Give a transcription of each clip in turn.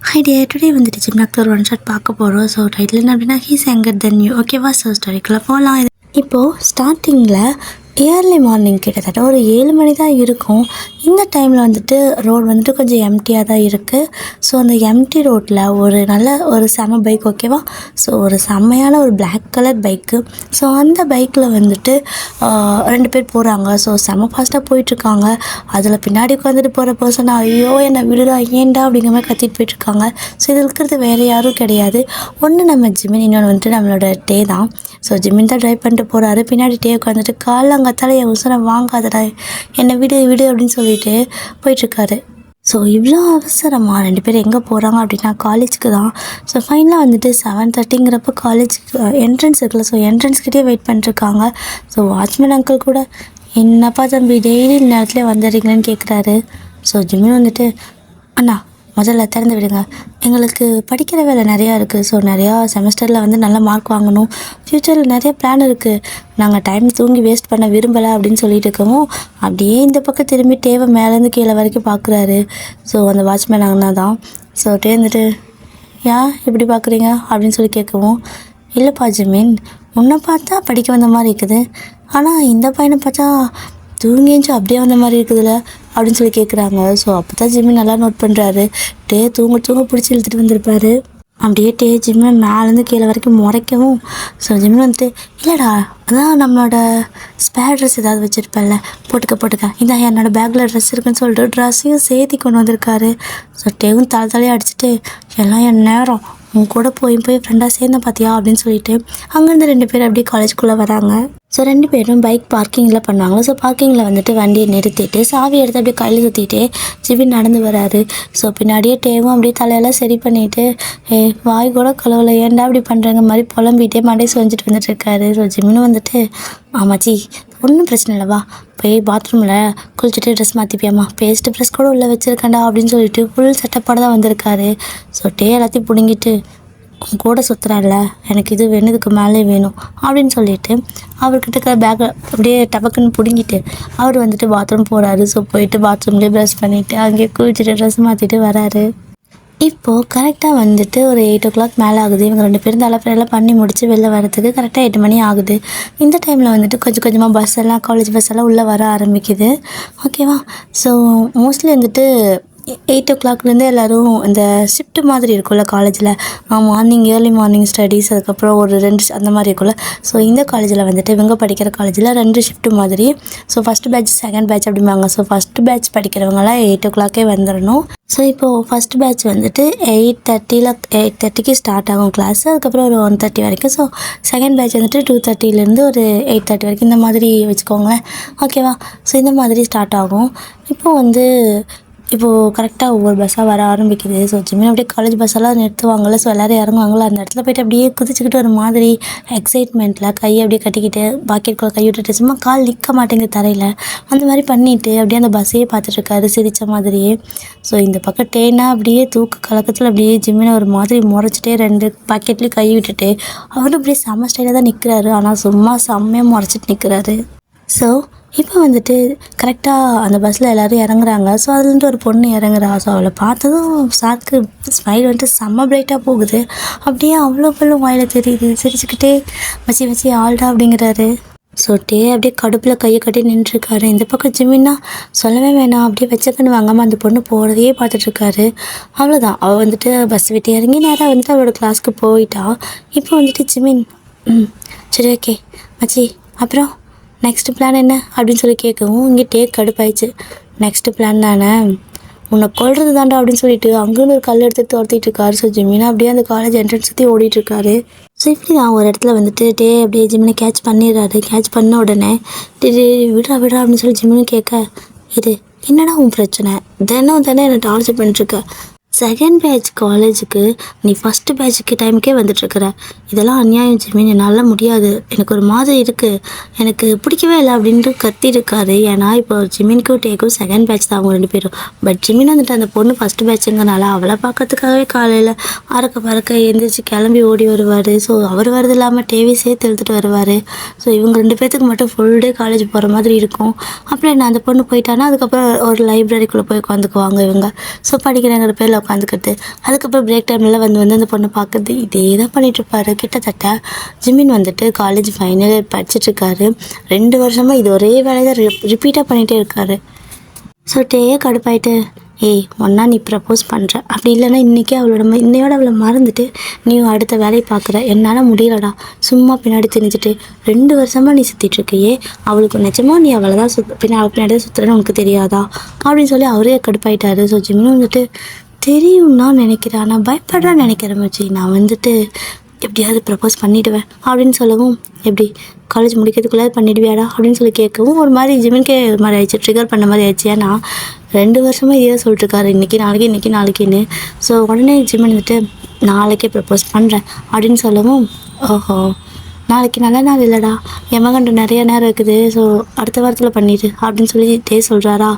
High dear, today வந்துட்டு ஜிம்னாக்கு ஒரு one shot பார்க்க போகிறோம். ஸோ டைட்டில் என்ன அப்படின்னா ஹீஸ் யங்கர் தென் யூ. ஓகேவா? ஸோ ஸ்டோரிக்குள்ளே போகலாம். இப்போது ஸ்டார்டிங்கில் ஏர்லி மார்னிங் கிட்டத்தட்ட ஒரு 7 மணி தான் இருக்கும். இந்த டைமில் வந்துட்டு ரோடு வந்துட்டு கொஞ்சம் எம்டியாக தான் இருக்குது. ஸோ அந்த எம்டி ரோட்டில் ஒரு செம பைக். ஓகேவா? ஸோ ஒரு செம்மையான ஒரு பிளாக் கலர் பைக்கு. ஸோ அந்த பைக்கில் வந்துட்டு 2 பேர் போகிறாங்க. ஸோ செம ஃபாஸ்ட்டாக போயிட்டுருக்காங்க. அதில் பின்னாடி உட்காந்துட்டு போகிற பர்சன் ஐயோ என்னை விடுடா ஏன்டா அப்படிங்கிற மாதிரி கத்திட்டு போயிட்டுருக்காங்க. ஸோ இதில் இருக்கிறது வேறு யாரும் கிடையாது. ஒன்று நம்ம ஜிமின், இன்னொன்று வந்துட்டு நம்மளோட டே தான். ஸோ ஜிமின் தான் ட்ரைவ் பண்ணிட்டு போகிறாரு. பின்னாடி டே உட்காந்துட்டு காலங்கத்தால என் உசரை வாங்காதடா, என்னை விடு அப்படின்னு சொல்லிட்டு போயிட்டுருக்காரு. ஸோ இவ்வளோ அவசரமாக 2 பேர் எங்கே போகிறாங்க அப்படின்னா காலேஜுக்கு தான். ஸோ ஃபைனலாக வந்துட்டு 7:30ங்கிறப்ப காலேஜுக்கு என்ட்ரன்ஸ் இருக்குல்ல, ஸோ என்ட்ரன்ஸ்கிட்டே வெயிட் பண்ணிட்டுருக்காங்க. ஸோ வாட்ச்மேன் அங்கிள் கூட என்னப்பா தம்பி டெய்லி நேரத்துலேயே வந்துடுறீங்களேன்னு கேட்குறாரு. ஸோ ஜிமின் வந்துட்டு அண்ணா முதல்ல திறந்து விடுங்க, எங்களுக்கு படிக்கிற வேலை நிறையா இருக்குது. ஸோ நிறையா செமஸ்டரில் வந்து நல்ல மார்க் வாங்கணும், ஃப்யூச்சரில் நிறைய பிளான் இருக்குது, நாங்கள் டைம் தூங்கி வேஸ்ட் பண்ண விரும்பலை அப்படின்னு சொல்லிட்டு இருக்கவும் அப்படியே இந்த பக்கம் திரும்பி டேவை மேலேருந்து கீழே வரைக்கும் பார்க்குறாரு. ஸோ அந்த வாட்ச்மேன் அண்ணா தான். ஸோ டே வந்துட்டு ஏன் இப்படி பார்க்குறீங்க அப்படின்னு சொல்லி கேட்கவும், இல்லைப்பா ஜிமின், உன்னை பார்த்தா படிக்க வந்த மாதிரி இருக்குது, ஆனால் இந்த பையனை பார்த்தா தூங்கிச்சு அப்படியே வந்த மாதிரி இருக்குதுல்ல அப்படின்னு சொல்லி கேட்குறாங்க. ஸோ அப்போ தான் ஜிம்மின் நல்லா நோட் பண்ணுறாரு. டே தூங்க பிடிச்சி இழுத்துட்டு வந்திருப்பாரு. அப்படியே டே ஜிம்மின் மேலேருந்து கீழே வரைக்கும் முறைக்கவும், ஸோ ஜிம்மின் வந்துட்டு இல்லைடா அதான் நம்மளோட ஸ்பேர் ட்ரெஸ் ஏதாவது வச்சுருப்பேன்ல, போட்டுக்க இந்த என்னோடய பேக்கில் ட்ரெஸ் இருக்குன்னு சொல்லிட்டு ட்ரெஸ்ஸையும் சேர்த்தி கொண்டு வந்திருக்காரு. ஸோ டேவும் தலையை அடிச்சுட்டு எல்லாம் என் நேரம் உன் கூட போய் ஃப்ரெண்டாக சேர்ந்த பார்த்தியா அப்படின்னு சொல்லிட்டு அங்கேருந்து 2 பேர் அப்படியே காலேஜ்குள்ளே வராங்க. ஸோ 2 பேரும் பைக் பார்க்கிங்கில் பண்ணுவாங்க. ஸோ பார்க்கிங்கில் வந்துட்டு வண்டியை நிறுத்திட்டு சாவி எடுத்து அப்படியே கையில் சுற்றிட்டு ஜிமின் நடந்து வராரு. ஸோ பின்னாடியே டேவும் அப்படியே தலையெல்லாம் சரி பண்ணிவிட்டு வாய் கூட கழுவலை ஏன்டா அப்படி பண்ணுறங்க மாதிரி புலம்பிகிட்டே மண்டை செஞ்சுட்டு வந்துட்டுருக்காரு. ஸோ ஜிமினும் வந்துட்டு ஆமாச்சி ஒன்றும் பிரச்சனை இல்லைவா, போய் பாத்ரூமில் குளிச்சுட்டு ட்ரெஸ் மாற்றிப்பியாம்மா, பேஸ்ட்டு ப்ரெஸ் கூட உள்ளே வச்சுருக்கேன்டா அப்படின்னு சொல்லிட்டு ஃபுல் செட்டப்போட தான் வந்திருக்காரு. ஸோ டே எல்லாத்தையும் பிடுங்கிட்டு உன் கூட சுற்றுறான்ல, எனக்கு இது வேணுதுக்கு மேலே வேணும் அப்படின்னு சொல்லிட்டு அவர்கிட்ட இருக்கிற பேக்கை அப்படியே டபக்குன்னு பிடுங்கிட்டு அவர் வந்துட்டு பாத்ரூம் போகிறாரு. ஸோ போயிட்டு பாத்ரூம்லேயே ப்ரஷ் பண்ணிவிட்டு அங்கேயே குளிச்சுட்டு ட்ரெஸ் மாற்றிட்டு வராரு. இப்போது கரெக்டாக வந்துட்டு ஒரு 8 o'clock மேலே ஆகுது. இவங்க 2 பேரும் தலைப்பறையெல்லாம் பண்ணி முடித்து வெளில வரத்துக்கு கரெக்டாக 8 மணி ஆகுது. இந்த டைமில் வந்துட்டு கொஞ்சமாக பஸ் எல்லாம் காலேஜ் பஸ் எல்லாம் உள்ளே வர ஆரம்பிக்குது. ஓகேவா? ஸோ மோஸ்ட்லி வந்துட்டு 8 o'clockலேருந்து எல்லோரும் இந்த ஷிஃப்ட் மாதிரி இருக்கும்ல காலேஜில், ஏர்லி மார்னிங் ஸ்டடீஸ், அதுக்கப்புறம் ஒரு 2 அந்த மாதிரி இருக்கும்ல. ஸோ இந்த காலேஜில் வந்துட்டு இவங்க படிக்கிற காலேஜில் 2 ஷிஃப்ட் மாதிரி. So first batch second batch அப்படிம்பாங்க. ஸோ ஃபஸ்ட்டு பேட்ச் படிக்கிறவங்களாம் 8 o'clock வந்துடணும். ஸோ இப்போது ஃபஸ்ட் பேட்ச் வந்துட்டு 8:30க்கு ஸ்டார்ட் ஆகும் கிளாஸ், அதுக்கப்புறம் ஒரு 1:30 வரைக்கும். ஸோ செகண்ட் பேட்ச் வந்துட்டு 2:30லேருந்து ஒரு 8:30 வரைக்கும் இந்த மாதிரி வச்சுக்கோங்களேன். ஓகேவா? ஸோ இந்த மாதிரி ஸ்டார்ட் ஆகும். இப்போது கரெக்டாக ஒவ்வொரு பஸ்ஸாக வர ஆரம்பிக்குது. ஸோ ஜிமின் அப்படியே காலேஜ் பஸ்ஸெல்லாம் நிறுத்துவாங்கள்ல, ஸோ எல்லோரும் இறங்குவாங்கள்ல, அந்த இடத்துல போய்ட்டு அப்படியே குதிச்சுக்கிட்டு ஒரு மாதிரி எக்ஸைட்மெண்ட்டில் கையை அப்படியே கட்டிக்கிட்டு பாக்கெட்டுக்குள்ளே கை விட்டுட்டு சும்மா கால் நிற்க மாட்டேங்குது தரையில், அந்த மாதிரி பண்ணிவிட்டு அப்படியே அந்த பஸ்ஸையே பார்த்துட்ருக்காரு சிரித்த மாதிரியே. ஸோ இந்த பக்கம் டேனா அப்படியே தூக்கு கலக்கத்தில் அப்படியே ஜிமினை ஒரு மாதிரி முறைச்சிட்டே 2 பாக்கெட்லேயும் கை விட்டுட்டு அவரும் அப்படியே செம்ம ஸ்டைலாக தான் நிற்கிறாரு. ஆனால் சும்மா செம்மையாக முறைச்சிட்டு நிற்கிறாரு. ஸோ இப்போ வந்துட்டு கரெக்டாக அந்த பஸ்ஸில் எல்லோரும் இறங்குறாங்க. ஸோ அதுலேருந்து ஒரு பொண்ணு இறங்குறா. ஸோ அவளை பார்த்ததும் சாக்கு ஸ்மைல் வந்துட்டு செம்ம பிரைட்டாக போகுது. அப்படியே அவ்வளோ பல்லும் வாயில் தெரியுது. சிரிச்சுக்கிட்டே வச்சு ஆள்டா அப்படிங்கிறாரு. ஸோ டே அப்படியே கடுப்பில் கையை கட்டி நின்றுருக்காரு. இந்த பக்கம் ஜிமின்னா சொல்லவே வேணாம் அப்படியே வச்சக்கன்னு வாங்காமல் அந்த பொண்ணு போகிறதையே பார்த்துட்ருக்காரு. அவ்வளோதான், அவள் வந்துட்டு பஸ் விட்டு இறங்கி நேராக வந்துட்டு அவளோட கிளாஸ்க்கு போயிட்டா. இப்போ வந்துட்டு ஜிமின் சரி ஓகே மச்சி அப்புறம் நெக்ஸ்ட்டு பிளான் என்ன அப்படின்னு சொல்லி கேட்கவும் இங்கே டேக் கடுப்பாயிடுச்சு. நெக்ஸ்ட்டு பிளான் தானே உன்னை கொல்றது தாண்டா அப்படின்னு சொல்லிட்டு அங்கேருந்து ஒரு கல் எடுத்து துரத்திட்டு இருக்காரு. ஸோ ஜிமினா அப்படியே அந்த காலேஜ் என்ட்ரன்ஸ் சுற்றி ஓடிட்டுருக்காரு. ஸோ இப்படி தான் ஒரு இடத்துல வந்துட்டு டே அப்படியே ஜிமினை கேட்ச் பண்ணிடுறாரு. கேட்ச் பண்ண உடனே விடுறா அப்படின்னு சொல்லி ஜிமினும் கேட்க, இது என்னடா உன் பிரச்சனை, தினம் என்னை டார்ச்சர் பண்ணிட்டுருக்க, செகண்ட் பேட்ச் காலேஜுக்கு நீ ஃபஸ்ட்டு பேட்சுக்கு டைமுக்கே வந்துட்டுருக்குற, இதெல்லாம் அநியாயம் ஜிமின், என்னால் முடியாது, எனக்கு ஒரு மாதிரி இருக்குது, எனக்கு பிடிக்கவே இல்லை அப்படின்ட்டு கத்திருக்காரு. ஏன்னா இப்போ ஜிமினுக்கும் டேக்கும் செகண்ட் பேட்ச் தான் அவங்க 2 பேரும். பட் ஜிமின் வந்துட்டு அந்த பொண்ணு ஃபஸ்ட்டு பேட்சுங்கிறனால அவளை பார்க்கறதுக்காகவே காலையில் பறக்க எழுந்திரிச்சு கிளம்பி ஓடி வருவார். ஸோ அவர் வரது இல்லாமல் டேவி சேர்த்து எழுத்துட்டு வருவார். ஸோ இவங்க 2 பேர்த்துக்கு மட்டும் ஃபுல் டே காலேஜ் போகிற மாதிரி இருக்கும். அப்புறம் என்ன அந்த பொண்ணு போயிட்டானா அதுக்கப்புறம் ஒரு லைப்ரரிக்குள்ளே போய் உட்காந்துக்குவாங்க இவங்க. ஸோ படிக்கிறங்கிற பேரில் உட்காந்துக்கிறது. அதுக்கப்புறம் பிரேக் டைமில் வந்து அந்த பொண்ணை பார்க்குறது, இதே தான் பண்ணிகிட்ருப்பாரு. கிட்டத்தட்ட ஜிமின் வந்துட்டு காலேஜ் ஃபைனல் இயர் படிச்சிட்ருக்காரு. 2 வருஷமாக இது ஒரே வேலையை தான் ரிப்பீட்டாக பண்ணிகிட்டே இருக்காரு. ஸோ டேயே கடுப்பாயிட்டு, ஏய் ஒன்றா நீ ப்ரப்போஸ் பண்ணுற, அப்படி இல்லைன்னா இன்றைக்கி இன்னையோட அவளை மறந்துட்டு நீ அடுத்த வேலையை பார்க்குற, என்னால் முடியலடா, சும்மா பின்னாடி திணிச்சிட்டு 2 வருஷமாக நீ சுற்றிட்டுருக்கையே, அவளுக்கு நிஜமாக நீ அவளை தான் பின்னாடி தான் சுற்றுறேன்னு உனக்கு தெரியாதா அப்படின்னு சொல்லி அவரே கடுப்பாயிட்டாரு. ஸோ ஜிமின் வந்துட்டு தெரியும்னா நினைக்கிறேன், நான் பயப்படுறான்னு நினைக்கிறேன் மச்சி, நான் வந்துட்டு எப்படியாவது ப்ரப்போஸ் பண்ணிவிடுவேன் அப்படின்னு சொல்லவும், எப்படி காலேஜ் முடிக்கிறதுக்குள்ளே பண்ணிவிடுவியாடா அப்படின்னு சொல்லி கேட்கவும் ஒரு மாதிரி ஜிமின்கே இது மாதிரி ஆயிடுச்சு, ட்ரிகர் பண்ண மாதிரி ஆயிடுச்சு. ஏன்னா 2 வருஷமாக இதே சொல்லிட்டுருக்காரு, இன்றைக்கி நாளைக்குன்னு. ஸோ உடனே ஜிமின் வந்துட்டு நாளைக்கே ப்ரப்போஸ் பண்ணுறேன் அப்படின்னு சொல்லவும், ஓஹோ நாளைக்கு நல்ல நாள் இல்லைடா, என் மகன்ட்டு நிறைய நேரம் இருக்குது, ஸோ அடுத்த வாரத்தில் பண்ணிடு அப்படின்னு சொல்லி டே சொல்கிறாரா.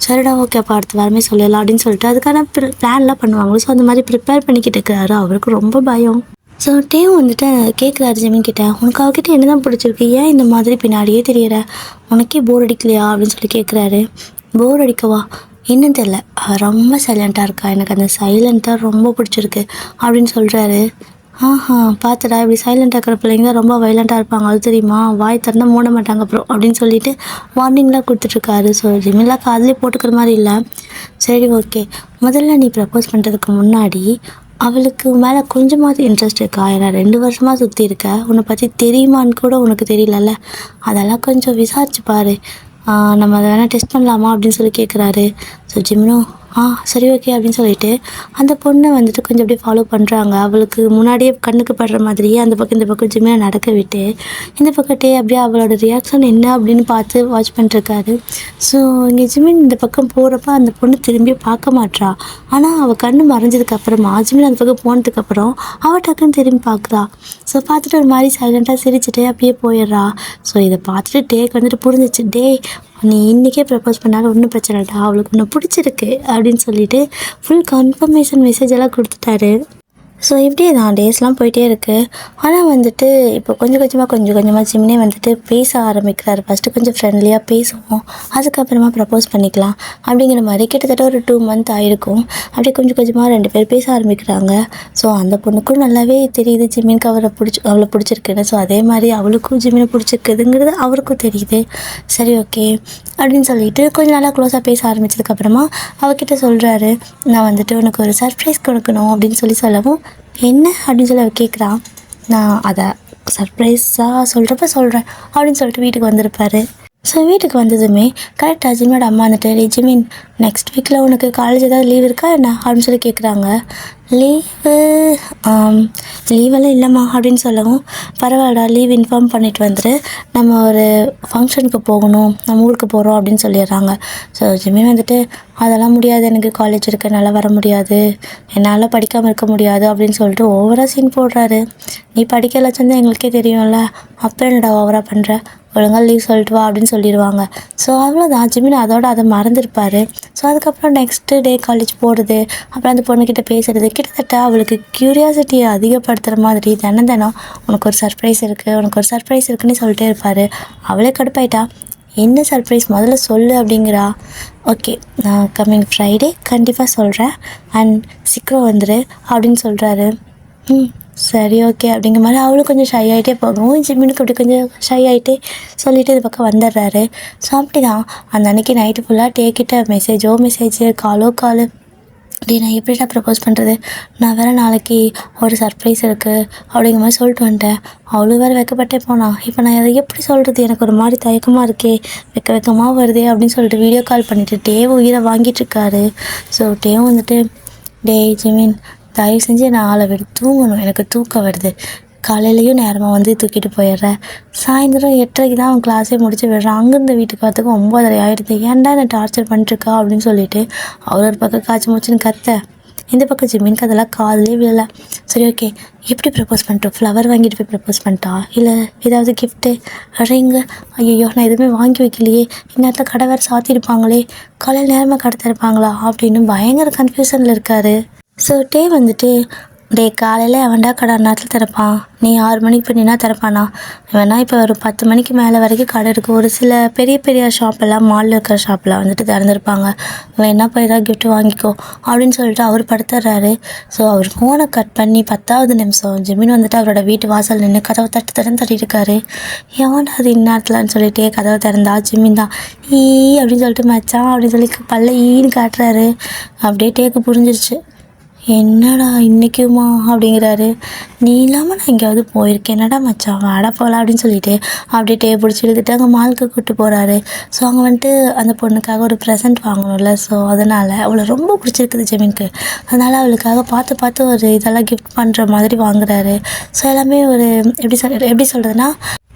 சரிடா ஓகே, அப்போ அடுத்த வாரமே சொல்லிடலாம் அப்படின்னு சொல்லிட்டு அதுக்கான பிளான்லாம் பண்ணுவாங்க. ஸோ அந்த மாதிரி ப்ரிப்பேர் பண்ணிக்கிட்டு இருக்கிறாரு. அவருக்கு ரொம்ப பயம். ஸோ டேவும் வந்துட்டு கேட்குறாரு ஜிமின் கிட்ட, உனக்கு அவகிட்ட என்ன தான் பிடிச்சிருக்கு, ஏன் இந்த மாதிரி பின்னாடியே தெரியற, உனக்கே போர் அடிக்கலையா அப்படின்னு சொல்லி கேட்குறாரு. போர் அடிக்கவா, என்னன்னு தெரில, ரொம்ப சைலண்ட்டாக இருக்கா, எனக்கு அந்த சைலண்ட்டாக ரொம்ப பிடிச்சிருக்கு அப்படின்னு சொல்கிறாரு. பார்த்துடா, இப்படி சைலண்ட்டாக இருக்கிற பிள்ளைங்க தான் ரொம்ப வைலண்ட்டாக இருப்பாங்க, அது தெரியுமா, வாய் திறந்தால் மூட மாட்டாங்க அப்புறம் அப்படின்னு சொல்லிட்டு வார்னிங்லாம் கொடுத்துட்ருக்காரு. ஸோ ஜிமின்லாம் காதுலேயே போட்டுக்கிற மாதிரி இல்லை. சரி ஓகே, முதல்ல நீ ப்ரப்போஸ் பண்ணுறதுக்கு முன்னாடி அவளுக்கு மேலே கொஞ்சமாவது இன்ட்ரெஸ்ட் இருக்கா, ஏன்னா 2 வருஷமாக சுற்றி இருக்க, உன்னை பற்றி தெரியுமான்னு கூட உனக்கு தெரியலல்ல, அதெல்லாம் கொஞ்சம் விசாரிச்சு பாரு, நம்ம அதை வேணால் டெஸ்ட் பண்ணலாமா அப்படின்னு சொல்லி கேட்குறாரு. ஸோ ஜிமினும் சரி ஓகே அப்படின்னு சொல்லிட்டு அந்த பொண்ணை வந்துட்டு கொஞ்சம் அப்படியே ஃபாலோ பண்ணுறாங்க. அவளுக்கு முன்னாடியே கண்ணுக்கு படுற மாதிரியே அந்த பக்கம் இந்த பக்கம் ஜிமினை நடக்க விட்டு இந்த பக்கத்தே அப்படியே அவளோட ரியாக்ஷன் என்ன அப்படின்னு பார்த்து வாட்ச் பண்ணிருக்காரு. ஸோ இங்கே ஜிமின் இந்த பக்கம் போகிறப்ப அந்த பொண்ணு திரும்பி பார்க்க மாட்றா. ஆனால் அவள் கண்ணு மறைஞ்சதுக்கப்புறமா ஜிமின் அந்த பக்கம் போனதுக்கப்புறம் அவள் டக்குன்னு திரும்பி பார்க்குறா. ஸோ பார்த்துட்டு ஒரு மாதிரி சைலண்ட்டாக சிரிச்சுட்டு அப்படியே போயிடுறா. ஸோ இதை பார்த்துட்டு டேக்கு வந்துட்டு புரிஞ்சிச்சு, டே நீ இன்றைக்கே ப்ரப்போஸ் பண்ணாலும் ஒன்றும் பிரச்சனை இல்லைடா, அவளுக்கு ஒன்று பிடிச்சிருக்கு அப்படின்னு சொல்லிட்டு ஃபுல் கன்ஃபர்மேஷன் மெசேஜ் எல்லாம் கொடுத்துட்டாரு. ஸோ இப்படியே தான் டேஸ்லாம் போயிட்டே இருக்குது. ஆனால் வந்துட்டு இப்போ கொஞ்சம் கொஞ்சமாக ஜிமினே வந்துட்டு பேச ஆரம்பிக்கிறாரு. ஃபஸ்ட்டு கொஞ்சம் ஃப்ரெண்ட்லியாக பேசுவோம், அதுக்கப்புறமா ப்ரப்போஸ் பண்ணிக்கலாம் அப்படிங்கிற மாதிரி கிட்டத்தட்ட ஒரு 2 மந்த் ஆகிருக்கும். அப்படியே கொஞ்சம் கொஞ்சமாக 2 பேர் பேச ஆரம்பிக்கிறாங்க. ஸோ அந்த பொண்ணுக்கும் நல்லாவே தெரியுது ஜிமினுக்கு அவளை பிடிச்சிருக்குன்னு. ஸோ அதே மாதிரி அவளுக்கும் ஜிமினை பிடிச்சிருக்குதுங்கிறது அவருக்கும் தெரியுது. சரி ஓகே அப்படின்னு சொல்லிட்டு கொஞ்சம் நல்லா க்ளோஸாக பேச ஆரம்பித்ததுக்கப்புறமா அவகிட்ட சொல்கிறாரு, நான் வந்துட்டு உனக்கு ஒரு சர்ப்ரைஸ் கொடுக்கணும் அப்படின்னு சொல்லவும், என்ன அப்படின்னு சொல்லி அவள் கேட்குறான். நான் அதை சர்ப்ரைஸாக சொல்கிறேன் அப்படின்னு சொல்லிட்டு வீட்டுக்கு வந்திருப்பாரு. ஸோ வீட்டுக்கு வந்ததுமே கரெக்டாக ஜிமினோட அம்மா வந்துட்டு, ஜிமின் நெக்ஸ்ட் வீக்கில் உனக்கு காலேஜ் ஏதாவது லீவ் இருக்கா என்ன அப்படின்னு சொல்லி கேட்குறாங்க. லீவெல்லாம் இல்லைம்மா அப்படின்னு சொல்லவும், பரவாயில்லடா லீவ் இன்ஃபார்ம் பண்ணிட்டு வந்துட்டு நம்ம ஒரு ஃபங்க்ஷனுக்கு போகணும், நம்ம ஊருக்கு போகிறோம் அப்படின்னு சொல்லிடுறாங்க. ஸோ ஜிமின் வந்துட்டு அதெல்லாம் முடியாது, எனக்கு காலேஜ் இருக்க என்னால் வர முடியாது, என்னால் படிக்காமல் இருக்க முடியாது அப்படின்னு சொல்லிட்டு ஓவராக சீன் போடுறாரு. நீ படிக்கல சொன்னால் எங்களுக்கே தெரியும்ல, அப்புறம் என்னடா ஓவராக பண்ணுற, ஒழுங்காக லீவ் சொல்லிட்டு வா அப்படின்னு சொல்லிடுவாங்க. ஸோ அவ்வளோதான், ஜிமின் அதை மறந்துருப்பார். ஸோ அதுக்கப்புறம் நெக்ஸ்ட்டு டே காலேஜ் போகிறது, அப்புறம் அந்த பொண்ணுக்கிட்ட பேசுகிறது, கிட்டத்தட்ட அவளுக்கு க்யூரியாசிட்டியை அதிகப்படுத்துகிற மாதிரி தினம் உனக்கு ஒரு சர்ப்ரைஸ் இருக்குன்னு சொல்லிட்டே இருப்பார். அவளே கடுப்பாயிட்டா, என்ன சர்ப்ரைஸ் முதல்ல சொல்லு அப்படிங்கிறா. ஓகே நான் கம்மிங் ஃப்ரைடே கண்டிப்பாக சொல்கிறேன், அண்ட் சீக்கிரம் வந்துடு அப்படின்னு சொல்கிறாரு. சரி ஓகே அப்படிங்கிற மாதிரி அவளும் கொஞ்சம் ஷை ஆகிட்டே போகவும் ஜிமினுக்கு அப்படி கொஞ்சம் ஷை ஆகிட்டே சொல்லிவிட்டு இது பக்கம் வந்துடுறாரு. ஸோ அப்படி தான் அந்த அன்றைக்கி நைட்டு ஃபுல்லாக டேக்கிட்ட மெசேஜ் கால் அப்படி நான் எப்படிடா ப்ரப்போஸ் பண்ணுறது, நான் வேறு நாளைக்கு ஒரு சர்ப்ரைஸ் இருக்குது அப்படிங்கிற மாதிரி சொல்லிட்டு வந்துட்டேன். அவ்வளோ வேறு வெக்கப்பட்டே போனான். இப்போ நான் அதை எப்படி சொல்கிறது, எனக்கு ஒரு மாதிரி தயக்கமாக இருக்கே, வெக்கமாக வருதே அப்படின்னு சொல்லிட்டு வீடியோ கால் பண்ணிவிட்டு டேவை உயிரை வாங்கிட்டுருக்காரு. ஸோ டேவும் வந்துட்டு, ஜிமின் தயவு செஞ்சு நான் ஆளை விட தூங்கணும், எனக்கு தூக்கம் வருது, காலையிலையும் நேரமாக வந்து தூக்கிட்டு போயிடுறேன், சாயந்தரம் 8:30 தான் அவன் கிளாஸே முடிச்சு விடுறான், அங்கேருந்து வீட்டுக்கு வரத்துக்கு 9:30 ஆகிடுது, ஏன்டா என்னை டார்ச்சர் பண்ணிட்டுருக்கா அப்படின்னு சொல்லிட்டு அவர் ஒரு பக்கம் காய்ச்சி மூச்சுன்னு கத்த, இந்த பக்கம் ஜிமினுக்கு அதெல்லாம் காதலே விழலை. சரி ஓகே எப்படி ப்ரப்போஸ் பண்ணிட்டோம், ஃப்ளவர் வாங்கிட்டு போய் ப்ரப்போஸ் பண்ணிட்டா, இல்லை ஏதாவது கிஃப்ட்டு ரிங்கு, ஐயோ நான் எதுவுமே வாங்கி வைக்கலையே, இந்நேரத்தில் கடை வேறு சாத்திருப்பாங்களே, காலையில் நேரமாக கடை திறப்பாங்களா அப்படின்னு பயங்கர கன்ஃபியூஷனில் இருக்கார். ஸோ டே வந்துட்டு டேய் காலையில் எவன்டா கடை நேரத்தில் திறப்பான்? நீ 6 மணிக்கு பண்ணினா திறப்பானா? வேணா இப்போ ஒரு 10 மணிக்கு மேலே வரைக்கும் கடை இருக்குது. ஒரு சில பெரிய பெரிய ஷாப்பெல்லாம் மாலில் இருக்கிற ஷாப்பில் வந்துட்டு திறந்துருப்பாங்க. வேணா போய் ஏதாவது கிஃப்ட் வாங்கிக்கோ அப்படின்னு சொல்லிட்டு அவர் படுத்துடுறாரு. ஸோ அவர் ஃபோனை கட் பண்ணி 10வது நிமிஷம் ஜிமின் வந்துட்டு அவரோட வீட்டு வாசல் நின்று கதவை தட்டிட்டு இருக்காரு. எவன்டா அது இந்நேரத்துலன்னு சொல்லிட்டு கதவை திறந்தா ஜிமின் தான். ஈ அப்படின்னு சொல்லிட்டு மச்சான் அப்படின்னு சொல்லி பல்ல ஈன்னு காட்டுறாரு. அப்படியே டேக்கு புரிஞ்சிருச்சு. என்னடா இன்றைக்குமா அப்படிங்கிறாரு. நீ இல்லாமல் நான் எங்கேயாவது போயிருக்கேன், என்னடா மச்சான் வாடா போகலாம் அப்படின்னு சொல்லிட்டு அப்படியே டே பிடிச்சி இழுத்துட்டு அங்கே மாலுக்கு கூப்பிட்டு போகிறாரு. ஸோ அங்கே வந்துட்டு அந்த பொண்ணுக்காக ஒரு ப்ரெசென்ட் வாங்கணும்ல. ஸோ அதனால் அவளை ரொம்ப பிடிச்சிருக்குது ஜெமின்க்கு. அதனால் அவளுக்காக பார்த்து பார்த்து ஒரு இதெல்லாம் கிஃப்ட் பண்ணுற மாதிரி வாங்குறாரு. ஸோ எல்லாமே ஒரு எப்படி சொல்கிறதுனா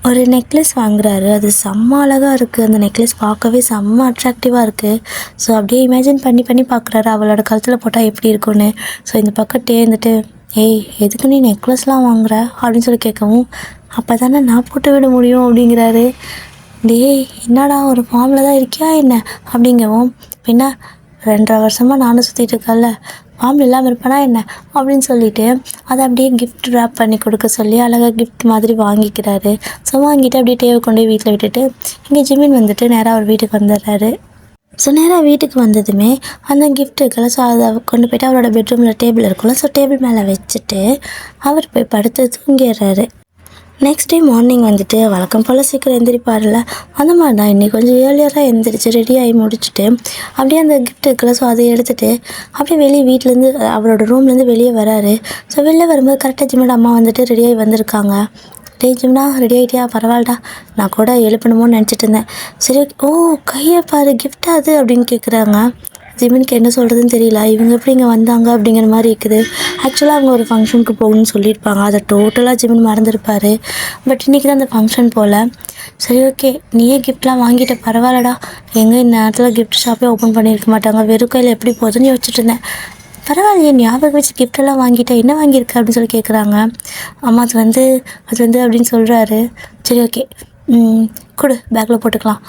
ஒரு நெக்லஸ் வாங்குறாரு. அது செம்ம அழகாக இருக்குது. அந்த நெக்லஸ் பார்க்கவே செம்ம அட்ராக்டிவாக இருக்குது. ஸோ அப்படியே இமேஜின் பண்ணி பார்க்குறாரு அவளோட கழுத்தில் போட்டால் எப்படி இருக்கும்னு. ஸோ இந்த பக்கத்தே இருந்துட்டு ஏய் எதுக்கு நீ நெக்லஸ்லாம் வாங்குற அப்படின்னு சொல்லி கேட்கவும், அப்போ தானே நான் போட்டு விட முடியும் அப்படிங்கிறாரு. டேய் என்னடா ஒரு ஃபார்மில் தான் இருக்கியா என்ன அப்படிங்கவும், பின்ன 2.5 வருஷமாக நானும் சுற்றிட்டு இருக்கேன்ல, ஃபார்மில் இல்லாமல் இருப்பேனா என்ன அப்படின்னு சொல்லிட்டு அதை அப்படியே கிஃப்ட் ரேப் பண்ணி கொடுக்க சொல்லி அழகாக கிஃப்ட் மாதிரி வாங்கிக்கிறாரு. ஸோ வாங்கிட்டு அப்படியே டேவை கொண்டு போய் வீட்டில் விட்டுட்டு இங்கே ஜிமின் வந்துட்டு நேராக அவர் வீட்டுக்கு வந்துடுறாரு. ஸோ நேராக வீட்டுக்கு வந்ததுமே அந்த கிஃப்ட்டுக்களை ஸோ அதை கொண்டு போய்ட்டு அவரோட பெட்ரூமில் டேபிள் இருக்குல்ல, ஸோ டேபிள் மேலே வச்சுட்டு அவர் போய் படுத்து தூங்கிடுறாரு. நெக்ஸ்ட் டே மார்னிங் வந்துட்டு வழக்கம் போல் சீக்கிரம் எந்திரிப்பார்ல, அந்த மாதிரி தான் இன்றைக்கி கொஞ்சம் ஏர்லியராக எந்திரிச்சு ரெடி ஆகி முடிச்சுட்டு அப்படியே அந்த கிஃப்ட் இருக்குல்ல, ஸோ அதை எடுத்துகிட்டு அப்படியே வெளியே வீட்டிலேருந்து அவரோட ரூம்லேருந்து வெளியே வராரு. ஸோ வெளில வரும்போது கரெக்டாக ஜிம்மோட அம்மா வந்துட்டு ரெடியாகி வந்திருக்காங்க. டேய் ஜிம்னா ரெடி ஆகிட்டியா? பரவாயில்லடா, நான் கூட எழுப்பணுமோன்னு நினச்சிட்டு இருந்தேன். சரி ஓ கையை பாரு கிஃப்டா அது அப்படின்னு கேட்குறாங்க. ஜிமினுக்கு என்ன சொல்கிறதுன்னு தெரியல. இவங்க எப்படி இங்கே வந்தாங்க அப்படிங்கிற மாதிரி இருக்குது. ஆக்சுவலாக அவங்க ஒரு ஃபங்க்ஷனுக்கு போகணும்னு சொல்லியிருப்பாங்க. அதை டோட்டலாக ஜிமின் மறந்துருப்பார். பட் இன்றைக்கி தான் அந்த ஃபங்க்ஷன் போல். சரி ஓகே நீயே கிஃப்ட்லாம் வாங்கிட்ட பரவாயில்லடா, எங்கே இந்த நேரத்தில் கிஃப்ட் ஷாப்பே ஓப்பன் பண்ணியிருக்க மாட்டாங்க, வெறும் கையில் எப்படி போகுதுன்னு யோசிச்சுட்டு இருந்தேன். பரவாயில்லையே ஞாபகம் வச்சு கிஃப்டெல்லாம் வாங்கிட்டேன், என்ன வாங்கியிருக்க அப்படின்னு சொல்லி கேட்குறாங்க. அம்மா அது வந்து அப்படின்னு சொல்கிறாரு. சரி ஓகே கொடு பேக்கில் போட்டுக்கலாம்,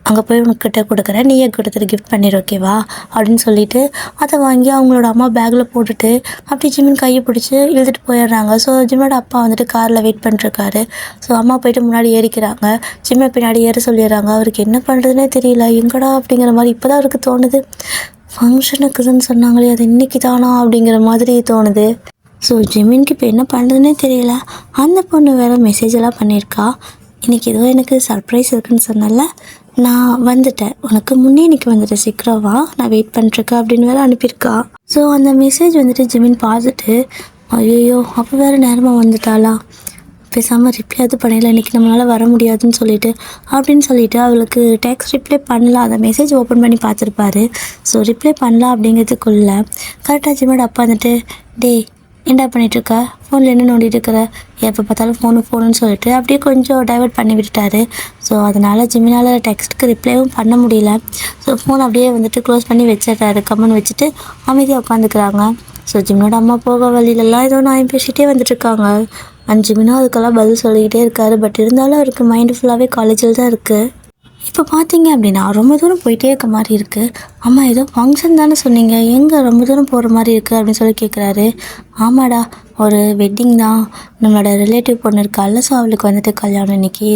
அங்கே போய் உனக்கிட்ட கொடுக்குறேன், நீயே கொடுத்துட்டு கிஃப்ட் பண்ணிடு ஓகேவா அப்படின்னு சொல்லிட்டு அதை வாங்கி அவங்களோட அம்மா பேக்கில் போட்டுட்டு அப்படி ஜிமின் கையை பிடிச்சி இழுத்துட்டு போயிடுறாங்க. ஸோ ஜிம்மோட அப்பா வந்துட்டு காரில் வெயிட் பண்ணிட்டுருக்காரு. ஸோ அம்மா போய்ட்டு முன்னாடி ஏறிக்கிறாங்க, ஜிம்மை பின்னாடி ஏற சொல்லிடுறாங்க. அவருக்கு என்ன பண்ணுறதுனே தெரியல, எங்கடா அப்படிங்கிற மாதிரி இப்போ தான் அவருக்கு தோணுது. ஃபங்க்ஷனுக்குதுன்னு சொன்னாங்களே அது இன்றைக்கி தானா அப்படிங்கிற மாதிரி தோணுது. ஸோ ஜிமின்க்கு இப்போ என்ன பண்ணுறதுனே தெரியல. அந்த பொண்ணு வேறு மெசேஜெல்லாம் பண்ணியிருக்கா, இன்றைக்கி ஏதோ எனக்கு சர்ப்ரைஸ் இருக்குதுன்னு சொன்னால நான் வந்துட்டேன், உனக்கு முன்னே இன்றைக்கி வந்துட்டேன், சீக்கிரம் வா நான் வெயிட் பண்ணிட்டுருக்கேன் அப்படின்னு வேறு அனுப்பியிருக்கா. ஸோ அந்த மெசேஜ் வந்துட்டு ஜிமின் பார்த்துட்டு ஐயோ அப்போ வேறு நேரமாக வந்துட்டாளா, பேசாமல் ரிப்ளை அது பண்ணல, இன்றைக்கி நம்மளால் வர முடியாதுன்னு சொல்லிட்டு அவளுக்கு டெக்ஸ்ட் ரிப்ளை பண்ணலாம். அந்த மெசேஜ் ஓப்பன் பண்ணி பார்த்துருப்பாரு. ஸோ ரிப்ளை பண்ணலாம் அப்படிங்கிறதுக்குள்ளே கரெக்டாக ஜிம்மோட அப்பா வந்துட்டு டேய் என்ன பண்ணிகிட்ருக்க, ஃபோனில் என்ன நோண்டிகிட்டு இருக்கிற, எப்போ பார்த்தாலும் ஃபோனுன்னு சொல்லிட்டு அப்படியே கொஞ்சம் டைவர்ட் பண்ணி விட்டுட்டாரு. ஸோ அதனால் ஜிமினால் டெக்ஸ்ட்டுக்கு ரிப்ளைவும் பண்ண முடியல. ஸோ ஃபோன் அப்படியே வந்துட்டு க்ளோஸ் பண்ணி வச்சிடுறாரு. கம்மன் வச்சுட்டு அமைதியாக உட்காந்துக்கிறாங்க. ஸோ ஜிமினோட அம்மா போக வழியிலலாம் ஏதோ நான் பேசிகிட்டே வந்துட்டுருக்காங்க. ஜிமினும் அதுக்கெல்லாம் பதில் சொல்லிக்கிட்டே இருக்காரு. பட் இருந்தாலும் அவருக்கு மைண்டு ஃபுல்லாகவே காலேஜில் தான் இருக்குது. இப்போ பார்த்தீங்க அப்படின்னா ரொம்ப தூரம் போயிட்டே இருக்க மாதிரி இருக்குது. அம்மா ஏதோ ஃபங்க்ஷன் தானே சொன்னீங்க, எங்கே ரொம்ப தூரம் போகிற மாதிரி இருக்குது அப்படின்னு சொல்லி கேட்குறாரு. ஆமாடா ஒரு வெட்டிங் தான், நம்மளோட ரிலேட்டிவ் பொண்ணு இருக்கால, ஸோ அவளுக்கு வந்துட்டு கல்யாணம் இன்றைக்கி.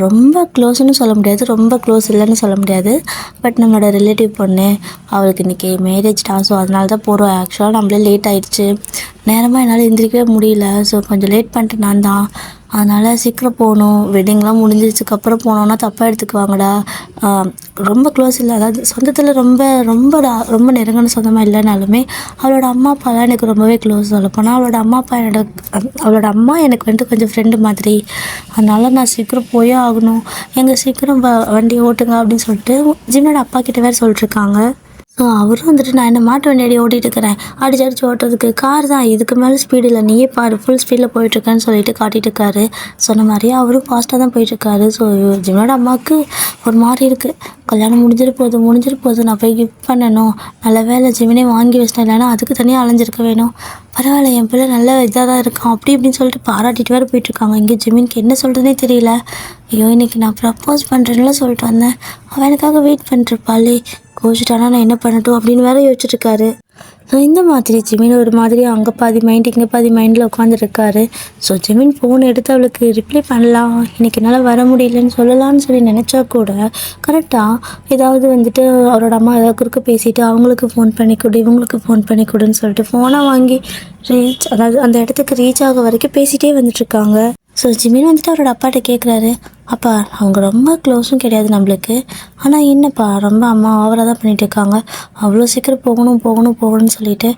ரொம்ப க்ளோஸ்ன்னு சொல்ல முடியாது, ரொம்ப க்ளோஸ் இல்லைன்னு சொல்ல முடியாது. பட் நம்மளோட ரிலேட்டிவ் பொண்ணு அவளுக்கு இன்றைக்கி மேரேஜ் தான். ஸோ அதனால தான் போகிறோம். ஆக்சுவலாக நம்மளே லேட் ஆகிடுச்சு, நேரமாக என்னால் எந்திரிக்கவே முடியல. ஸோ கொஞ்சம் லேட் பண்ணிட்டு நான் தான், அதனால் சீக்கிரம் போகணும். வெட்டிங்லாம் முடிஞ்சிருச்சுக்கப்புறம் போனோன்னா தப்பாக எடுத்துக்குவாங்கடா. ரொம்ப க்ளோஸ் இல்லை, அதாவது சொந்தத்தில் ரொம்ப நெருங்கின சொந்தமாக இல்லைனாலுமே அவளோட அம்மா அப்பாலாம் எனக்கு ரொம்பவே க்ளோஸ். சொல்லப்போனால் அவளோட அம்மா எனக்கு வந்துட்டு கொஞ்சம் ஃப்ரெண்டு மாதிரி. அதனால் நான் சீக்கிரம் போயே ஆகணும், எங்கள் சீக்கிரம் வண்டி ஓட்டுங்க அப்படின்னு சொல்லிட்டு ஜிம்மோட அப்பா கிட்ட வேறு சொல்லிட்டுருக்காங்க. ஸோ அவரும் வந்துட்டு நான் என்ன மாட்டு வண்டி ஓட்டிகிட்டு இருக்கிறேன், அடிச்சு ஓட்டுறதுக்கு கார் தான், இதுக்கு மேலே ஸ்பீடு இல்லை, நீயே பாரு ஃபுல் ஸ்பீடில் போயிட்டுருக்கேன்னு சொல்லிட்டு காட்டிகிட்டு இருக்காரு. சொன்ன மாதிரியே அவரும் ஃபாஸ்ட்டாக தான் போயிட்டுருக்காரு. ஸோ ஜிம்மோட அம்மாவுக்கு ஒரு மாதிரி இருக்குது, கல்யாணம் முடிஞ்சிட்டு போகுது, நான் போய் கிஃப்ட் பண்ணணும், நல்ல வேலை ஜிமினே வாங்கி வச்சிட்டேன், இல்லைன்னா அதுக்கு தனியாக அலைஞ்சிருக்க வேணும், பரவாயில்ல என் பிள்ளை நல்ல இதாக தான் இருக்கான் இப்படின்னு சொல்லிட்டு பாராட்டிட்டு வேறு போயிட்டுருக்காங்க. இங்கே ஜிமினுக்கு என்ன சொல்கிறதுனே தெரியல. ஐயோ இன்றைக்கி நான் ப்ரப்போஸ் பண்ணுறேன்ல சொல்லிட்டு வந்தேன், அவன் எனக்காக வெயிட் பண்ணிட்டுருப்பாளே, கோச்சிட்டானா நான் என்ன பண்ணட்டும் அப்படின்னு வேற யோசிச்சுட்டு இருக்காரு. ஸோ இந்த மாதிரி ஜிமின் ஒரு மாதிரி அங்கே பாதி மைண்ட் இங்கே பாதி மைண்டில் உட்காந்துருக்காரு. ஸோ ஜிமின் ஃபோன் எடுத்து அவளுக்கு ரிப்ளை பண்ணலாம், இன்றைக்கி என்னால் வர முடியலன்னு சொல்லலாம்னு சொல்லி நினச்சா கூட கரெக்டாக ஏதாவது வந்துட்டு அவரோட அம்மா ஏதாவது குறுக்க பேசிவிட்டு அவங்களுக்கு ஃபோன் பண்ணி கொடு இவங்களுக்கு ஃபோன் பண்ணி கொடுன்னு சொல்லிட்டு ஃபோனை வாங்கி அதாவது அந்த இடத்துக்கு ரீச் ஆக வரைக்கும் பேசிகிட்டே வந்துட்டுருக்காங்க. ஸோ ஜிமின் வந்துட்டு அவரோட அப்பாட்ட கேட்குறாரு, அப்பா அவங்க ரொம்ப க்ளோஸும் கிடையாது நம்மளுக்கு, ஆனால் என்னப்பா ரொம்ப அம்மா ஓவராக தான் பண்ணிகிட்டு இருக்காங்க, அவ்வளோ சீக்கிரம் போகணும்னு சொல்லிட்டு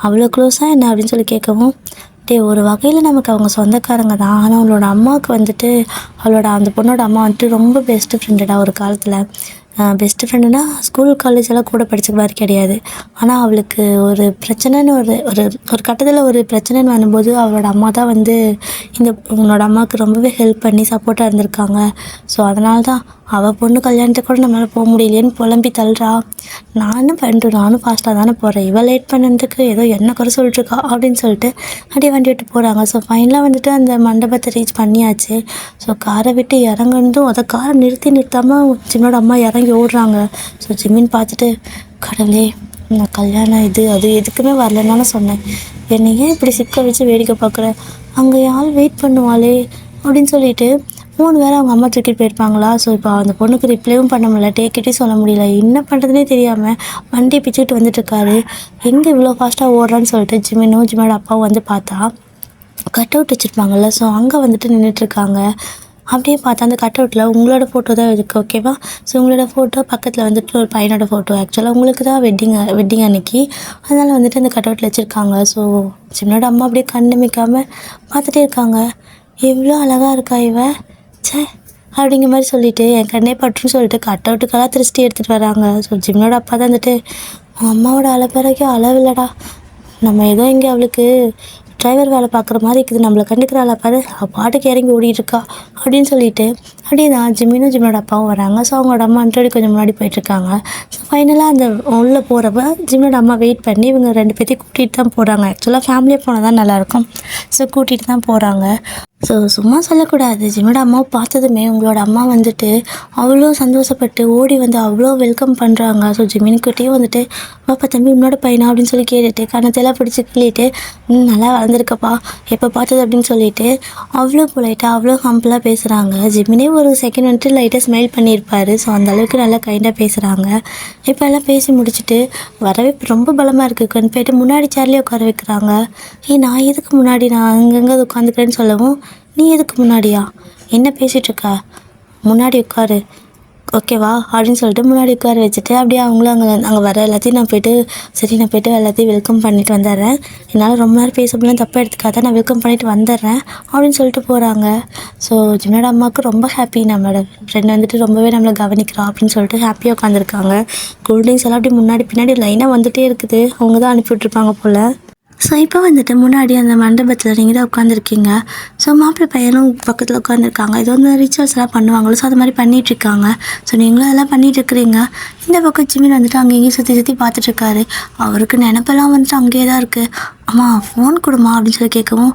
அவ்வளோ க்ளோஸாக என்ன அப்படின்னு சொல்லி கேட்கவும், ஒரு வகையில் நமக்கு அவங்க சொந்தக்காரங்க தான், ஆனால் அவளோட அம்மாவுக்கு வந்துட்டு அந்த பொண்ணோட அம்மா வந்துட்டு ரொம்ப பெஸ்ட்டு ஃப்ரெண்டடா ஒரு காலத்தில். பெஸ்ட்டு ஃப்ரெண்டுனா ஸ்கூல் காலேஜ் எல்லாம் கூட படித்த மாதிரி கிடையாது. ஆனால் அவளுக்கு ஒரு பிரச்சனைன்னு ஒரு ஒரு ஒரு கட்டத்தில் ஒரு பிரச்சனைன்னு வரும்போது அவளோட அம்மா தான் வந்து உன்னோட அம்மாவுக்கு ரொம்பவே ஹெல்ப் பண்ணி சப்போர்ட்டாக இருந்திருக்காங்க. ஸோ அதனால தான் அவள் பொண்ணு கல்யாணத்துக்கு கூட நம்மளால் போக முடியலையேன்னு புலம்பி தள்ளுறா. நான் என்ன பண்ணிட்டு நானும் ஃபாஸ்ட்டாக தானே போகிறேன், இவள் லேட் பண்ணதுக்கு ஏதோ என்ன குறை சொல்லிட்டுருக்கா அப்படின்னு சொல்லிட்டு அப்படியே வண்டி விட்டு போகிறாங்க. ஸோ ஃபைனலாக வந்துட்டு அந்த மண்டபத்தை ரீச் பண்ணியாச்சு. ஸோ காரை விட்டு இறங்குனதும் அதை காரை நிறுத்தாமல் ஜிம்மினோட அம்மா இறங்கி ஓடுறாங்க. ஸோ ஜிம்மின் பார்த்துட்டு, கடவுளே நான் கல்யாணம் இது அது எதுக்குமே வரலன்னு சொன்னேன், என்னை ஏன் இப்படி சிக்க வச்சு வேடிக்கை பார்க்குறேன், அங்கே யாரும் வெயிட் பண்ணுவாளே அப்படின்னு சொல்லிட்டு ஃபோன் வேறு அவங்க அம்மா தூக்கிட்டு போயிருப்பாங்களா. ஸோ இப்போ அந்த பொண்ணுக்கு ரிப்ளைவும் பண்ண முடியல, டேக்கிட்டே சொல்ல முடியல, என்ன பண்ணுறதுனே தெரியாமல் வண்டி பிச்சுக்கிட்டு வந்துட்டுருக்காரு. எங்கே இவ்வளோ ஃபாஸ்ட்டாக ஓடுறான்னு சொல்லிட்டு ஜிம்மினோட அப்பாவும் வந்து பார்த்தா கட் அவுட் வச்சுருப்பாங்கள்ல, ஸோ அங்கே வந்துட்டு நின்றுட்டுருக்காங்க. அப்படியே பார்த்தா அந்த கட் அவுட்டில் உங்களோட ஃபோட்டோ தான் இருக்குது, ஓகேவா. ஸோ உங்களோட ஃபோட்டோ பக்கத்தில் வந்துட்டு ஒரு பையனோட ஃபோட்டோ, ஆக்சுவலாக உங்களுக்கு தான் வெட்டிங் அன்னைக்கு, அதனால் வந்துட்டு அந்த கட் அவுட்டில் வச்சுருக்காங்க. ஸோ ஜிம்மினோட அம்மா அப்படியே கண்ணிமைக்காமல் பார்த்துட்டே இருக்காங்க. எவ்வளோ அழகாக இருக்கா இவ, சே அப்படிங்கிற மாதிரி சொல்லிவிட்டு என் கண்ணே பட்டுன்னு சொல்லிட்டு கட் அவுட்டுக்கெல்லாம் திருஷ்டி எடுத்துகிட்டு வராங்க. ஸோ ஜிம்மினோட அப்பா தான் வந்துட்டு, அம்மாவோட அளப்பறைக்கும் அளவில்லடா, நம்ம ஏதோ இங்கே அவளுக்கு டிரைவர் வேலை பார்க்குற மாதிரி இருக்குது, நம்மளை கண்டுக்கிறாளா பாரு, பாட்டுக்கு இறங்கி ஓடிட்டுருக்கா அப்படின்னு சொல்லிட்டு அப்படியே தான் ஜிம்மினோட அப்பாவும் வராங்க. ஸோ அவங்களோட அம்மா அன்றைடி கொஞ்சம் முன்னாடி போயிட்டுருக்காங்க. ஸோ ஃபைனலாக அந்த உள்ளே போகிறப்ப ஜிம்மினோட அம்மா வெயிட் பண்ணி இவங்க 2 பேர்த்தையும் கூட்டிகிட்டு தான் போகிறாங்க. ஆக்சுவலாக ஃபேமிலியாக போனால் தான் நல்லாயிருக்கும். ஸோ கூட்டிகிட்டு தான் போகிறாங்க. ஸோ சும்மா சொல்லக்கூடாது, ஜிம்மினோட அம்மாவை பார்த்ததுமே உங்களோட அம்மா வந்துட்டு அவ்வளோ சந்தோஷப்பட்டு ஓடி வந்து அவ்வளோ வெல்கம் பண்ணுறாங்க. ஸோ ஜிம்மின்கிட்டையும் வந்துட்டு, பாப்பா தம்பி உன்னோட பையனா அப்படின்னு சொல்லி கேட்டுட்டு கணத்தெல்லாம் பிடிச்சி கிள்ளிட்டு, நல்லா வளர்ந்துருக்கப்பா எப்போ பார்த்தது அப்படின்னு சொல்லிட்டு அவ்வளோ பொலைட்டாக அவ்வளோ ஹம்பிளாக பேசுகிறாங்க. ஜிம்மினே ஒரு செகண்ட் வந்துட்டு லைட்டாக ஸ்மைல் பண்ணியிருப்பார். ஸோ அந்தளவுக்கு நல்லா கைண்டாக பேசுகிறாங்க. இப்போ எல்லாம் பேசி முடிச்சுட்டு வரவேற்பு ரொம்ப பலமாக இருக்குது, கொண்டு போயிட்டு முன்னாடி சேர்லேயே உட்கார வைக்கிறாங்க. நான் எதுக்கு முன்னாடி, நான் அங்கங்கே உட்காந்துக்கிறேன்னு சொல்லவும், நீ எதுக்கு முன்னாடியா, என்ன பேசிகிட்ருக்க, முன்னாடி உட்காரு ஓகேவா அப்படின்னு சொல்லிட்டு முன்னாடி உட்கார வச்சுட்டு அப்படியே அவங்களும் அங்கே வர எல்லாத்தையும் நான் போய்ட்டு எல்லாத்தையும் வெல்கம் பண்ணிட்டு வந்துடுறேன், என்னால் ரொம்ப நேரம் பேச முடியல தப்பாக எடுத்துக்காத, நான் வெல்கம் பண்ணிட்டு வந்துடுறேன் அப்படின்னு சொல்லிட்டு போகிறாங்க. ஸோ ஜிம்மினோட அம்மாவுக்கு ரொம்ப ஹாப்பி, நம்மளோட ஃப்ரெண்ட் வந்துட்டு ரொம்பவே நம்மளை கவனிக்கிறோம் அப்படின்னு சொல்லிட்டு ஹாப்பியாக உட்காந்துருக்காங்க. கூல்ட்ரிங்க்ஸ் எல்லாம் அப்படி முன்னாடி பின்னாடி லைனாக வந்துகிட்டே இருக்குது, அவங்க தான் அனுப்பிவிட்ருப்பாங்க போல். ஸோ இப்போ வந்துட்டு முன்னாடி அந்த மண்டபத்தில் நீங்கள் தான் உட்காந்துருக்கீங்க. ஸோ மாப்பிள்ளை பையனும் பக்கத்தில் உட்காந்துருக்காங்க. இது வந்து ரிச்சுவல்ஸ் எல்லாம் பண்ணுவாங்களோ, ஸோ அது மாதிரி பண்ணிகிட்ருக்காங்க. ஸோ நீங்களும் அதெல்லாம் பண்ணிகிட்ருக்குறீங்க. இந்த பக்கம் ஜிம்மின் வந்துட்டு அங்கே இங்கேயும் சுற்றி பார்த்துட்ருக்காரு. அவருக்கு நினப்பெல்லாம் வந்துட்டு அங்கேயே தான் இருக்குது. அம்மா ஃபோன் கொடுமா அப்படின்னு சொல்லி கேட்கவும்,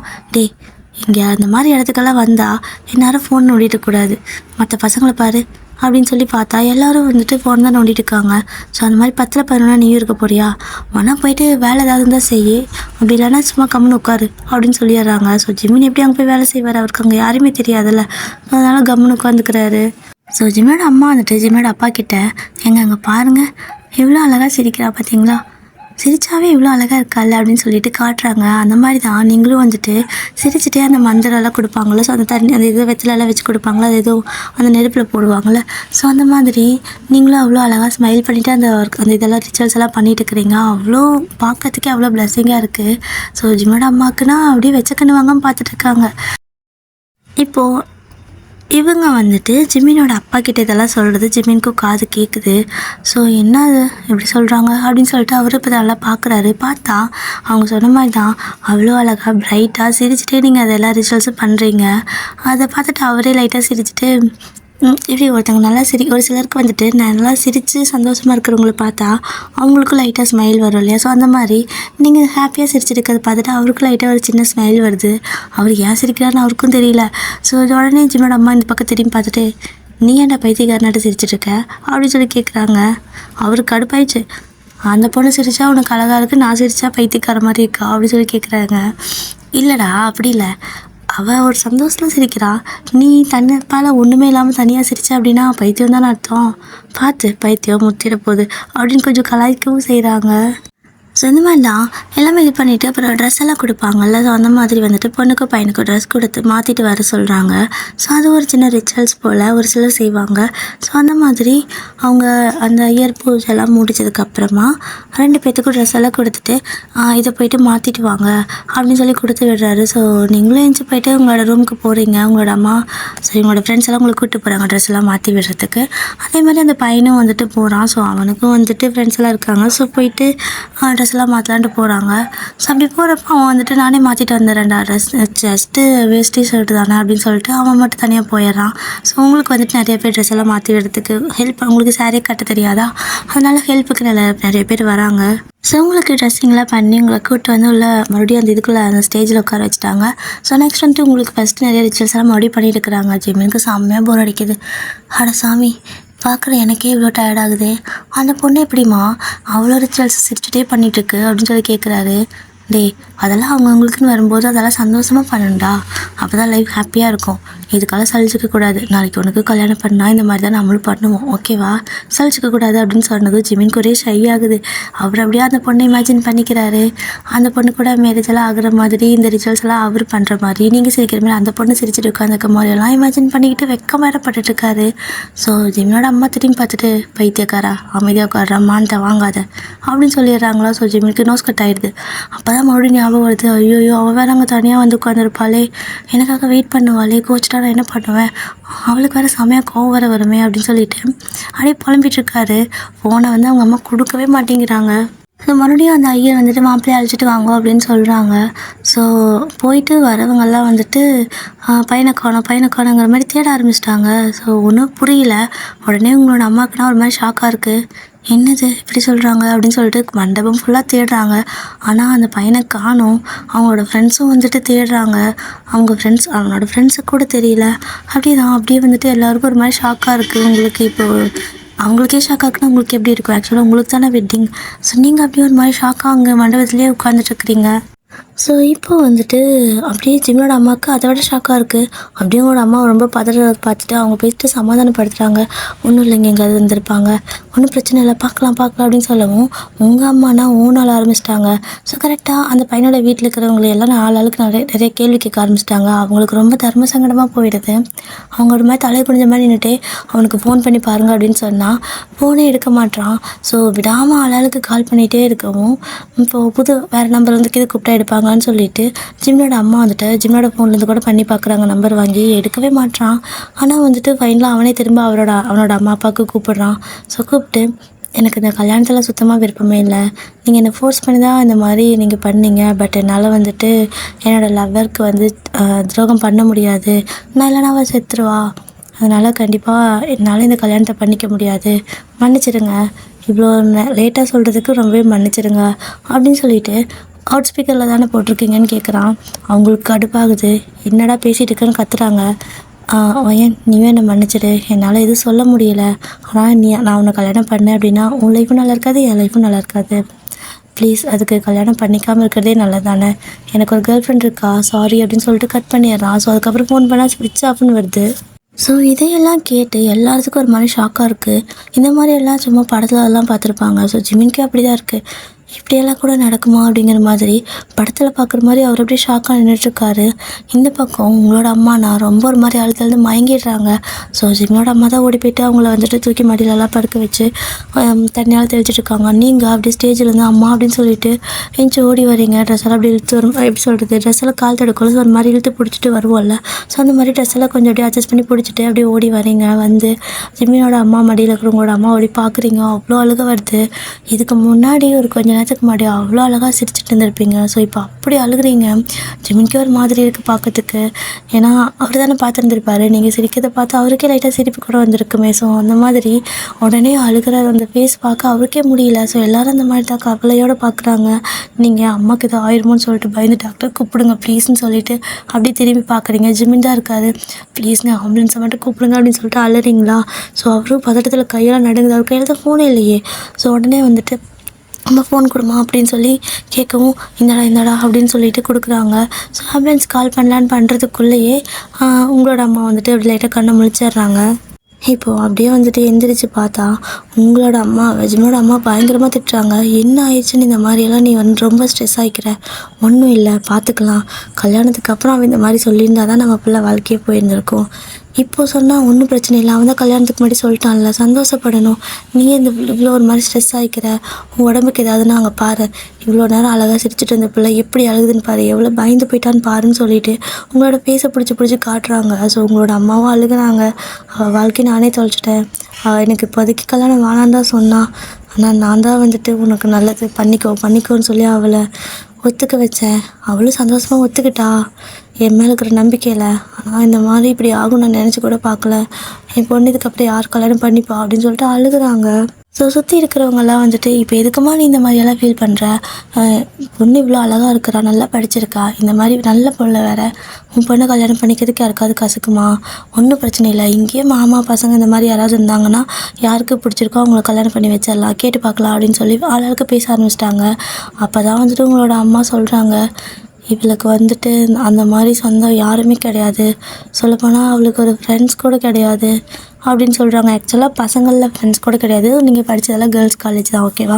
இங்கே அந்த மாதிரி இடத்துக்கெல்லாம் வந்தால் எந்நேரம் ஃபோன் நோண்டிட்டுக்கூடாது, மற்ற பசங்களை பாரு அப்படின்னு சொல்லி பார்த்தா எல்லோரும் வந்துட்டு ஃபோன் தான் நோண்டிட்டு இருக்காங்க. ஸோ அந்த மாதிரி 10-11 நீயும் இருக்க போறியா, வேணால் போயிட்டு வேலை ஏதாவது இருந்தால் செய்யி, அப்படி இல்லைன்னா சும்மா கம்முன்னு உட்காரு அப்படின்னு சொல்லிடுறாங்க. ஸோ ஜிம்மின் எப்படி அங்கே போய் வேலை செய்வார், அவருக்கு அங்கே யாருமே தெரியாதுல்ல, அதனால் கம்முன்னு உட்காந்துக்கிறாரு. ஸோ ஜிம்மினோட அம்மா வந்துட்டு ஜிம்மினோட அப்பா கிட்ட, அங்கே பாருங்கள் எவ்வளோ அழகாக சிரிக்கிறா பார்த்தீங்களா, சிரிச்சாவே இவ்வளோ அழகாக இருக்கால அப்படின்னு சொல்லிட்டு காட்டுறாங்க. அந்த மாதிரி தான் நீங்களும் வந்துட்டு சிரிச்சுட்டே அந்த மஞ்சளெல்லாம் கொடுப்பாங்களோ, ஸோ அந்த தண்ணி அந்த இது வெத்திலெல்லாம் வச்சு கொடுப்பாங்களோ, அது ஏதோ அந்த நெருப்பில் போடுவாங்கள்ல, ஸோ அந்த மாதிரி நீங்களும் அவ்வளோ அழகாக ஸ்மைல் பண்ணிவிட்டு அந்த இதெல்லாம் ரிச்சுவல்ஸ் எல்லாம் பண்ணிட்டு இருக்கிறீங்க. அவ்வளோ பார்க்கறதுக்கே அவ்வளோ பிளெஸ்ஸிங்காக இருக்குது. ஸோ ஜிம்மினோட அம்மாவுக்குன்னா அப்படியே வச்சக்கண்ணு வாங்காமல் பார்த்துட்ருக்காங்க. இப்போது இவங்க வந்துட்டு ஜிம்மினோட அப்பா கிட்ட இதெல்லாம் சொல்கிறது ஜிம்மினுக்கும் காது கேட்குது. ஸோ என்ன அது எப்படி சொல்கிறாங்க அப்படின்னு சொல்லிட்டு அவர் இப்போ நல்லா பார்க்குறாரு. பார்த்தா அவங்க சொன்ன மாதிரி தான் அவ்வளோ அழகாக பிரைட்டாக சிரிச்சுட்டே நீங்கள் அதெல்லாம் ரிச்சுவல்ஸும் பண்ணுறீங்க. அதை பார்த்துட்டு அவரே லைட்டாக சிரிச்சுட்டு, இப்படி ஒருத்தவங்க நல்லா ஒரு சிலருக்கு வந்துட்டு நல்லா சிரித்து சந்தோஷமாக இருக்கிறவங்கள பார்த்தா அவங்களுக்கும் லைட்டாக ஸ்மைல் வரும் இல்லையா. ஸோ அந்த மாதிரி நீங்கள் ஹாப்பியாக சிரிச்சுட்டு இருக்கிறத பார்த்துட்டு அவருக்கும் லைட்டாக ஒரு சின்ன ஸ்மைல் வருது. அவர் ஏன் சிரிக்கிறாருன்னு அவருக்கும் தெரியல. ஸோ உடனே ஜிம்மினோட அம்மா இந்த பக்கம் திரும்பி பார்த்துட்டு, நீ என்ன பைத்தியக்காரனாட்ட சிரிச்சிட்டு இருக்க அப்படின்னு சொல்லி கேட்குறாங்க. அவருக்கு கடுப்பாயிடுச்சு. அந்த பொண்ணு சிரிச்சா உனக்கு அழகாக இருக்குது, நான் சிரிச்சா பைத்தியக்கார மாதிரி இருக்கா அப்படின்னு சொல்லி கேட்குறாங்க. இல்லைடா அப்படி இல்லை, அவள் ஒரு சந்தோஷத்தில் சிரிக்கிறா, நீ தன்னைப்பால் ஒன்றுமே இல்லாமல் தனியாக சிரிச்சா அப்படின்னா பைத்தியம் தானே அர்த்தம், பார்த்து பைத்தியம் முத்திட போகுது அப்படின்னு கொஞ்சம் கலாய்க்கவும் செய்கிறாங்க. ஸோ இந்த மாதிரி தான் எல்லாமே இது பண்ணிவிட்டு அப்புறம் ட்ரெஸ் எல்லாம் கொடுப்பாங்கல்ல. ஸோ அந்த மாதிரி வந்துட்டு பொண்ணுக்கும் பையனுக்கும் ட்ரெஸ் கொடுத்து மாற்றிட்டு வர சொல்கிறாங்க. ஸோ அது ஒரு சின்ன ரிச்சுவல்ஸ் போல் ஒரு சிலர் செய்வாங்க. ஸோ அந்த மாதிரி அவங்க அந்த இயர் பூஜைலாம் முடிச்சதுக்கப்புறமா 2 பேர்த்துக்கும் ட்ரெஸ் எல்லாம் கொடுத்துட்டு இதை போயிட்டு மாற்றிட்டு வாங்க அப்படின்னு சொல்லி கொடுத்து விடுறாரு. ஸோ நீங்களும் எழுந்து போயிட்டு உங்களோட ரூமுக்கு போகிறீங்க, உங்களோட அம்மா ஸோ உங்களோட ஃப்ரெண்ட்ஸ் எல்லாம் உங்களுக்கு கூப்பிட்டு போகிறாங்க ட்ரெஸ் எல்லாம் மாற்றி விடுறதுக்கு. அதே மாதிரி அந்த பையனும் வந்துட்டு போகிறான். ஸோ அவனுக்கும் வந்துட்டு ஃப்ரெண்ட்ஸ் எல்லாம் இருக்காங்க. ஸோ போயிட்டு ட்ரெஸ் எல்லாம் மாற்றலான்ட்டு போகிறாங்க. ஸோ அப்படி போகிறப்ப அவன் வந்துட்டு நானே மாற்றிட்டு வந்துடுறேன்டா, ட்ரெஸ் ஜஸ்ட்டு வேஸ்டி ஷர்ட் தானே அப்படின்னு சொல்லிட்டு அவன் மட்டும் தனியாக போயிடுறான். ஸோ உங்களுக்கு வந்துட்டு நிறைய பேர் ட்ரெஸ் எல்லாம் மாற்றி விடுறதுக்கு ஹெல்ப், உங்களுக்கு சாரீ கட்ட தெரியாதா, அதனால் ஹெல்ப்புக்கு நிறைய பேர் வராங்க. ஸோ உங்களுக்கு ட்ரெஸ்ஸிங்லாம் பண்ணி உங்களை கூப்பிட்டு வந்து உள்ள மறுபடியும் அந்த இதுக்குள்ளே அந்த ஸ்டேஜில் உட்கார வச்சுட்டாங்க. ஸோ நெக்ஸ்ட் வந்துட்டு உங்களுக்கு ஃபஸ்ட்டு நிறைய ரிச்சுவல்ஸ் எல்லாம் மறுபடியும் பண்ணிட்டு இருக்கிறாங்க. ஜிம்மினுக்கு செம்மையாக போர் அடிக்குது. அட சாமி, பார்க்குற எனக்கே இவ்வளோ டயர்டாகுது, அந்த பொண்ணு எப்படிமா அவ்வளோ ரிச்சுவல்ஸ் சிரிச்சுட்டே பண்ணிகிட்ருக்கு அப்படின்னு சொல்லி கேட்குறாரு. டேய் அதெல்லாம் அவங்கவுங்களுக்குன்னு வரும்போது அதெல்லாம் சந்தோஷமாக பண்ணணும்டா, அப்போ தான் லைஃப் ஹாப்பியாக இருக்கும். இதுக்கெல்லாம் சலிச்சிக்கக்கூடாது. நாளைக்கு உனக்கு கல்யாணம் பண்ணால் இந்த மாதிரி தான் நம்மளும் பண்ணுவோம், ஓகேவா, சலிச்சிக்கக்கூடாது அப்படின்னு சொன்னது ஜிமினுக்கு ஒரே ஷை ஆகுது. அவர் அப்படியே அந்த பொண்ணை இமேஜின் பண்ணிக்கிறாரு. அந்த பொண்ணு கூட மேரேஜ் எல்லாம் ஆகுற மாதிரி இந்த ரிச்சுவல்ஸ் எல்லாம் அவர் பண்ணுற மாதிரி நீங்கள் சிரிக்கிற மாதிரி அந்த பொண்ணு சிரிச்சுட்டு உட்காந்துக்க மாதிரியெல்லாம் இமேஜின் பண்ணிக்கிட்டு வெக்கம் வேற பட்டுட்ருக்காரு. ஸோ ஜிமினோட அம்மா திரும்பி பார்த்துட்டு பைத்தியக்காரா அமைதியாக உட்காடுறா, மான்ட்ட வாங்காத அப்படின்னு சொல்லிடுறாங்களா. ஸோ ஜிமினுக்கு நோஸ் கட் ஆகிடுது. அப்போ தான் மறுபடியும் ஞாபகம் வருது, ஐயோ அவள் வேற அங்கே தனியாக வந்து உட்காந்துருப்பாளே, எனக்காக வெயிட் பண்ணுவாளே, கோச்சிட்டா நான் என்ன பண்ணுவேன், அவளுக்கு வேறு செமையாக கோவம் வர வருமே அப்படின்னு சொல்லிட்டு அப்படியே புலம்பிகிட்ருக்காரு. ஃபோனை வந்து அவங்க அம்மா கொடுக்கவே மாட்டேங்கிறாங்க. ஸோ மறுபடியும் அந்த ஐயர் வந்துட்டு மாப்பிள்ளையை அழைச்சிட்டு வாங்க அப்படின்னு சொல்கிறாங்க. ஸோ போயிட்டு வரவங்கெல்லாம் வந்துட்டு பையனை காணோங்கிற மாதிரி தேட ஆரம்பிச்சிட்டாங்க. ஸோ ஒன்றும் புரியல. உடனே உங்களோட அம்மாவுக்குனா ஒரு மாதிரி ஷாக்காக இருக்குது. என்னது இப்படி சொல்கிறாங்க அப்படின்னு சொல்லிட்டு மண்டபம் ஃபுல்லாக தேடுறாங்க. ஆனால் அந்த பையனை காணோம். அவங்களோட ஃப்ரெண்ட்ஸும் வந்துட்டு தேடுறாங்க. அவனோட ஃப்ரெண்ட்ஸுக்கு கூட தெரியல. அப்படியே வந்துட்டு எல்லாருக்கும் ஒரு மாதிரி ஷாக்காக இருக்குது. உங்களுக்கு இப்போ அவங்களுக்கே ஷாக் ஆகுனா உங்களுக்கு எப்படி இருக்கும்? ஆக்சுவலாக உங்களுக்கு தானே வெட்டிங். ஸோ நீங்கள் அப்படியே ஒரு மாதிரி ஷாக்காக அங்கே மண்டபத்துலேயே உட்காந்துட்ருக்குறீங்க. ஸோ இப்போ வந்துட்டு அப்படியே ஜிம்மியோட அம்மாவுக்கு அதை விட ஷாக்காக இருக்குது. அப்படியே அவங்களோட அம்மா ரொம்ப பதறதை பார்த்துட்டு அவங்க போயிட்டு சமாதானப்படுத்துகிறாங்க. ஒன்றும் இல்லைங்க, எங்கேயாவது இருந்திருப்பாங்க, ஒன்றும் பிரச்சனை இல்லை, பார்க்கலாம் அப்படின்னு சொல்லவும் உங்கள் அம்மானா ஊனால ஆரம்பிச்சிட்டாங்க. ஸோ கரெக்டாக அந்த பையனோட வீட்டில் இருக்கிறவங்களை எல்லாம் ஆளுக்கு நிறைய கேள்வி கேட்க ஆரம்பிச்சிட்டாங்க. அவங்களுக்கு ரொம்ப தர்ம சங்கடமாக போயிடுது. அவங்க ஒரு மாதிரி தலையை குனிஞ்ச மாதிரி நின்றுட்டு அவனுக்கு ஃபோன் பண்ணி பாருங்கள் அப்படின்னு சொன்னால் ஃபோனே எடுக்க மாட்டான். ஸோ விடாமல் ஆளுக்கு கால் பண்ணிகிட்டே இருக்கவும் இப்போது வேறு நம்பர் வந்து இது கூப்பிட்டா எடுப்பாங்கன்னு சொல்லிட்டு ஜிம்னோட அம்மா வந்துட்டு ஜிம்னோட ஃபோன்லேருந்து கூட பண்ணி பார்க்குறாங்க, நம்பர் வாங்கி எடுக்கவே மாட்டான். ஆனால் வந்துட்டு ஃபைனலாக அவனே திரும்ப அவனோட அம்மா அப்பாவுக்கு கூப்பிடுறான். ஸோ கூப்பிட்டு எனக்கு இந்த கல்யாணத்தில் சுத்தமாக விருப்பமே இல்லை, நீங்கள் என்னை ஃபோர்ஸ் பண்ணி தான் இந்த மாதிரி நீங்கள் பண்ணீங்க, பட் என்னால் வந்துட்டு என்னோடய லவ்வருக்கு வந்து துரோகம் பண்ண முடியாது, நான் இல்லைனா அவள் செத்துருவா, அதனால் கண்டிப்பாக என்னால் இந்த கல்யாணத்தை பண்ணிக்க முடியாது, மன்னிச்சிடுங்க, இவ்வளோ லேட்டாக சொல்கிறதுக்கு ரொம்பவே மன்னிச்சிடுங்க அப்படின்னு சொல்லிட்டு அவுட் ஸ்பீக்கரில் தானே போட்டிருக்கீங்கன்னு கேட்குறான். அவங்களுக்கு கடுப்பாகுது. என்னடா பேசிகிட்டு இருக்குன்னு கத்துறாங்க. ஏன் நீவே என்னை மன்னிச்சிடு, என்னால் எதுவும் சொல்ல முடியல, ஆனால் நான் உன்னை கல்யாணம் பண்ணேன் அப்படின்னா உன் லைஃப்பும் நல்லா இருக்காது, என் லைஃப்பும் நல்லா இருக்காது, ப்ளீஸ் அதுக்கு கல்யாணம் பண்ணிக்காமல் இருக்கிறதே நல்லதானே, எனக்கு ஒரு கேர்ள் ஃப்ரெண்ட் இருக்கா, சாரி அப்படின்னு சொல்லிட்டு கட் பண்ணிடுறான். ஸோ அதுக்கப்புறம் ஃபோன் பண்ணால் ஸ்விட்ச் ஆஃப்னு வருது. ஸோ இதையெல்லாம் கேட்டு எல்லாத்துக்கும் ஒரு மாதிரி ஷாக்காக இருக்குது. இந்த மாதிரியெல்லாம் சும்மா படத்தில் எல்லாம் பார்த்துருப்பாங்க. ஸோ ஜிமின்கே அப்படி தான் இருக்குது, இப்படியெல்லாம் கூட நடக்குமா அப்படிங்கிற மாதிரி படத்தில் பார்க்குற மாதிரி அவர் அப்படியே ஷாக்காக நின்றுட்டுருக்காரு. இந்த பக்கம் உங்களோட அம்மானா ரொம்ப ஒரு மாதிரி அழுத்தழுந்து மயங்கிடுறாங்க. ஸோ ஜிம்னோட அம்மா தான் ஓடி போய்ட்டு அவங்கள வந்துட்டு தூக்கி மடியிலலாம் படுக்க வச்சு தண்ணியால் தெளிச்சிட்ருக்காங்க. நீங்கள் அப்படி ஸ்டேஜில் இருந்து அம்மா அப்படின்னு சொல்லிட்டு எஞ்சி ஓடி வரீங்க. ட்ரெஸ் எல்லாம் அப்படி இழுத்து வரும், எப்படி சொல்கிறது, ட்ரெஸ் எல்லாம் கால் தடுக்கணும், ஒரு மாதிரி இழுத்து பிடிச்சிட்டு வருவோம்ல. ஸோ அந்த மாதிரி ட்ரெஸ் எல்லாம் கொஞ்சம் அப்படியே அட்ஜஸ்ட் பண்ணி பிடிச்சிட்டு அப்படியே ஓடி வரீங்க. வந்து ஜிம்மியோட அம்மா மடியில் இருக்கிறவங்களோட அம்மா ஓடி பார்க்குறீங்க. அவ்வளோ அழுக வருது. இதுக்கு முன்னாடி ஒரு கொஞ்ச நேரத்துக்கு முன்னாடி அவ்வளோ அழகாக சிரிச்சிட்டு இருந்திருப்பீங்க. ஸோ இப்போ அப்படி அழுகுறீங்க. ஜிமின்கே ஒரு மாதிரி இருக்குது பார்க்கறதுக்கு. ஏன்னா அவர் தானே பார்த்துருந்துருப்பாரு, நீங்கள் சிரிக்கிறத பார்த்து அவருக்கே லைட்டாக சிரிப்பு கூட வந்திருக்குமே. ஸோ அந்த மாதிரி உடனே அழுகிற அந்த ஃபேஸ் பார்க்க அவருக்கே முடியல. ஸோ எல்லோரும் அந்த மாதிரி தான் கவலையோடு பார்க்குறாங்க. நீங்கள் அம்மாவுக்கு எதாவது ஆயிருமோன்னு சொல்லிட்டு பயந்து டாக்டர் கூப்பிடுங்க ப்ளீஸ்ன்னு சொல்லிட்டு அப்படியே திரும்பி பார்க்குறீங்க. ஜிமின் தான் இருக்காரு. ப்ளீஸ்ங்க ஆம்புலன்ஸை மட்டும் கூப்பிடுங்க அப்படின்னு சொல்லிட்டு அழுறீங்களா? ஸோ அவரும் பதட்டத்தில் கையெல்லாம் நடுங்குது. அவர் கையில் தான் ஃபோனே இல்லையே. ஸோ உடனே வந்துட்டு அம்மா ஃபோன் கொடுமா அப்படின்னு சொல்லி கேட்கவும் இந்தடா அப்படின்னு சொல்லிட்டு கொடுக்குறாங்க. ஸோ ஆம்புலன்ஸ் கால் பண்ணலான்னு பண்ணுறதுக்குள்ளேயே உங்களோட அம்மா வந்துட்டு அப்படி லைட்டாக கண்ணை முழிச்சிடுறாங்க. இப்போது அப்படியே வந்துட்டு எந்திரிச்சு பார்த்தா உங்களோட அம்மா ஜிமினோட அம்மா பயங்கரமாக திட்டுறாங்க. என்ன ஆயிடுச்சுன்னு இந்த மாதிரியெல்லாம் நீ வந்து ரொம்ப ஸ்ட்ரெஸ் ஆகிக்கிற? ஒன்றும் இல்லை, பார்த்துக்கலாம். கல்யாணத்துக்கு அப்புறம் அவன் இந்த மாதிரி சொல்லியிருந்தா தான் நம்ம பிள்ளை வாழ்க்கையே போயிருந்திருக்கோம். இப்போது சொன்னால் ஒன்றும் பிரச்சனை இல்லை, அவன் தான் கல்யாணத்துக்கு முன்னாடி சொல்லிட்டான்ல, சந்தோஷப்படணும். நீ இவ்வளோ ஒரு மாதிரி ஸ்ட்ரெஸ் ஆகிக்கிற? உன் உடம்புக்கு ஏதாவதுன்னா அங்கே பாரு, இவ்வளோ நேரம் அழகாக சிரிச்சுட்டு இருந்த பிள்ளை எப்படி அழுகுதுன்னு பாரு, எவ்வளோ பயந்து போயிட்டான்னு பாருன்னு சொல்லிட்டு உங்களோட ஃபேஸை பிடிச்சி காட்டுறாங்க. ஸோ உங்களோட அம்மாவும் அழுகுறாங்க. அவள் வாழ்க்கை நானே தொலைச்சிட்டேன், எனக்கு இப்போதைக்கு கல்யாணம் வேணான்னு தான் சொன்னான், ஆனால் நான் தான் வந்துட்டு உனக்கு நல்லது பண்ணிக்கோன்னு சொல்லி அவளை ஒத்துக்க வச்சேன். அவளும் சந்தோஷமாக ஒத்துக்கிட்டா என் மேலே இருக்கிற நம்பிக்கையில். ஆனால் இந்த மாதிரி இப்படி ஆகும் நான் நினச்சி கூட பார்க்கல. என் பொண்ணு இதுக்கப்புறம் யார் கல்யாணம் பண்ணிப்பா அப்படின்னு சொல்லிட்டு அழுகுறாங்க. ஸோ சுற்றி இருக்கிறவங்கெல்லாம் வந்துட்டு இப்போ எதுக்குமா நீ இந்த மாதிரியெல்லாம் ஃபீல் பண்ணுற? பொண்ணு இவ்வளோ அழகாக இருக்கிறா, நல்லா படிச்சிருக்கா, இந்த மாதிரி நல்ல பொண்ணை வேறு, உன் பொண்ணை கல்யாணம் பண்ணிக்கிறதுக்கு யாருக்காவது கசக்குமா? ஒன்றும் பிரச்சனை இல்லை, இங்கேயே மாமா பசங்க இந்த மாதிரி யாராவது இருந்தாங்கன்னா யாருக்கு பிடிச்சிருக்கோ அவங்கள கல்யாணம் பண்ணி வச்சிடலாம், கேட்டு பார்க்கலாம் அப்படின்னு சொல்லி ஆளாளுக்கு பேச ஆரம்பிச்சிட்டாங்க. அப்போ தான் வந்துட்டு உங்களோட அம்மா சொல்கிறாங்க, இவளுக்கு வந்துட்டு அந்த மாதிரி சொந்தம் யாருமே கிடையாது, சொல்லப்போனால் அவளுக்கு ஒரு ஃப்ரெண்ட்ஸ் கூட கிடையாது அப்படின்னு சொல்கிறாங்க. ஆக்சுவலாக பசங்களில் ஃப்ரெண்ட்ஸ் கூட கிடையாது, நீங்கள் படித்ததெல்லாம் கேர்ள்ஸ் காலேஜ் தான், ஓகேவா?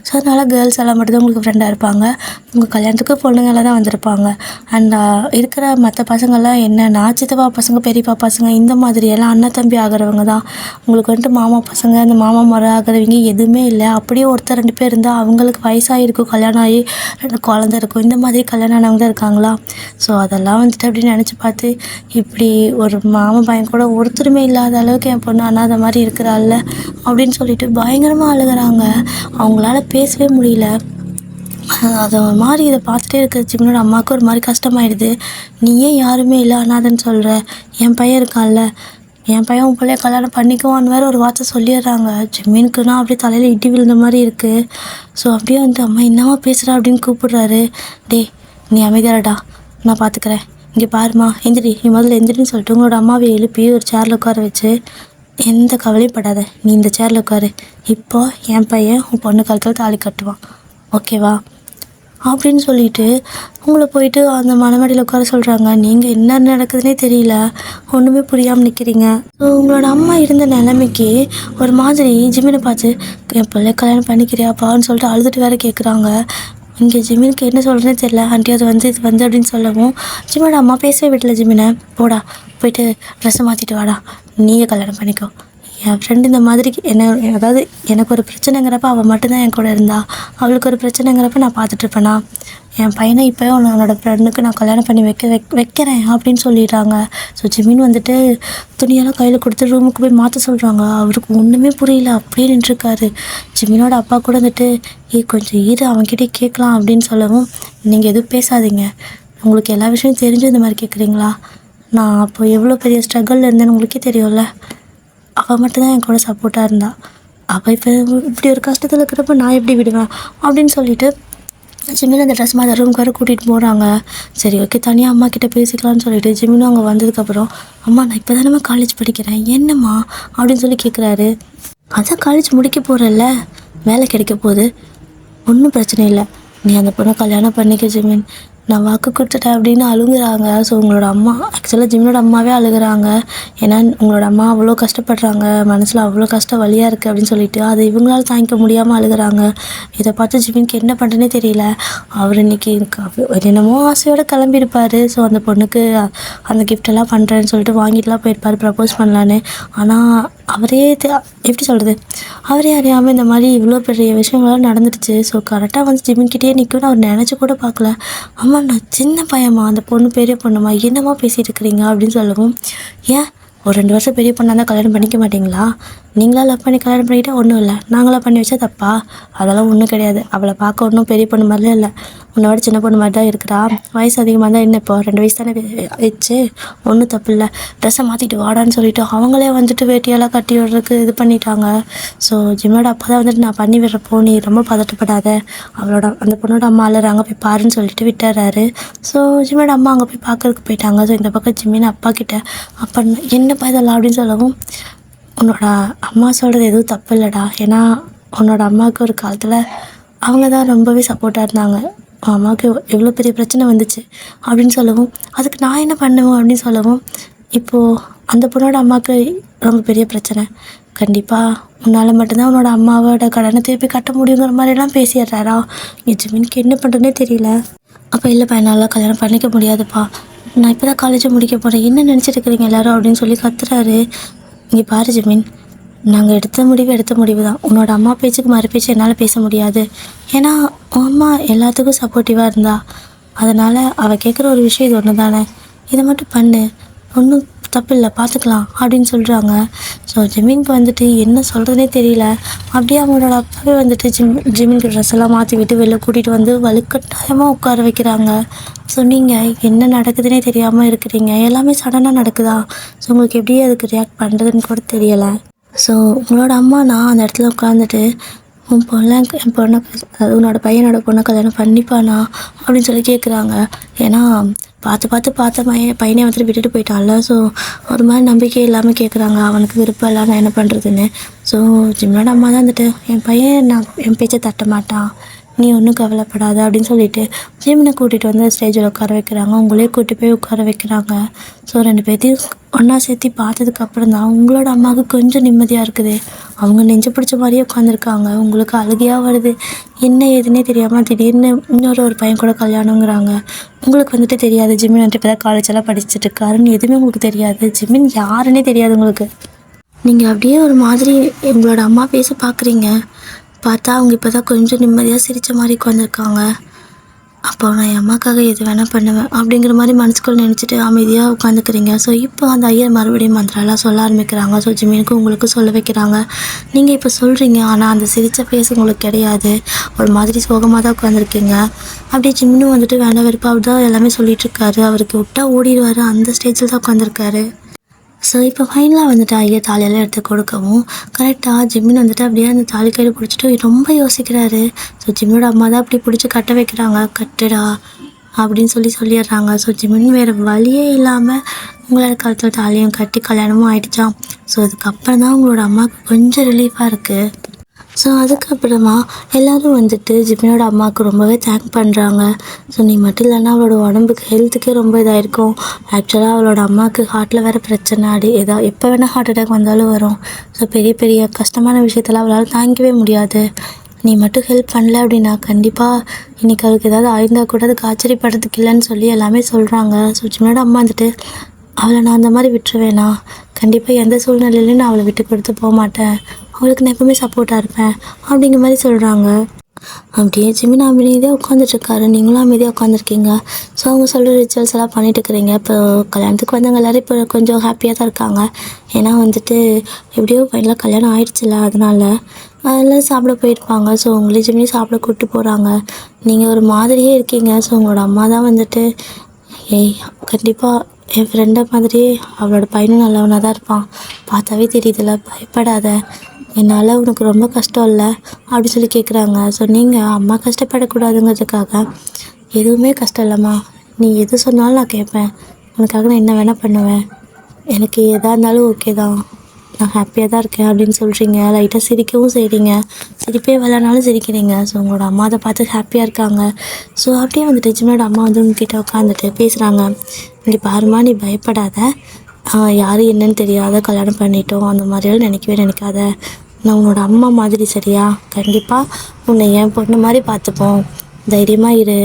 ஸோ அதனால் கேர்ள்ஸ் எல்லாம் மட்டும்தான் உங்களுக்கு ஃப்ரெண்டாக இருப்பாங்க. உங்கள் கல்யாணத்துக்கு பொண்ணுங்களாம் தான் வந்திருப்பாங்க. அண்ட் இருக்கிற மற்ற பசங்கள்லாம் என்னன்னா சித்தப்பா பசங்க, பெரியப்பா பசங்க, இந்த மாதிரியெல்லாம் அண்ணன் தம்பி ஆகிறவங்க தான். உங்களுக்கு வந்துட்டு மாமா பசங்க, அந்த மாமா முறை ஆகிறவங்க எதுவுமே இல்லை. அப்படியே ஒருத்தர் 2 பேர் இருந்தால் அவங்களுக்கு வயசாகிருக்கும், கல்யாணம் ஆகி 2 குழந்தை இருக்கும், இந்த மாதிரி கல்யாணம் ஆனவங்க தான் இருக்காங்களா? ஸோ அதெல்லாம் வந்துட்டு அப்படின்னு நினச்சி பார்த்து இப்படி ஒரு மாமா பையன் கூட ஒருத்தருமே இல்லாத அளவுக்கு என் பொண்ணு அனாத மாதிரி இருக்கிறாள்ல அப்படின்னு சொல்லிட்டு பயங்கரமாக அழுகிறாங்க. அவங்களால பேசவே முடியல. அதை ஒரு மாதிரி இதை பார்த்துட்டே இருக்கிற ஜிமினோட அம்மாவுக்கு ஒரு மாதிரி கஷ்டமாயிடுது. நீ ஏன் யாருமே இல்லை அனாதன்னு சொல்கிற? என் பையன் இருக்கான்ல, என் பையன் உன் பிள்ளைய கல்யாணம் பண்ணிக்குவான்னு வேறு ஒரு வார்த்தை சொல்லிடுறாங்க. ஜிமினுக்குன்னா அப்படியே தலையில் இடி விழுந்த மாதிரி இருக்குது. ஸோ அப்படியே வந்து அம்மா என்னம்மா பேசுகிறா அப்படின்னு கூப்பிடுறாரு. டேய் நீ அமைதியாடா, நான் பார்த்துக்கிறேன், இங்கே பாருமா, எந்திரி, நீ முதல்ல எந்திரின்னு சொல்லிட்டு உங்களோட அம்மாவை எழுப்பி ஒரு சேரில் உட்கார வச்சு, எந்த கவலையும் படாத, நீ இந்த சேரில் உட்காரு, இப்போ என் பையன் உன் பொண்ணு கழுத்தில் தாலி கட்டுவான், ஓகேவா அப்படின்னு சொல்லிட்டு உங்களை போயிட்டு அந்த மணமடியில் உட்கார சொல்கிறாங்க. நீங்கள் என்ன நடக்குதுன்னே தெரியல, ஒன்றுமே புரியாமல் நிற்கிறீங்க. ஸோ உங்களோட அம்மா இருந்த நிலைமைக்கு ஒரு மாதிரி ஜிமினை பார்த்து என் பிள்ளை கல்யாணம் பண்ணிக்கிறியாப்பான்னு சொல்லிட்டு அழுதுட்டு வேறு கேட்குறாங்க. இங்கே ஜிமினுக்கு என்ன சொல்கிறேன்னு தெரியல. ஆண்டி அது வந்து இது வந்து அப்படின்னு சொல்லவும் ஜிமினோட அம்மா பேசவே விடல. ஜிமினை போடா, போயிட்டு ட்ரெஸ்ஸை மாற்றிட்டு வாடா, நீயே கல்யாணம் பண்ணிக்கோ. என் ஃப்ரெண்டு இந்த மாதிரி அதாவது எனக்கு ஒரு பிரச்சனைங்கிறப்ப அவள் மட்டும்தான் என் கூட இருந்தா, அவளுக்கு ஒரு பிரச்சனைங்கிறப்ப நான் பார்த்துட்ருப்பேனா? என் பையனை இப்போ உன்னோட ஃப்ரெண்டுக்கு நான் கல்யாணம் பண்ணி வைக்கிறேன் அப்படின்னு சொல்லிடுறாங்க. ஸோ ஜிமின் வந்துட்டு துணியெல்லாம் கையில் கொடுத்து ரூமுக்கு போய் மாற்ற சொல்கிறாங்க. அவருக்கு ஒன்றுமே புரியல, அப்படியே நின்றுருக்காரு. ஜிமினோட அப்பா கூட வந்துட்டு கொஞ்சம் அவன்கிட்டே கேட்கலாம் அப்படின்னு சொல்லவும், நீங்கள் எதுவும் பேசாதீங்க, உங்களுக்கு எல்லா விஷயமும் தெரிஞ்சு இந்த மாதிரி கேட்குறீங்களா? நான் அப்போ எவ்வளோ பெரிய ஸ்ட்ரகிளில் இருந்தேன்னு உங்களுக்கே தெரியும்ல. அவள் மட்டும்தான் என் கூட சப்போர்ட்டாக இருந்தா, அவள் இப்போ இப்படி ஒரு கஷ்டத்தில் இருக்கிறப்ப நான் எப்படி விடுவேன் அப்படின்னு சொல்லிட்டு ஜிமின் அந்த ட்ரெஸ் மாதிரி ரூமுக்கு வர கூட்டிகிட்டு போகிறாங்க. சரி ஓகே, தனியாக அம்மா கிட்டே பேசிக்கலாம்னு சொல்லிட்டு ஜிமினும் அங்கே வந்ததுக்கப்புறம், அம்மா நான் இப்போ தானேம்மா காலேஜ் படிக்கிறேன், என்னம்மா அப்படின்னு சொல்லி கேட்குறாரு. அதான் காலேஜ் முடிக்க போகிறல்ல, வேலை கிடைக்க போகுது, ஒன்றும் பிரச்சனை இல்லை, நீ அந்த பொண்ணை கல்யாணம் பண்ணிக்க ஜிமின், நான் வாக்கு கொடுத்துட்டேன் அப்படின்னு அழுகுறாங்க. ஸோ உங்களோட அம்மா ஆக்சுவலாக ஜிமினோட அம்மாவே அழுகுறாங்க. ஏன்னா உங்களோட அம்மா அவ்வளோ கஷ்டப்படுறாங்க, மனசில் அவ்வளோ கஷ்டம் வலியாக இருக்குது அப்படின்னு சொல்லிட்டு அதை இவங்களால தாங்கிக்க முடியாமல் அழுகுறாங்க. இதை பார்த்து ஜிமினுக்கு என்ன பண்ணுறேன்னே தெரியல. அவர் இன்றைக்கி என்னமோ ஆசையோடு கிளம்பியிருப்பார். ஸோ அந்த பொண்ணுக்கு அந்த கிஃப்டெல்லாம் பண்ணுறேன்னு சொல்லிட்டு வாங்கிட்டுலாம் போயிருப்பார் ப்ரப்போஸ் பண்ணலான்னு. ஆனால் அவரே எப்படி சொல்கிறது, அவரே அறியாமல் இந்த மாதிரி இவ்வளோ பெரிய விஷயங்கள்லாம் நடந்துடுச்சு. ஸோ கரெக்டாக வந்து ஜிமின்கிட்டே நிற்கும்னு அவர் நினச்சி கூட பார்க்கல. அம்மா நான் சின்ன பையம்மா, அந்த பொண்ணு பெரிய பொண்ணுமா, என்னம்மா பேசிகிட்டு இருக்கிறீங்க அப்படின்னு சொல்லவும், ஏன் ஒரு 2 வருஷம் பெரிய பொண்ணாக இருந்தால் கல்யாணம் பண்ணிக்க மாட்டிங்களா? நீங்களா லவ் பண்ணி கல்யாணம் பண்ணிக்கிட்டா ஒன்றும் இல்லை, நாங்களாம் பண்ணி வச்சா தப்பா? அதெல்லாம் ஒன்றும் கிடையாது. அவளை பார்க்க ஒன்றும் பெரிய பொண்ணு மாதிரிலாம் இல்லை, உன்னை விட சின்ன பொண்ணு மாதிரி தான் இருக்கிறா. வயசு அதிகமாக தான் என்ன, இப்போ 2 வயசு தானே ஆயிடுச்சு, ஒன்றும் தப்பு இல்லை. ட்ரெஸ்ஸை மாற்றிட்டு வாடான்னு சொல்லிவிட்டு அவங்களே வந்துட்டு வேட்டியெல்லாம் கட்டி விடுறதுக்கு இது பண்ணிட்டாங்க. ஸோ ஜிம்மோட அப்பா தான் வந்துட்டு நான் பண்ணி விடுறப்போ நீ ரொம்ப பதட்டப்படாத, அந்த பொண்ணோட அம்மா அழுறாங்க போய் பாருன்னு சொல்லிட்டு விட்டுறாரு. ஸோ ஜிம்மோட அம்மா அங்கே போய் பார்க்கறதுக்கு போயிட்டாங்க. ஸோ இந்த பக்கம் ஜிம்மின் அப்பா கிட்ட அப்பா என்னப்பா இதெல்லாம் அப்படின்னு சொல்லவும், உன்னோட அம்மா சொல்கிறது எதுவும் தப்பு இல்லைடா, ஏன்னா உன்னோட அம்மாவுக்கு ஒரு காலத்தில் அவங்க தான் ரொம்பவே சப்போர்ட்டாக இருந்தாங்க, அம்மாவுக்கு எவ்வளோ பெரிய பிரச்சனை வந்துச்சு அப்படின்னு சொல்லவும், அதுக்கு நான் என்ன பண்ணுவேன் அப்படின்னு சொல்லவும், இப்போது அந்த பொண்ணோட அம்மாவுக்கு ரொம்ப பெரிய பிரச்சனை, கண்டிப்பாக உன்னால் மட்டும்தான் உன்னோட அம்மாவோட கடனை திருப்பி கட்ட முடியுங்கிற மாதிரிலாம் பேசிடுறாரா. என் ஜிமினுக்கு என்ன பண்ணுறதுனே தெரியல. அப்போ இல்லைப்பா என்னால் கல்யாணம் பண்ணிக்க முடியாதுப்பா, நான் இப்போ தான் காலேஜை முடிக்க போகிறேன், என்ன நினச்சிட்டு இருக்கிறீங்க எல்லோரும் அப்படின்னு சொல்லி கத்துறாரு. இங்கே பாரு ஜிமின், நாங்கள் எடுத்த முடிவு தான், உன்னோட அம்மா பேச்சுக்கு மறு பேச்சு என்னால் பேச முடியாது, ஏன்னா உன் அம்மா எல்லாத்துக்கும் சப்போர்ட்டிவாக இருந்தா, அதனால் அவள் கேட்குற ஒரு விஷயம் இது ஒன்று தானே, இதை மட்டும் பண்ணு, ஒன்றும் தப்பு இல்லை, பார்த்துக்கலாம் அப்படின்னு சொல்கிறாங்க. ஸோ ஜிமினுக்கு வந்துட்டு என்ன சொல்கிறதுனே தெரியல. அப்படியே அவங்களோட அப்பாவே வந்துட்டு ஜிமினுக்கு ட்ரெஸ் எல்லாம் மாற்றி விட்டு வெளில கூட்டிகிட்டு வந்து வலுக்கட்டாயமாக உட்கார வைக்கிறாங்க. ஸோ நீங்கள் என்ன நடக்குதுன்னே தெரியாமல் இருக்கிறீங்க, எல்லாமே சடனாக நடக்குதா, ஸோ உங்களுக்கு எப்படி அதுக்கு ரியாக்ட் பண்ணுறதுன்னு கூட தெரியலை. ஸோ உங்களோட அம்மா நான் அந்த இடத்துல உட்காந்துட்டு என் பொண்ணை உன்னோட பையனோட பொண்ணை கல்யாணம் பண்ணிப்பானா அப்படின்னு சொல்லி கேட்குறாங்க. ஏன்னா பார்த்த பையனை வந்துட்டு விட்டுட்டு போயிட்டான்ல, ஸோ ஒரு மாதிரி நம்பிக்கை இல்லாமல் கேட்குறாங்க, அவனுக்கு விருப்பம் இல்லை, நான் என்ன பண்ணுறதுன்னு. ஸோ ஜிம்மோட அம்மா தான் வந்துட்டு என் பையன் என் பேச்சை தட்ட மாட்டான், நீ ஒன்றும் கவலைப்படாத அப்படின்னு சொல்லிட்டு ஜிம்னை கூட்டிகிட்டு வந்து ஸ்டேஜில் உட்கார வைக்கிறாங்க. உங்களே கூட்டி போய் உட்கார வைக்கிறாங்க. ஸோ 2 பேர்த்தையும் ஒன்றா சேர்த்து பார்த்ததுக்கப்புறம் தான் உங்களோட அம்மாவுக்கு கொஞ்சம் நிம்மதியாக இருக்குது. அவங்க நெஞ்சு பிடிச்ச மாதிரியே உட்காந்துருக்காங்க. உங்களுக்கு அழுகையாக வருது, என்ன ஏதுன்னே தெரியாமல் திடீர்னு இன்னொரு பையன் கூட கல்யாணங்கிறாங்க. உங்களுக்கு வந்துட்டு தெரியாது ஜிமின் வந்துட்டு இப்போ தான் காலேஜெல்லாம் படிச்சுட்டு இருக்காருன்னு எதுவுமே உங்களுக்கு தெரியாது, ஜிமின் யாருன்னே தெரியாது உங்களுக்கு. நீங்கள் அப்படியே ஒரு மாதிரி உங்களோட அம்மா பேச பார்க்குறீங்க, பார்த்தா அவங்க இப்போ தான் கொஞ்சம் நிம்மதியாக சிரித்த மாதிரி உட்காந்துருக்காங்க. அப்போ நான் என் அம்மாக்காக எது வேணால் பண்ணுவேன் அப்படிங்கிற மாதிரி மனசுக்குள்ள நினச்சிட்டு அமைதியாக உட்காந்துக்கிறீங்க. ஸோ இப்போ அந்த ஐயர் மறுபடியும் மந்திரம்லாம் சொல்ல ஆரம்பிக்கிறாங்க. ஸோ ஜிமினுக்கு உங்களுக்கு சொல்ல வைக்கிறாங்க. நீங்கள் இப்போ சொல்கிறீங்க, ஆனால் அந்த சிரித்த ஃபேஸ் உங்களுக்கு கிடையாது, ஒரு மாதிரி சோகமாக தான் உட்காந்துருக்கீங்க. அப்படியே ஜிமினும் வந்துட்டு வேண்டாம் வெறுப்பாக தான் எல்லாமே சொல்லிகிட்ருக்காரு. அவருக்கு விட்டா ஓடிடுவார், அந்த ஸ்டேஜில் தான் உட்காந்துருக்காரு. ஸோ இப்போ ஃபைனலாக வந்துட்டு ஐயா தாலியெல்லாம் எடுத்து கொடுக்கவும் கரெக்டாக ஜிம்மின் வந்துட்டு அப்படியே அந்த தாலி கையில் பிடிச்சிட்டு ரொம்ப யோசிக்கிறாரு. ஸோ ஜிம்மோட அம்மா தான் அப்படி பிடிச்சி கட்ட வைக்கிறாங்க, கட்டுடா அப்படின்னு சொல்லிடுறாங்க. ஸோ ஜிம்மின் வேறு வழியே இல்லாமல் உங்களோட கழுத்தில் தாலியும் கட்டி கல்யாணமும் ஆகிடுச்சான். ஸோ அதுக்கப்புறம் தான் உங்களோட அம்மாவுக்கு கொஞ்சம் ரிலீஃபாக இருக்குது. ஸோ அதுக்கப்புறமா எல்லோரும் வந்துட்டு ஜிம்மினோட அம்மாவுக்கு ரொம்பவே தேங்க் பண்ணுறாங்க. ஸோ நீ மட்டும் இல்லைன்னா அவளோட உடம்புக்கு ஹெல்த்துக்கே ரொம்ப இதாக இருக்கும். ஆக்சுவலாக அவளோட அம்மாவுக்கு ஹார்ட்டில் வேறு பிரச்சனை, எப்போ வேணால் ஹார்ட் அட்டாக் வந்தாலும் வரும். ஸோ பெரிய பெரிய கஷ்டமான விஷயத்தெல்லாம் அவளால் தாங்கிக்கவே முடியாது. நீ மட்டும் ஹெல்ப் பண்ணல அப்படின்னா கண்டிப்பாக இன்றைக்கி அவளுக்கு ஏதாவது ஆயிருந்தால் கூட அதுக்கு ஆச்சரியப்படுறதுக்கு இல்லைன்னு சொல்லி எல்லாமே சொல்கிறாங்க. ஸோ ஜிம்மினோட அம்மா வந்துட்டு அவளை நான் அந்த மாதிரி விட்டுருவேனா, கண்டிப்பாக எந்த சூழ்நிலையிலையும் நான் அவளை விட்டு கொடுத்து போக மாட்டேன், அவளுக்கு நான் எப்பவுமே சப்போர்ட்டாக இருப்பேன் அப்படிங்கிற மாதிரி சொல்கிறாங்க. அப்படியே ஜிமின் அமைதியாக உட்காந்துட்ருக்காரு, நீங்களும் அமைதியாக உட்காந்துருக்கீங்க. ஸோ அவங்க சொல்கிற ரிச்சுவல்ஸ் எல்லாம் பண்ணிட்டு இருக்கிறீங்க. இப்போ கல்யாணத்துக்கு வந்தவங்க எல்லோரும் இப்போ கொஞ்சம் ஹாப்பியாக தான் இருக்காங்க. ஏன்னா வந்துட்டு எப்படியோ பையன்லாம் கல்யாணம் ஆயிடுச்சுல, அதெல்லாம் சாப்பிட போயிருப்பாங்க. ஸோ உங்களே ஜிமினி சாப்பிட கூப்பிட்டு போகிறாங்க. நீங்கள் ஒரு மாதிரியே இருக்கீங்க. ஸோ உங்களோட அம்மா தான் வந்துட்டு கண்டிப்பாக என் ஃப்ரெண்டை மாதிரியே அவளோட பையனும் நல்லவனாக தான் இருப்பான், பார்த்தாவே தெரியுதுல்ல, பயப்படாத, என்னால் உனக்கு ரொம்ப கஷ்டம் இல்லை அப்படி சொல்லி கேட்குறாங்க. ஸோ நீங்கள் அம்மா கஷ்டப்படக்கூடாதுங்கிறதுக்காக எதுவுமே கஷ்டம் இல்லைம்மா, நீ எது சொன்னாலும் நான் கேட்பேன், உனக்காக நான் என்ன வேணால் பண்ணுவேன், எனக்கு எதாக இருந்தாலும் ஓகே தான், நான் ஹாப்பியாக தான் இருக்கேன் அப்படின்னு சொல்கிறீங்க. லைட்டாக சிரிக்கவும் செய்கிறீங்க, சிரிப்பே வரலனாலும் சிரிக்கிறீங்க. ஸோ உங்களோட அம்மா அதை பார்த்து ஹாப்பியாக இருக்காங்க. ஸோ அப்படியே வந்துட்டு ஜிம்மினோட அம்மா வந்து உங்ககிட்ட உட்காந்துட்டு பேசுகிறாங்க. இங்கே பாருமா, நீ பயப்படாத, யார் என்னன்னு தெரியாத கல்யாணம் பண்ணிட்டோம் அந்த மாதிரியெல்லாம் நினைக்காத, நான் உன்னோட அம்மா மாதிரி, சரியா, கண்டிப்பாக உன்னை என் பொண்ணு மாதிரி பார்த்துப்போம், தைரியமாக இரு,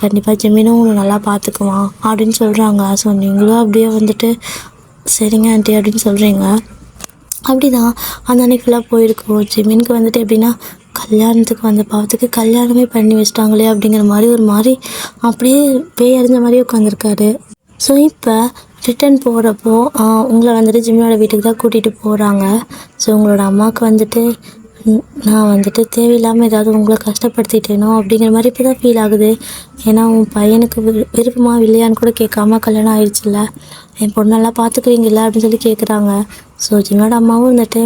கண்டிப்பாக ஜிம்மினும் உன்னை நல்லா பார்த்துக்குவான் அப்படின்னு சொல்கிறாங்க. ஸோ நீங்களும் அப்படியே வந்துட்டு சரிங்க ஆண்டி அப்படின்னு சொல்கிறீங்க. அப்படி தான் அந்த அன்னைக்கு ஃபுல்லாக போயிருக்கோம். ஜிமினுக்கு வந்துட்டு எப்படின்னா கல்யாணத்துக்கு வந்த பாவத்துக்கு கல்யாணமே பண்ணி வச்சிட்டாங்களே அப்படிங்கிற மாதிரி ஒரு மாதிரி அப்படியே பேய் அறிஞ்ச மாதிரியே உட்காந்துருக்காரு. ஸோ இப்போ ரிட்டர்ன் போகிறப்போ உங்களை வந்துட்டு ஜிம்மியோட வீட்டுக்கு தான் கூட்டிகிட்டு போகிறாங்க. ஸோ உங்களோட அம்மாவுக்கு வந்துட்டு நான் வந்துட்டு தேவையில்லாமல் ஏதாவது உங்களை கஷ்டப்படுத்திட்டேனோ அப்படிங்கிற மாதிரி இப்போ தான் ஃபீல் ஆகுது. ஏன்னா உன் பையனுக்கு விருப்பமா இல்லையான்னு கூட கேட்காம கல்யாணம் ஆயிடுச்சுல்ல, என் பொண்ணெல்லாம் பார்த்துக்குறீங்களா அப்படின்னு சொல்லி கேட்குறாங்க. ஸோ ஜிம்மியோட அம்மாவும் வந்துட்டு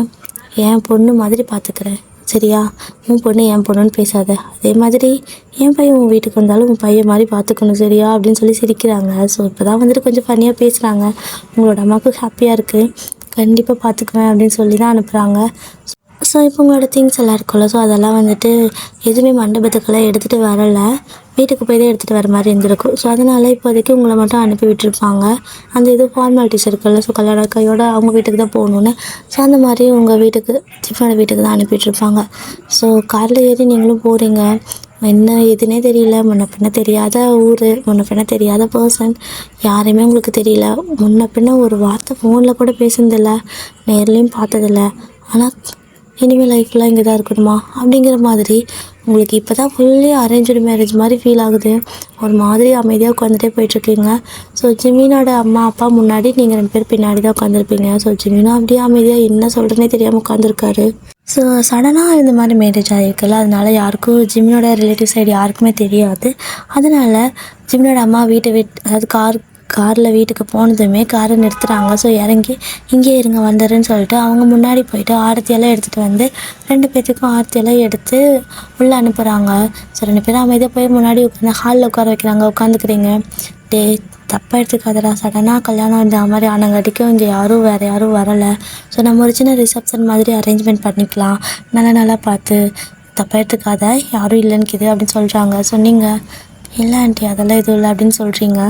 என் பொண்ணு மாதிரி பார்த்துக்கிறேன் சரியா, உன் பொண்ணு என் பொண்ணுன்னு பேசாத, அதே மாதிரி என் பையன் உன் வீட்டுக்கு வந்தாலும் உன் பையன் மாதிரி பார்த்துக்கணும் சரியா அப்படின்னு சொல்லி சிரிக்கிறாங்க. ஸோ இப்போ தான் வந்துட்டு கொஞ்சம் ஃபன்னியாக பேசுகிறாங்க. உங்களோட அம்மாவுக்கு ஹாப்பியாக இருக்குது, கண்டிப்பாக பார்த்துக்குவேன் அப்படின்னு சொல்லி தான் அனுப்புகிறாங்க. ஸோ இப்போ உங்களோட திங்ஸ் எல்லாம் இருக்குல்ல, ஸோ அதெல்லாம் வந்துட்டு எதுவுமே மண்டபத்துக்கெல்லாம் எடுத்துகிட்டு வரலை, வீட்டுக்கு போய் தான் எடுத்துகிட்டு வர மாதிரி இருந்திருக்கும். ஸோ அதனால் இப்போதைக்கு உங்களை மட்டும் அனுப்பி விட்டுருப்பாங்க. அந்த இது ஃபார்மாலிட்டிஸ் இருக்குல்ல, ஸோ கல்யாண கையோட அவங்க வீட்டுக்கு தான் போகணுன்னு, ஸோ அந்த மாதிரி உங்கள் வீட்டுக்கு ஜிம்மியோட வீட்டுக்கு தான் அனுப்பிட்டுருப்பாங்க. ஸோ காரில் ஏறி நீங்களும் போகிறீங்க. என்ன எதுனே தெரியல, முன்ன பின்ன தெரியாத ஊர், முன்ன பின்ன தெரியாத பர்சன், யாரையுமே உங்களுக்கு தெரியல, முன்ன பின்ன ஒரு வார்த்தை ஃபோனில் கூட பேசுனதில்லை, நேர்லேயும் பார்த்ததில்ல. ஆனால் இனிமேல் லைஃப்லாம் இங்கே தான் இருக்கணுமா அப்படிங்கிற மாதிரி உங்களுக்கு இப்போ தான் ஃபுல்லி அரேஞ்சு மேரேஜ் மாதிரி ஃபீல் ஆகுது. ஒரு மாதிரி அமைதியாக உட்காந்துட்டே போயிட்டுருக்கீங்க. ஸோ ஜிமினோட அம்மா அப்பா முன்னாடி நீங்கள் 2 பேர் பின்னாடி தான் உட்காந்துருப்பீங்க. ஸோ ஜிமினும் அப்படியே அமைதியாக என்ன சொல்கிறேனே தெரியாமல் உட்காந்துருக்காரு. ஸோ சடனாக இந்த மாதிரி மேரேஜ் ஆகிருக்குல்ல, அதனால யாருக்கும் ஜிமினோட ரிலேட்டிவ் சைடு யாருக்குமே தெரியாது. அதனால் ஜிமினோட அம்மா அதாவது காரில் வீட்டுக்கு போனதுமே காரை நிறுத்துகிறாங்க. ஸோ இறங்கி இங்கே இருங்க வந்துடுறேன்னு சொல்லிட்டு அவங்க முன்னாடி போயிட்டு ஆரத்தியெல்லாம் எடுத்துகிட்டு வந்து 2 பேர்த்துக்கும் ஆரத்தியெல்லாம் எடுத்து உள்ளே அனுப்புகிறாங்க. ஸோ 2 பேரும் அமைதியாக போய் முன்னாடி உட்காந்து ஹாலில் உட்கார வைக்கிறாங்க. உட்காந்துக்கிறீங்க. தப்பாக எடுத்துக்காதடா, சடனாக கல்யாணம் இந்த மாதிரி ஆனங்காட்டிக்கும் இங்கே வேறு யாரும் வரலை. ஸோ நம்ம ஒரு சின்ன ரிசப்ஷன் மாதிரி அரேஞ்ச்மெண்ட் பண்ணிக்கலாம், நல்லா பார்த்து, தப்பாக எடுத்துக்காத, யாரும் இல்லைன்னு கிது அப்படின்னு சொல்கிறாங்க. ஸோ நீங்கள் இல்லை ஆண்டி அதெல்லாம் எதுவும் இல்லை அப்படின்னு சொல்கிறீங்க.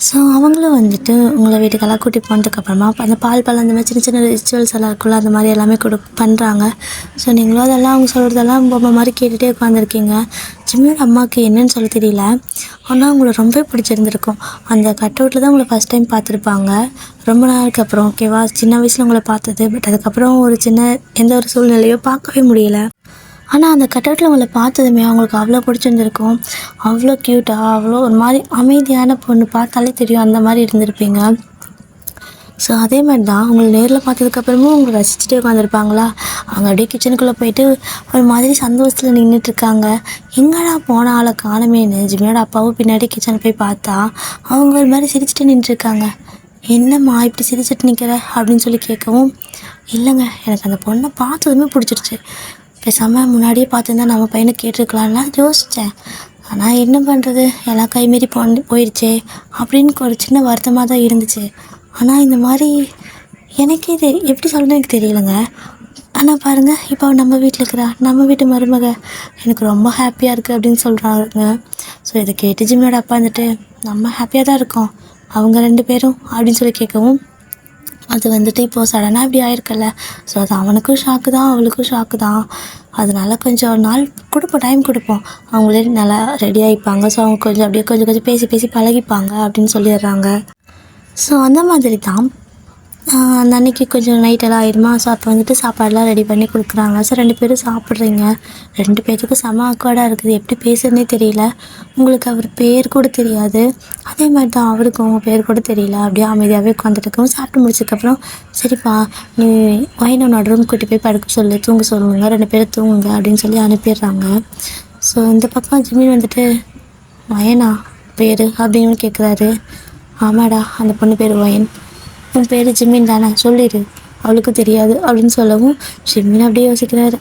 ஸோ அவங்களும் வந்துட்டு உங்களை வீட்டுக்கெல்லாம் கூட்டி போனதுக்கப்புறமா அந்த பால் அந்த மாதிரி சின்ன சின்ன ரிச்சுவல்ஸ் எல்லாம் இருக்குல்ல, அந்த மாதிரி எல்லாமே பண்ணுறாங்க. ஸோ நீங்களும் அதெல்லாம் அவங்க சொல்கிறதெல்லாம் பொம்மை மாதிரி கேட்டுகிட்டே உட்காந்துருக்கீங்க. ஜிம்மியோட அம்மாவுக்கு என்னன்னு சொல்ல தெரியல, ஆனால் உங்களை ரொம்ப பிடிச்சிருந்துருக்கும். அந்த கட் அவுட்டில் தான் உங்களை ஃபஸ்ட் டைம் பார்த்துருப்பாங்க ரொம்ப நாளுக்கு அப்புறம். ஓகேவா, சின்ன வயசில் உங்களை பார்த்தது, பட் அதுக்கப்புறம் ஒரு எந்த ஒரு சூழ்நிலையோ பார்க்கவே முடியல. ஆனால் அந்த கட்டவுட்டில் உங்களை பார்த்ததுமே அவங்களுக்கு அவ்வளோ பிடிச்சிருந்துருக்கும். அவ்வளோ க்யூட்டாக, அவ்வளோ ஒரு மாதிரி அமைதியான பொண்ணு, பார்த்தாலே தெரியும் அந்த மாதிரி இருந்திருப்பீங்க. ஸோ அதே மாதிரி தான் உங்களை நேரில் பார்த்ததுக்கப்புறமும் உங்களை ரசிச்சுட்டே உட்காந்துருப்பாங்களா. அவங்க அப்படியே கிச்சனுக்குள்ளே போயிட்டு ஒரு மாதிரி சந்தோஷத்தில் நின்றுட்டுருக்காங்க. எங்கடா போன ஆளை காணமேன்னு ஜிம்மியோட அப்பாவும் பின்னாடி கிச்சனை போய் பார்த்தா அவங்க ஒரு மாதிரி சிரிச்சுட்டு நின்றுருக்காங்க. என்னம்மா இப்படி சிரிச்சுட்டு நிற்கிற அப்படின்னு சொல்லி கேட்கவும், இல்லைங்க எனக்கு அந்த பொண்ணை பார்த்ததுமே பிடிச்சிருச்சு, பேசாமல் முன்னாடியே பார்த்துருந்தா நம்ம பையனை கேட்டிருக்கலாம்லாம் யோசித்தேன், ஆனால் என்ன பண்ணுறது எல்லாம் கைமீறி போயிடுச்சே அப்படின்னு ஒரு சின்ன வருத்தமாக தான் இருந்துச்சு. ஆனால் இந்த மாதிரி எனக்கு இது எப்படி சொல்லணும்னு எனக்கு தெரியலைங்க. ஆனால் பாருங்கள், இப்போ நம்ம வீட்டில் இருக்கிறா நம்ம வீட்டு மருமக, எனக்கு ரொம்ப ஹாப்பியாக இருக்குது அப்படின்னு சொல்கிறாங்க. ஸோ இதை கேட்டு ஜிம்மியோட அப்பா வந்துட்டு நம்ம ஹாப்பியாக தான் இருக்கோம், அவங்க 2 பேரும் அப்படின்னு சொல்லி கேட்கவும், அது வந்துட்டு இப்போது சடனாக இப்படி ஆயிருக்கல, ஸோ அது அவனுக்கும் ஷாக்கு தான் அவளுக்கும் ஷாக்கு தான், அதனால் கொஞ்சம் ஒரு நாள் கொடுப்போம், டைம் கொடுப்போம், அவங்களே நல்லா ரெடி ஆகிப்பாங்க. ஸோ அவங்க கொஞ்சம் கொஞ்சம் பேசி பழகிப்பாங்க அப்படின்னு சொல்லிடுறாங்க. ஸோ அந்த மாதிரி தான் அந்த அன்றைக்கி கொஞ்சம் நைட்டெல்லாம் ஆயிடுமா. ஸோ அப்போ வந்துட்டு சாப்பாடெலாம் ரெடி பண்ணி கொடுக்குறாங்க. ஸோ 2 பேரும் சாப்பிட்றீங்க. 2 பேர்த்துக்கும் செம ஆக்வர்டாக இருக்குது, எப்படி பேசுறதுனே தெரியல. உங்களுக்கு அவர் பேர் கூட தெரியாது, அதே மாதிரி தான் அவருக்கு உங்கள் பேர் கூட தெரியல. அப்படியே அமைதியாகவே உட்காந்துட்டு சாப்பிட்டு முடிச்சதுக்கப்புறம், சரிப்பா நீ ஒயினோட ரூம் கூட்டி போய் படுக்க தூங்க சொல்லுங்க, 2 பேரும் தூங்குங்க அப்படின்னு சொல்லி அனுப்பிடுறாங்க. ஸோ இந்த பக்கம் ஜிம்மின் வந்துட்டு வயனா பேர் அப்படின்னு கேட்குறாரு. ஆமாடா அந்த பொண்ணு பேர் வயன், உன் பேர் ஜிம்மின் தானே சொல்லிடு, அவளுக்கும் தெரியாது அப்படின்னு சொல்லவும் ஜிம்மின் அப்படியே யோசிக்கிறாரு.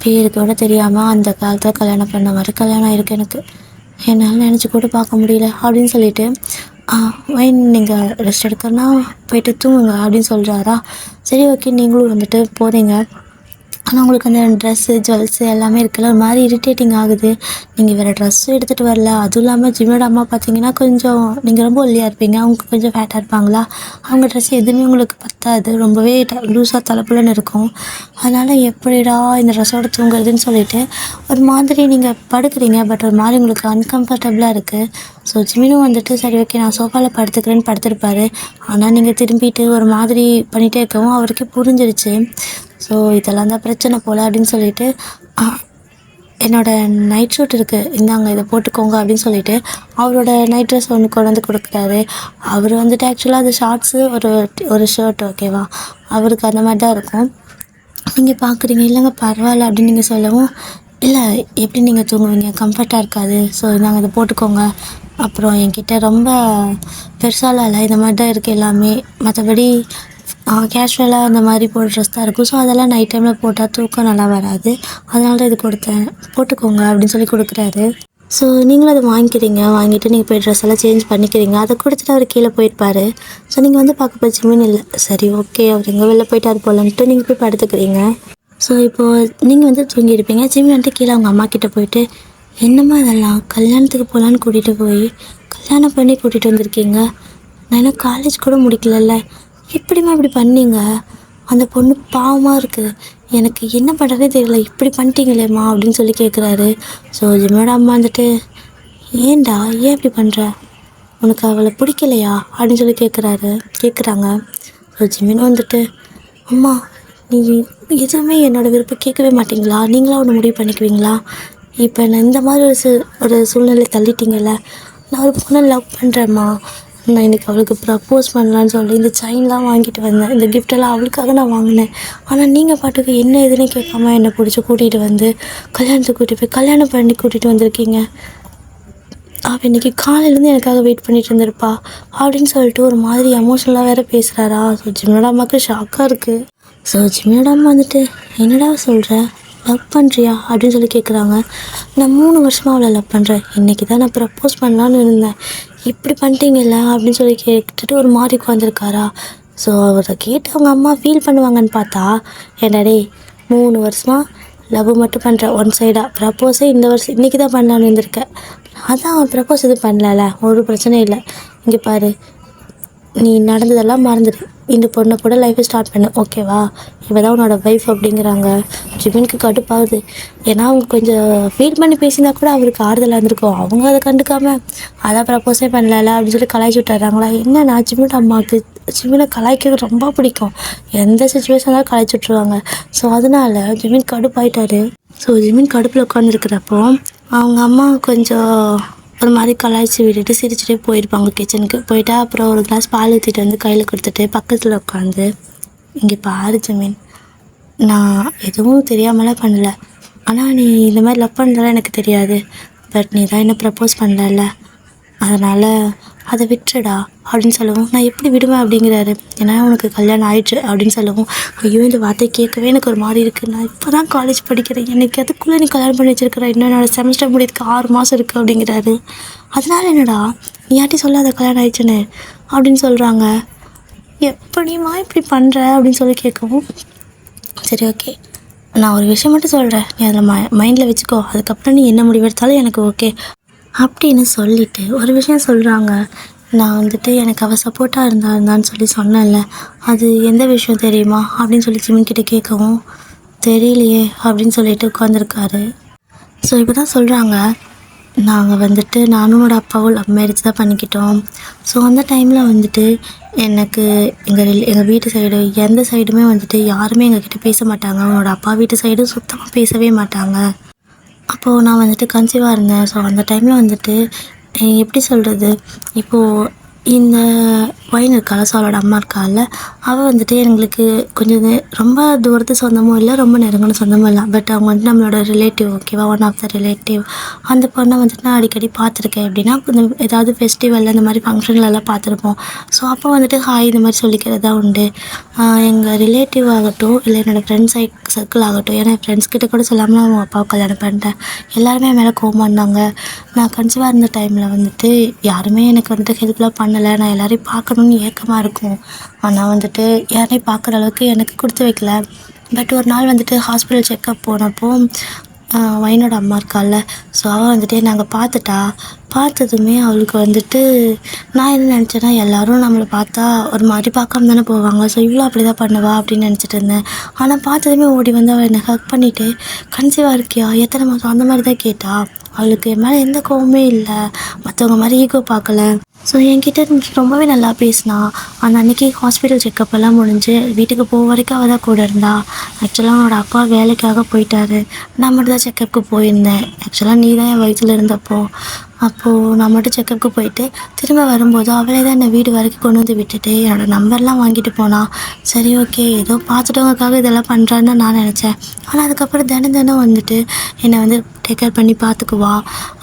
பேரு கூட தெரியாமல் அந்த காலத்தில் கல்யாணம் பண்ண மாதிரி கல்யாணம் இருக்குது எனக்கு, என்னால் நினச்சி கூட பார்க்க முடியல அப்படின்னு சொல்லிட்டு, வைன் நீங்கள் ரெஸ்ட் எடுக்கணும்னா போயிட்டு தூங்குங்க அப்படின்னு சொல்கிறாரா. சரி ஓகே நீங்களும் வந்துட்டு போகிறீங்க. ஆனால் உங்களுக்கு அந்த ட்ரெஸ்ஸு ஜுவல்ஸு எல்லாமே இருக்குல்ல, ஒரு மாதிரி இரிட்டேட்டிங் ஆகுது. நீங்கள் வேறு ட்ரெஸ்ஸும் எடுத்துகிட்டு வரல, அதுவும் இல்லாமல் ஜிம்மியோட அம்மா பார்த்தீங்கன்னா கொஞ்சம் நீங்கள் ரொம்ப ஒல்லியாக இருப்பீங்க, அவங்க கொஞ்சம் ஃபேட்டாக இருப்பாங்களா, அவங்க ட்ரெஸ் எதுவுமே உங்களுக்கு பத்தாது, ரொம்பவே லூஸாக தலைப்புலன்னு இருக்கும். அதனால் எப்படிடா இந்த ட்ரெஸ்ஸோடு தூங்குறதுன்னு சொல்லிட்டு ஒரு மாதிரி நீங்கள் படுக்கிறீங்க, பட் ஒரு மாதிரி உங்களுக்கு அன்கம்ஃபர்டபுளாக இருக்குது. ஸோ ஜிம்மினும் வந்துட்டு சரி ஓகே நான் சோஃபாவில் படுத்துக்கிறேன்னு படுத்துருப்பாரு. ஆனால் நீங்கள் திரும்பிட்டு ஒரு மாதிரி பண்ணிகிட்டே இருக்கவும் அவருக்கே புரிஞ்சிருச்சு. ஸோ இதெல்லாம் தான் பிரச்சனை போல் அப்படின்னு சொல்லிட்டு என்னோட நைட் ஷூட் இருக்குது, இந்தாங்க இதை போட்டுக்கோங்க அப்படின்னு சொல்லிட்டு அவரோட நைட் ட்ரெஸ் ஒன்று கொண்டு வந்து கொடுக்குறாரு. அவர் வந்துட்டு ஆக்சுவலாக அது ஷார்ட்ஸு ஒரு ஷர்ட் ஓகேவா, அவருக்கு அந்த மாதிரி தான் இருக்கும். நீங்கள் பார்க்குறீங்க, இல்லைங்க பரவாயில்ல அப்படின்னு நீங்கள் சொல்லவும், இல்லை எப்படி நீங்கள் தூங்குவீங்க, கம்ஃபர்ட்டாக இருக்காது, ஸோ நாங்கள் இதை போட்டுக்கோங்க. அப்புறம் என்கிட்ட ரொம்ப பெருசாலாம் இல்லை, இந்த மாதிரி தான் இருக்குது எல்லாமே, மற்றபடி கேஷுவலாக அந்த மாதிரி போடுற ட்ரெஸ் தான் இருக்கும். ஸோ அதெல்லாம் நைட் டைமில் போட்டால் தூக்கம் நல்லா வராது, அதனால தான் இது கொடுத்தேன், போட்டுக்கோங்க அப்படின்னு சொல்லி கொடுக்குறாரு. ஸோ நீங்களும் அதை வாங்கிட்டு நீங்கள் போய் ட்ரெஸ் எல்லாம் சேஞ்ச் பண்ணிக்கிறீங்க. அதை கொடுத்துட்டு அவர் கீழே போயிருப்பார். ஸோ நீங்கள் வந்து பார்க்க போச்சுமேனு இல்லை, சரி ஓகே அவர் எங்கே வெளில போயிட்டார் போலன்ட்டு நீங்கள் போய் படுத்துக்கிறீங்க. ஸோ இப்போது நீங்கள் வந்து தூங்கியிருப்பீங்க. ஜிம்மி வந்துட்டு கீழே அவங்க அம்மா கிட்டே போயிட்டு, என்னம்மா இதெல்லாம் கல்யாணத்துக்கு போகலான்னு கூட்டிகிட்டு போய் கல்யாணம் பண்ணி கூட்டிகிட்டு வந்திருக்கீங்க, நான் இன்னும் காலேஜ் கூட முடிக்கலல்ல, எப்படிம்மா இப்படி பண்ணீங்க, அந்த பொண்ணு பாவமாக இருக்குது, எனக்கு என்ன பண்ணுறதே தெரியல, இப்படி பண்ணிட்டீங்களேம்மா அப்படின்னு சொல்லி கேட்குறாரு. ஸோ ஜிம்மியோட அம்மா வந்துட்டு, ஏன்டா ஏன் இப்படி பண்ணுற, உனக்கு அவளை பிடிக்கலையா அப்படின்னு சொல்லி கேட்குறாங்க. ஸோ ஜிம்மின்னு வந்துட்டு, அம்மா நீங்கள் எதுவுமே என்னோடய விருப்பம் கேட்கவே மாட்டிங்களா, நீங்களாக ஒன்று முடிவு பண்ணிக்குவீங்களா, இப்போ நான் இந்த மாதிரி ஒரு சூழ்நிலை தள்ளிட்டீங்கல்ல, நான் ஒரு பொண்ணை லவ் பண்ணுறேம்மா, நான் இன்றைக்கி அவளுக்கு ப்ரப்போஸ் பண்ணலான்னு சொல்லி இந்த செயின்லாம் வாங்கிட்டு வந்தேன், இந்த கிஃப்டெல்லாம் அவளுக்காக நான் வாங்கினேன், ஆனால் நீங்கள் பாட்டுக்கு என்ன எதுன்னு கேட்காம என்னை பிடிச்சி கூட்டிகிட்டு வந்து கல்யாணத்துக்கு கூட்டிகிட்டு போய் கல்யாணம் பண்ணி கூட்டிகிட்டு வந்திருக்கீங்க, அவள் இன்றைக்கி காலையிலேருந்து எனக்காக வெயிட் பண்ணிகிட்டு இருந்திருப்பா அப்படின்னு சொல்லிட்டு ஒரு மாதிரி எமோஷ்னலாக வேறு பேசுகிறாரா. ஸோ ஜிம்மியோட அம்மாவுக்கு ஷாக்காக இருக்குது. ஸோ ஜிம்மியோட அம்மா வந்துட்டு, என்னடா சொல்கிற, லவ் பண்ணுறியா அப்படின்னு சொல்லி கேட்குறாங்க. நான் 3 வருஷமாக அவளை லவ் பண்ணுறேன், இன்றைக்கி தான் நான் ப்ரப்போஸ் பண்ணலான்னு இருந்தேன், இப்படி பண்ணிட்டீங்கல்ல அப்படின்னு சொல்லி கேட்டுட்டு ஒரு மாதிரி உட்காந்துருக்காரா. ஸோ அவரை கேட்டு அவங்க அம்மா ஃபீல் பண்ணுவாங்கன்னு பார்த்தா, என்னடே 3 வருஷமாக லவ் மட்டும் பண்ணுறேன் ஒன் சைடாக, ப்ரப்போஸே இந்த வருஷம் இன்றைக்கி தான் பண்ணலான்னு இருந்திருக்கேன், அதான் ப்ரப்போஸ் எதுவும் பண்ணல, ஒரு பிரச்சனையும் இல்லை, இங்கே பாரு நீ நடந்ததெல்லாம் மறந்துடு, இந்த பொண்ணை கூட லைஃப்பை ஸ்டார்ட் பண்ணு ஓகேவா, இவ தான் உன்னோட ஒய்ஃப் அப்படிங்கிறாங்க. ஜிமினுக்கு கடுப்பாகுது, ஏன்னா அவங்க கொஞ்சம் ஃபீல் பண்ணி பேசினா கூட அவருக்கு ஆறுதலாக இருந்திருக்கும், அவங்க அதை கண்டுக்காம அதான் ப்ரப்போஸே பண்ணல அப்படின்னு சொல்லி கலாய்ச்சி விட்டுறாங்களா. என்னன்னா ஜிமினோட அம்மாவுக்கு ஜிமினை கலாய்க்கிறது ரொம்ப பிடிக்கும், எந்த சுச்சுவேஷனாலும் கலாய்ச்சி விட்ருவாங்க. ஸோ அதனால ஜிமின் கடுப்பாயிட்டாரு. ஸோ ஜிமின் கடுப்பில் உட்காந்துருக்கிறப்போ அவங்க அம்மா கொஞ்சம் ஒரு மாதிரி கலாய்ச்சி விட்டுட்டு சிரிச்சுட்டே போயிருப்பாங்க கிச்சனுக்கு போயிட்டா. அப்புறம் ஒரு கிளாஸ் பால் ஊற்றிட்டு வந்து கையில் கொடுத்துட்டு பக்கத்தில் உட்காந்து, இங்கே பாரு ஜமீன், நான் எதுவும் தெரியாமலாம் பண்ணலை, ஆனால் நீ இந்த மாதிரி லவ் பண்ணுறதெல்லாம் எனக்கு தெரியாது, பட் நீ தான் என்ன ப்ரப்போஸ் பண்ணல, அதனால் அதை விட்டுடா அப்படின்னு சொல்லவும், நான் எப்படி விடுவேன் அப்படிங்கிறாரு, ஏன்னா உனக்கு கல்யாணம் ஆயிடுச்சு அப்படின்னு சொல்லவும், ஐயோ இந்த வார்த்தை கேட்கவே எனக்கு ஒரு மாதிரி இருக்குது, நான் இப்போ தான் காலேஜ் படிக்கிறேன், எனக்கு அதுக்குள்ளே நீ கல்யாணம் பண்ணி வச்சிருக்கிற, இன்னும் என்னோடய செமஸ்டர் முடியதுக்கு 6 மாதம் இருக்குது அப்படிங்கிறாரு. அதனால் என்னடா நீ யார்ட்டி சொல்லாத கல்யாணம் ஆயிடுச்சுன்னு அப்படின்னு சொல்கிறாங்க. எப்படிமா இப்படி பண்ணுற அப்படின்னு சொல்லி கேட்கவும், சரி ஓகே நான் ஒரு விஷயம் மட்டும் சொல்கிறேன், நீ அதில் மைண்டில் வச்சுக்கோ, அதுக்கப்புறம் நீ என்ன முடிவெடுத்தாலும் எனக்கு ஓகே அப்படின்னு சொல்லிவிட்டு ஒரு விஷயம் சொல்கிறாங்க. நான் வந்துட்டு எனக்கு அவள் சப்போர்ட்டாக இருந்தான்னு சொல்லி சொன்னேன்ல, அது எந்த விஷயம் தெரியுமா அப்படின்னு சொல்லி ஜிமின்கிட்ட கேட்கவும், தெரியலையே அப்படின்னு சொல்லிட்டு உட்காந்துருக்காரு. ஸோ இப்போ தான் சொல்கிறாங்க, நாங்கள் வந்துட்டு நானும் என்னோட அப்பாவும் லவ் மேரேஜ் தான் பண்ணிக்கிட்டோம். ஸோ அந்த டைமில் வந்துட்டு எனக்கு எங்கள் வீட்டு சைடு எந்த சைடுமே வந்துட்டு யாருமே எங்ககிட்ட பேச மாட்டாங்க, அவனோட அப்பா வீட்டு சைடும் சுத்தமாக பேசவே மாட்டாங்க. அப்போது நான் வந்துட்டு கன்சீவாக இருந்தேன். ஸோ அந்த டைமில் வந்துட்டு எப்படி சொல்கிறது, இப்போது இந்த பையன் இருக்காள், ஸோ அவளோட அம்மா இருக்காள், அவள் வந்துட்டு எங்களுக்கு கொஞ்சம் ரொம்ப தூரத்து சொந்தமும் இல்லை, ரொம்ப நெருங்கின சொந்தமும் இல்லை, பட் அவங்க வந்துட்டு நம்மளோட ரிலேட்டிவ் ஓகேவா, ஒன் ஆஃப் த ரிலேட்டிவ். அந்த பொண்ணை வந்துட்டு நான் அடிக்கடி பார்த்துருக்கேன். எப்படின்னா கொஞ்சம் ஏதாவது ஃபெஸ்டிவலில் இந்த மாதிரி ஃபங்க்ஷன்லலாம் பார்த்துருப்போம். ஸோ அப்போ வந்துட்டு ஹாய் இந்த மாதிரி சொல்லிக்கிறது தான் உண்டு. எங்கள் ரிலேட்டிவ் ஆகட்டும் இல்லை என்னோடய ஃப்ரெண்ட்ஸ் சர்க்கிள் ஆகட்டும், ஏன்னா என் ஃப்ரெண்ட்ஸ் கிட்ட கூட சொல்லாமல் அவங்க அப்பாவை கல்யாணம் பண்ணிட்டேன், எல்லாருமே என் மேலே கோவமாக இருந்தாங்க. நான் கன்சீவாக இருந்த டைமில் வந்துட்டு யாருமே எனக்கு வந்துட்டு ஹெல்ப்லாம் பண்ணலை, நான் எல்லோரையும் பார்க்கணுன்னு ஏக்கமாக இருக்கும், ஆனால் வந்துட்டு யாரையும் பார்க்குற அளவுக்கு எனக்கு கொடுத்து வைக்கல. பட் ஒரு நாள் வந்துட்டு ஹாஸ்பிட்டல் செக்கப் போனப்போ வைனோட அம்மா இருக்காள்ல, ஸோ அவள் வந்துட்டு நாங்கள் பார்த்ததுமே அவளுக்கு வந்துட்டு நான் என்ன நினச்சேன்னா, எல்லோரும் நம்மளை பார்த்தா ஒரு மாதிரி பார்க்காம தானே போவாங்க, ஸோ இவ்வளோ அப்படி தான் பண்ணுவா அப்படின்னு நினச்சிட்டு இருந்தேன். ஆனால் பார்த்ததுமே ஓடி வந்து அவள் என்னை ஹக் பண்ணிவிட்டு, கன்சீவாக இருக்கியா, எத்தனை மாதம் அந்த மாதிரி தான் கேட்டா. அவளுக்கு என் மேலே எந்த கோவமே இல்லை, மற்றவங்க மாதிரி ஈகோ பார்க்கல. ஸோ என்கிட்ட ரொம்பவே நல்லா பேசினா. அந்த அன்றைக்கி ஹாஸ்பிட்டல் செக்கப் எல்லாம் முடிஞ்சு வீட்டுக்கு போக வரைக்கும் அவள் தான் கூட இருந்தா. ஆக்சுவலாக அவனோட அப்பா வேலைக்காக போயிட்டாரு. நான் மட்டும் தான் செக்கப்புக்கு போயிருந்தேன். ஆக்சுவலாக நீ தான் என் வயிற்றில் இருந்தப்போ. அப்போது நான் மட்டும் செக்கப்புக்கு போயிட்டு திரும்ப வரும்போது அவளே தான் என்னை வீடு வரைக்கும் கொண்டு வந்து விட்டுட்டு என்னோடய நம்பர்லாம் வாங்கிட்டு போனான். சரி ஓகே, ஏதோ பார்த்துட்டவங்களுக்காக இதெல்லாம் பண்ணுறான்னு நான் நினச்சேன். ஆனால் அதுக்கப்புறம் தினம் தினம் வந்துட்டு என்னை வந்து டேக் கேர் பண்ணி பார்த்துக்குவா.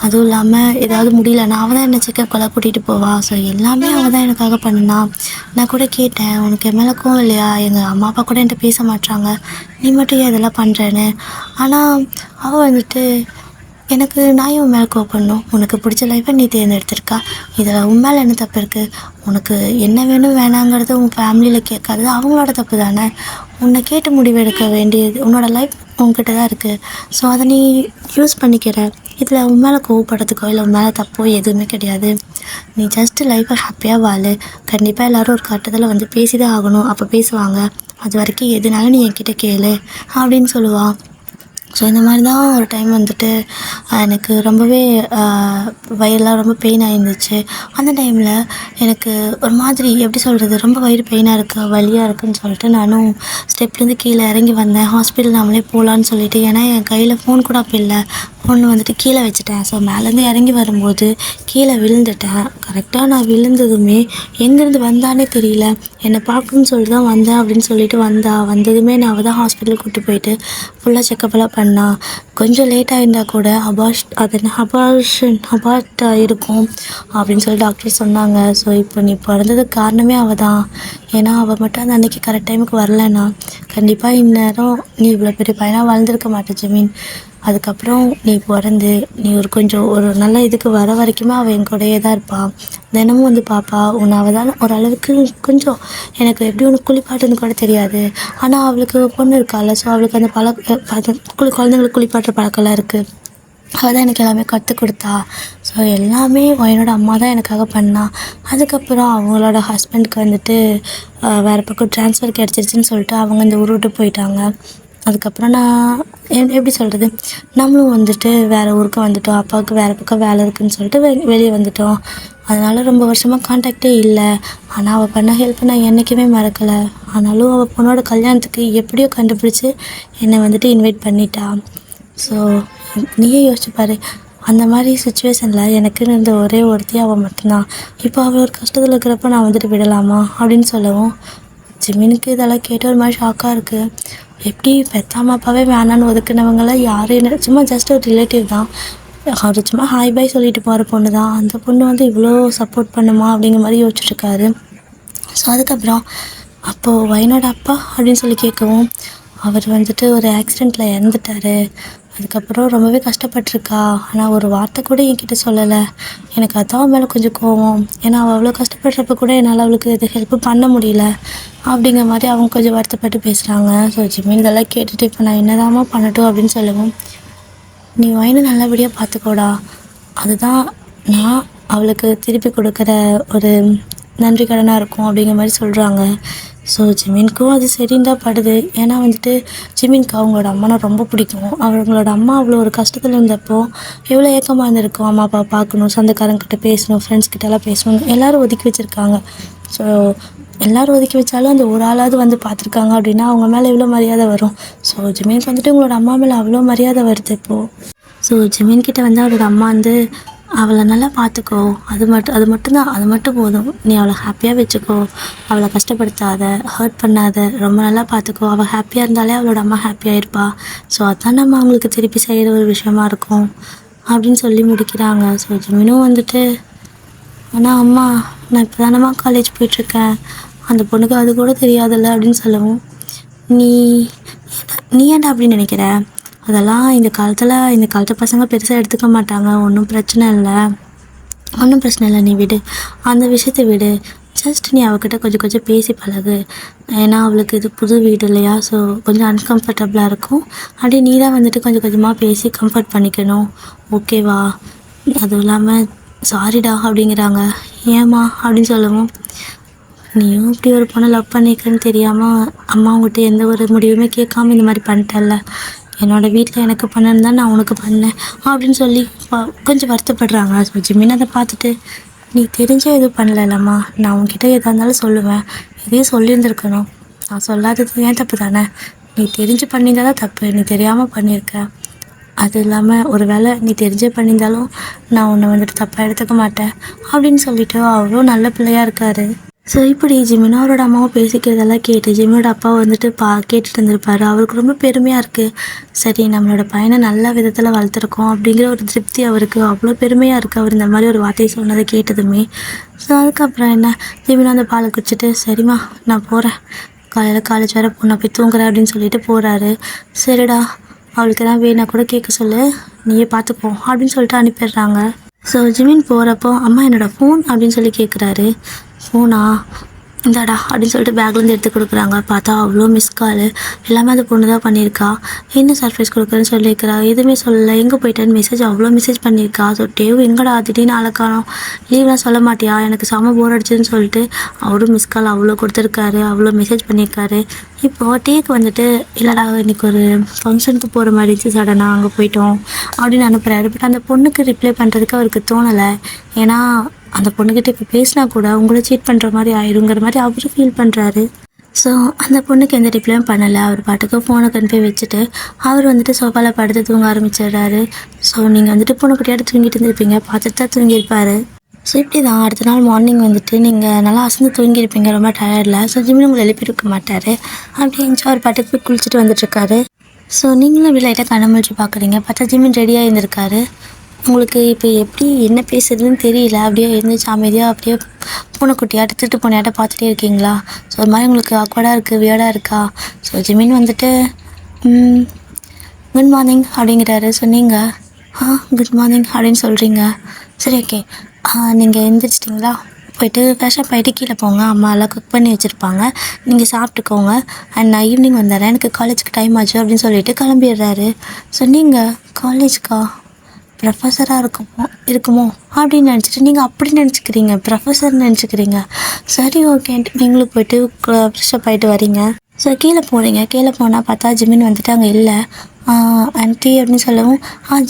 அதுவும் இல்லாமல் ஏதாவது முடியலன்னா அவள் தான் என்னை செக்கப்கெல்லாம் கூட்டிகிட்டு போவா. ஸோ எல்லாமே அவள் தான் எனக்காக பண்ணினா. நான் கூட கேட்டேன், உனக்கு என் மேலே கோவம் இல்லையா? எங்கள் அம்மா அப்பா கூட என்கிட்ட பேச மாட்டாங்க, நீ மட்டும் ஏன் இதெல்லாம் பண்ணுறேன்னு. ஆனால் அவள் வந்துட்டு எனக்கு நான் ஏன் உன் மேலே கோவப்படணும்? உனக்கு பிடிச்ச லைஃப்பை நீ தேர்ந்தெடுத்திருக்கா. இதில் உன் மேலே என்ன தப்பு இருக்குது? உனக்கு என்ன வேணும் வேணாங்கிறது உன் ஃபேமிலியில் கேட்காதது அவங்களோட தப்பு தானே. உன்னை கேட்டு முடிவு எடுக்க வேண்டியது உன்னோட லைஃப் உன்கிட்ட தான் இருக்குது. ஸோ அதை நீ யூஸ் பண்ணிக்கிற. இதில் உன் மேலே கோவப்படுறதுக்கோ இல்லை உன் மேலே தப்போ எதுவுமே கிடையாது. நீ ஜஸ்ட்டு லைஃப்பை ஹாப்பியாக வாழு. கண்டிப்பாக எல்லோரும் ஒரு கட்டத்தில் வந்து பேசி தான் ஆகணும். அப்போ பேசுவாங்க. அது வரைக்கும் எதுனாலும் நீ என்கிட்ட கேளு அப்படின்னு சொல்லுவாள். ஸோ இந்த மாதிரி தான் ஒரு டைம் வந்துட்டு எனக்கு ரொம்பவே வயிறெலாம் ரொம்ப பெயினாக இருந்துச்சு. அந்த டைமில் எனக்கு ஒரு மாதிரி எப்படி சொல்கிறது, ரொம்ப வயிறு பெயினாக இருக்குது, வலியாக இருக்குதுன்னு சொல்லிட்டு நானும் ஸ்டெப்லேருந்து கீழே இறங்கி வந்தேன். ஹாஸ்பிட்டல் நாமளே போகலான்னு சொல்லிட்டு. ஏன்னா என் கையில் ஃபோன் கூட அப்போ இல்லை. ஃபோன் வந்துட்டு கீழே வச்சுட்டேன். ஸோ மேலேருந்து இறங்கி வரும்போது கீழே விழுந்துட்டேன். கரெக்டாக நான் விழுந்ததுமே எங்கேருந்து வந்தானே தெரியல. என்னை பார்க்கணுன்னு சொல்லிட்டு தான் வந்தேன் அப்படின்னு சொல்லிட்டு வந்ததுமே நான் அவள் தான் ஹாஸ்பிட்டலுக்கு கூப்பிட்டு போயிட்டு ஃபுல்லாக செக்கப்லாம் பண்ணா. கொஞ்சம் லேட்டாக இருந்தால் கூட அபார்ட் இருக்கும் அப்படின்னு சொல்லி டாக்டர் சொன்னாங்க. ஸோ இப்போ நீ பிறந்ததுக்கு காரணமே அவள் தான். ஏன்னா அவள் மட்டும் அந்த அன்றைக்கி கரெக்ட் டைமுக்கு வரலன்னா கண்டிப்பாக இந்நேரம் நீ இவ்வளோ பெரிய பையனாக வாழ்ந்துருக்க மாட்டேன் ஜமீன். அதுக்கப்புறம் நீ பிறந்து நீ ஒரு நல்ல இதுக்கு வர வரைக்குமே அவள் என் கூடயே தான் இருப்பாள். தினமும் வந்து பாப்பா உன்னை. அவள் தான் ஓரளவுக்கு கொஞ்சம் எனக்கு எப்படி ஒன்று குளிப்பாட்டுன்னு கூட தெரியாது. ஆனால் அவளுக்கு பொண்ணு இருக்காள். ஸோ அவளுக்கு அந்த குழந்தைங்களுக்கு குளிப்பாட்டுற பழக்கம்லாம் இருக்குது. அவள் தான் எனக்கு எல்லாமே கற்றுக் கொடுத்தா. ஸோ எல்லாமே என்னோட அம்மா தான் எனக்காக பண்ணா. அதுக்கப்புறம் அவங்களோட ஹஸ்பண்டுக்கு வந்துட்டு வேறு பக்கம் ட்ரான்ஸ்ஃபர் கிடச்சிருச்சுன்னு சொல்லிட்டு அவங்க இந்த ஊர் விட்டு போயிட்டாங்க. அதுக்கப்புறம் நான் எப்படி சொல்கிறது, நம்மளும் வந்துட்டு வேறு ஊருக்கு வந்துட்டோம். அப்பாவுக்கு வேறு பக்கம் வேலை இருக்குதுன்னு சொல்லிட்டு வெளியே வந்துட்டோம். அதனால் ரொம்ப வருஷமாக கான்டாக்டே இல்லை. ஆனால் அவள் பண்ண ஹெல்ப் நான் என்றைக்குமே மறக்கலை. ஆனாலும் அவள் பொண்ணோட கல்யாணத்துக்கு எப்படியோ கண்டுபிடிச்சி என்னை வந்துட்டு இன்வைட் பண்ணிட்டா. ஸோ நீயே யோசிச்சு பாரு, அந்த மாதிரி சுச்சுவேஷனில் எனக்குன்னு இருந்த ஒரே ஒருத்தி அவள் மட்டும்தான். இப்போ அவள் ஒரு கஷ்டத்தில் இருக்கிறப்ப நான் வந்துட்டு விடலாமா அப்படின்னு சொல்லவும் ஜிமினுக்கு இதெல்லாம் கேட்டு ஒரு மாதிரி ஷாக்காக இருக்குது. எப்படி பெத்தாம அப்பாவே வேணான்னு ஒதுக்குனவங்களாம் யாரும் இல்லை, சும்மா ஜஸ்ட் ஒரு ரிலேட்டிவ் தான். அவர் சும்மா ஹாய் பாய் சொல்லிட்டு போகிற பொண்ணு தான். அந்த பொண்ணு வந்து இவ்வளோ சப்போர்ட் பண்ணுமா அப்படிங்கிற மாதிரி யோசிச்சுட்ருக்காரு. ஸோ அதுக்கப்புறம் அப்போது வயனோட அப்பா அப்படின்னு சொல்லி கேட்கவும் அவர் வந்துட்டு ஒரு ஆக்சிடெண்ட்டில் இறந்துட்டார். அதுக்கப்புறம் ரொம்பவே கஷ்டப்பட்டிருக்கா. ஆனால் ஒரு வார்த்தை கூட என்கிட்ட சொல்லலை. எனக்கு அதான் மேலே கொஞ்சம் கோவம். ஏன்னா அவள் அவ்வளோ கஷ்டப்படுறப்ப கூட என்னால் அவளுக்கு இது ஹெல்ப்பு பண்ண முடியல அப்படிங்கிற மாதிரி அவங்க கொஞ்சம் வருத்தப்பட்டு பேசுகிறாங்க. ஸோ ஜிமின் இதெல்லாம் கேட்டுட்டு இப்போ நான் என்னதாம்மா பண்ணட்டும் அப்படின்னு சொல்லுவோம். நீ வயனை நல்லபடியாக பார்த்துக்கோடா, அதுதான் நான் அவளுக்கு திருப்பி கொடுக்குற ஒரு நன்றி கடனாக இருக்கும் அப்படிங்கிற மாதிரி சொல்கிறாங்க. ஸோ ஜிமின்க்கும் அது சரின்னு தான் படுது. ஏன்னா வந்துட்டு ஜிமின்க்கு அவங்களோட அம்மானா ரொம்ப பிடிக்கும். அவங்களோட அம்மா அவ்வளோ ஒரு கஷ்டத்தில் இருந்தப்போ எவ்வளோ ஏக்கமாக இருந்திருக்கும். அம்மா அப்பா பார்க்கணும், சொந்தக்காரங்கிட்ட பேசணும், ஃப்ரெண்ட்ஸ்கிட்டலாம் பேசணும், எல்லோரும் ஒதுக்கி வச்சுருக்காங்க. ஸோ எல்லோரும் ஒதுக்கி வச்சாலும் அந்த ஒரு ஆளாவது வந்து பார்த்துருக்காங்க அப்படின்னா அவங்க மேலே எவ்வளோ மரியாதை வரும். ஸோ ஜிமினுக்கு வந்துட்டு உங்களோட அம்மா மேலே அவ்வளோ மரியாதை வருது இப்போது. ஸோ ஜிமின்கிட்ட வந்து அவளோட அம்மா வந்து அவளை நல்லா பார்த்துக்கோ, அது மட்டும்தான், அது மட்டும் போதும். நீ அவளை ஹாப்பியாக வச்சுக்கோ, அவளை கஷ்டப்படுத்தாத, ஹர்ட் பண்ணாத, ரொம்ப நல்லா பார்த்துக்கோ. அவள் ஹாப்பியாக இருந்தாலே அவளோட அம்மா ஹாப்பியாக இருப்பா. ஸோ அதான் நம்ம அவங்களுக்கு திருப்பி செய்கிற ஒரு விஷயமா இருக்கும் அப்படின்னு சொல்லி முடிக்கிறாங்க. ஸோ ஜிமினும் வந்துட்டு ஆனால் அம்மா நான் இப்போ தானம்மா காலேஜ் போயிட்டுருக்கேன், அந்த பொண்ணுக்கு அது கூட தெரியாதில்ல அப்படின்னு சொல்லவும் நீ ஏன்டா அப்படின்னு நினைக்கிற, அதெல்லாம் இந்த காலத்து பசங்க பெருசாக எடுத்துக்க மாட்டாங்க, ஒன்றும் பிரச்சனை இல்லை, நீ விடு, அந்த விஷயத்தை விடு. ஜஸ்ட் நீ அவகிட்ட கொஞ்சம் பேசி பழகு. ஏன்னா அவளுக்கு இது புது வீடு இல்லையா, ஸோ கொஞ்சம் அன்கம்ஃபர்டபுளாக இருக்கும். அப்படியே நீ தான் வந்துட்டு கொஞ்சமாக பேசி கம்ஃபர்ட் பண்ணிக்கணும், ஓகேவா? அதுவும் இல்லாமல் சாரிடா அப்படிங்கிறாங்க. ஏம்மா அப்படின்னு சொல்லவும் நீயும் இப்படி ஒரு பொண்ணை லவ் பண்ணிக்கிறேன்னு தெரியாமல் அம்மா அவங்ககிட்ட எந்த ஒரு முடிவுமே கேட்காம இந்த மாதிரி பண்ணிட்டல்ல, என்னோடய வீட்டில் எனக்கு பண்ணணும் தான் நான் உனக்கு பண்ணேன் அப்படின்னு சொல்லி கொஞ்சம் வருத்தப்படுறாங்க. ஸோ ஜிமின் அதை பார்த்துட்டு நீ தெரிஞ்சே எதுவும் பண்ணலம்மா, நான் உன்கிட்ட எதாக இருந்தாலும் சொல்லுவேன், இதையும் சொல்லியிருந்துருக்கணும், நான் சொல்லாதது ஏன் தப்பு தானே, நீ தெரிஞ்சு பண்ணியிருந்தா தான் தப்பு, நீ தெரியாமல் பண்ணியிருக்க, அது இல்லாமல் ஒரு வேளை நீ தெரிஞ்சே பண்ணியிருந்தாலும் நான் உன்னை வந்துட்டு தப்பாக எடுத்துக்க மாட்டேன் அப்படின்னு சொல்லிட்டு அவ்வளோ நல்ல பிள்ளையாக இருக்காரு. ஸோ இப்படி ஜிமினும் அவரோட அம்மாவும் பேசிக்கிறதெல்லாம் கேட்டு ஜிமினோட அப்பா வந்துட்டு கேட்டுட்டு இருந்திருப்பாரு. அவருக்கு ரொம்ப பெருமையாக இருக்குது, சரி நம்மளோட பையனை நல்ல விதத்தில் வளர்த்துருக்கோம் அப்படிங்கிற ஒரு திருப்தி அவருக்கு அவ்வளோ பெருமையாக இருக்குது அவர் இந்த மாதிரி ஒரு வார்த்தையை சொன்னதை கேட்டதுமே. ஸோ அதுக்கப்புறம் என்ன, ஜிமினும் அந்த பாலை குடிச்சிட்டு சரிம்மா நான் போகிறேன், காலையில் காலேஜ் வேறு நான் போய் தூங்குறேன் அப்படின்னு சொல்லிட்டு போகிறாரு. சரிடா, அவளுக்கு எதாவது வேணா கூட கேட்க சொல்லு, நீயே பார்த்துப்போ அப்படின்னு சொல்லிட்டு அனுப்பிடுறாங்க. ஸோ ஜிமின் போகிறப்போ அம்மா என்னோடய ஃபோன் அப்படின்னு சொல்லி கேட்குறாரு. ஃபோனா இந்தாடா அப்படின்னு சொல்லிட்டு பேக்லேருந்து எடுத்து கொடுக்குறாங்க. பார்த்தா அவ்வளோ மிஸ் கால், எல்லாமே அந்த பொண்ணு தான் பண்ணியிருக்கா. என்ன சர்ப்ரைஸ் கொடுக்குறேன்னு சொல்லியிருக்கிறா, எதுவுமே சொல்லலை, எங்கே போயிட்டேன்னு அவ்வளோ மெசேஜ் பண்ணியிருக்கா. ஸோ டேவ் எங்கடா திடீர்னு ஆளக்கானோம், லீவ்லாம் சொல்ல மாட்டியா, எனக்கு செம போர் அடிச்சதுன்னு சொல்லிட்டு அவரும் மிஸ் கால் அவ்வளோ கொடுத்துருக்காரு, அவ்வளோ மெசேஜ் பண்ணியிருக்காரு. இப்போது டேக்கு வந்துட்டு இல்லைடா இன்றைக்கி ஒரு ஃபங்க்ஷனுக்கு போகிற மாதிரி இருந்துச்சு, சடனாக அங்கே போயிட்டோம் அப்படின்னு அனுப்புகிறாரு. பட் அந்த பொண்ணுக்கு ரிப்ளை பண்ணுறதுக்கு அவருக்கு தோணலை. ஏன்னா அந்த பொண்ணுக்கிட்ட இப்போ பேசினா கூட உங்களை சீட் பண்ணுற மாதிரி ஆயிடுங்கிற மாதிரி அவரும் ஃபீல் பண்ணுறாரு. ஸோ அந்த பொண்ணுக்கு எந்த ரிப்ளையும் பண்ணலை. அவர் பாட்டுக்கு ஃபோனை கொண்டு போய் வச்சுட்டு அவர் வந்துட்டு சோஃபாவில் படுத்து தூங்க ஆரம்பிச்சிடுறாரு. ஸோ நீங்கள் வந்துட்டு பொண்ணுக்குட்டியாட்டு தூங்கிட்டு இருந்திருப்பீங்க, பார்த்துட்டு தான் தூங்கியிருப்பார். ஸோ இப்படி தான் அடுத்த நாள் மார்னிங் வந்துட்டு நீங்கள் நல்லா அசந்து தூங்கியிருப்பீங்க ரொம்ப டயர்டில். ஸோ ஜிம்மின் உங்களை எழுப்பியிருக்க மாட்டார். அப்படி இருந்துச்சு அவர் பாட்டுக்கு போய் குளிச்சுட்டு வந்துட்டுருக்காரு. ஸோ நீங்களும் இப்படி லைட்டாக கண்ண முழிச்சு பார்க்குறீங்க. பார்த்தா ஜிம்மின் ரெடியாக இருந்திருக்காரு. உங்களுக்கு இப்போ எப்படி என்ன பேசுறதுன்னு தெரியல, அப்படியே இருந்துச்சு அமைதியாக அப்படியே பூனைக்குட்டியாட்ட திருட்டு பூனையாட்ட பார்த்துட்டே இருக்கீங்களா. ஸோ ஒரு மாதிரி உங்களுக்கு ஆக்வர்டாக இருக்குது, வியர்டாக இருக்கா. ஸோ ஜிமின் வந்துட்டு குட் மார்னிங் அப்படிங்கிறாரு. ஸோ நீங்கள் குட் மார்னிங் அப்படின்னு சொல்கிறீங்க. சரி ஓகே, நீங்கள் எழுந்திரிச்சிட்டிங்களா, போயிட்டு ஃப்ரெஷ்ஷாக போயிட்டு கீழே போங்க, அம்மா எல்லாம் குக் பண்ணி வச்சுருப்பாங்க, நீங்கள் சாப்பிட்டுக்கோங்க, அண்ட் நான் ஈவினிங் வந்துடுறேன், எனக்கு காலேஜுக்கு டைம் ஆச்சு அப்படின்னு சொல்லிட்டு கிளம்பிடுறாரு. ஸோ நீங்கள் காலேஜ்க்கா ப்ரொஃபஸராக இருக்குமோ அப்படின்னு நினச்சிட்டு நீங்கள் அப்படி நினச்சிக்கிறீங்க, ப்ரொஃபஸர் நினச்சிக்கிறீங்க. சரி ஓகேன்ட்டு நீங்களும் போய்ட்டு ஃப்ரெஷ்ஷப் ஆகிட்டு வரீங்க. ஸோ கீழே போகிறீங்க. கீழே போனால் பார்த்தா ஜிமின் வந்துட்டு அங்கே இல்லை. ஆன்ட்டி அப்படின்னு சொல்லவும்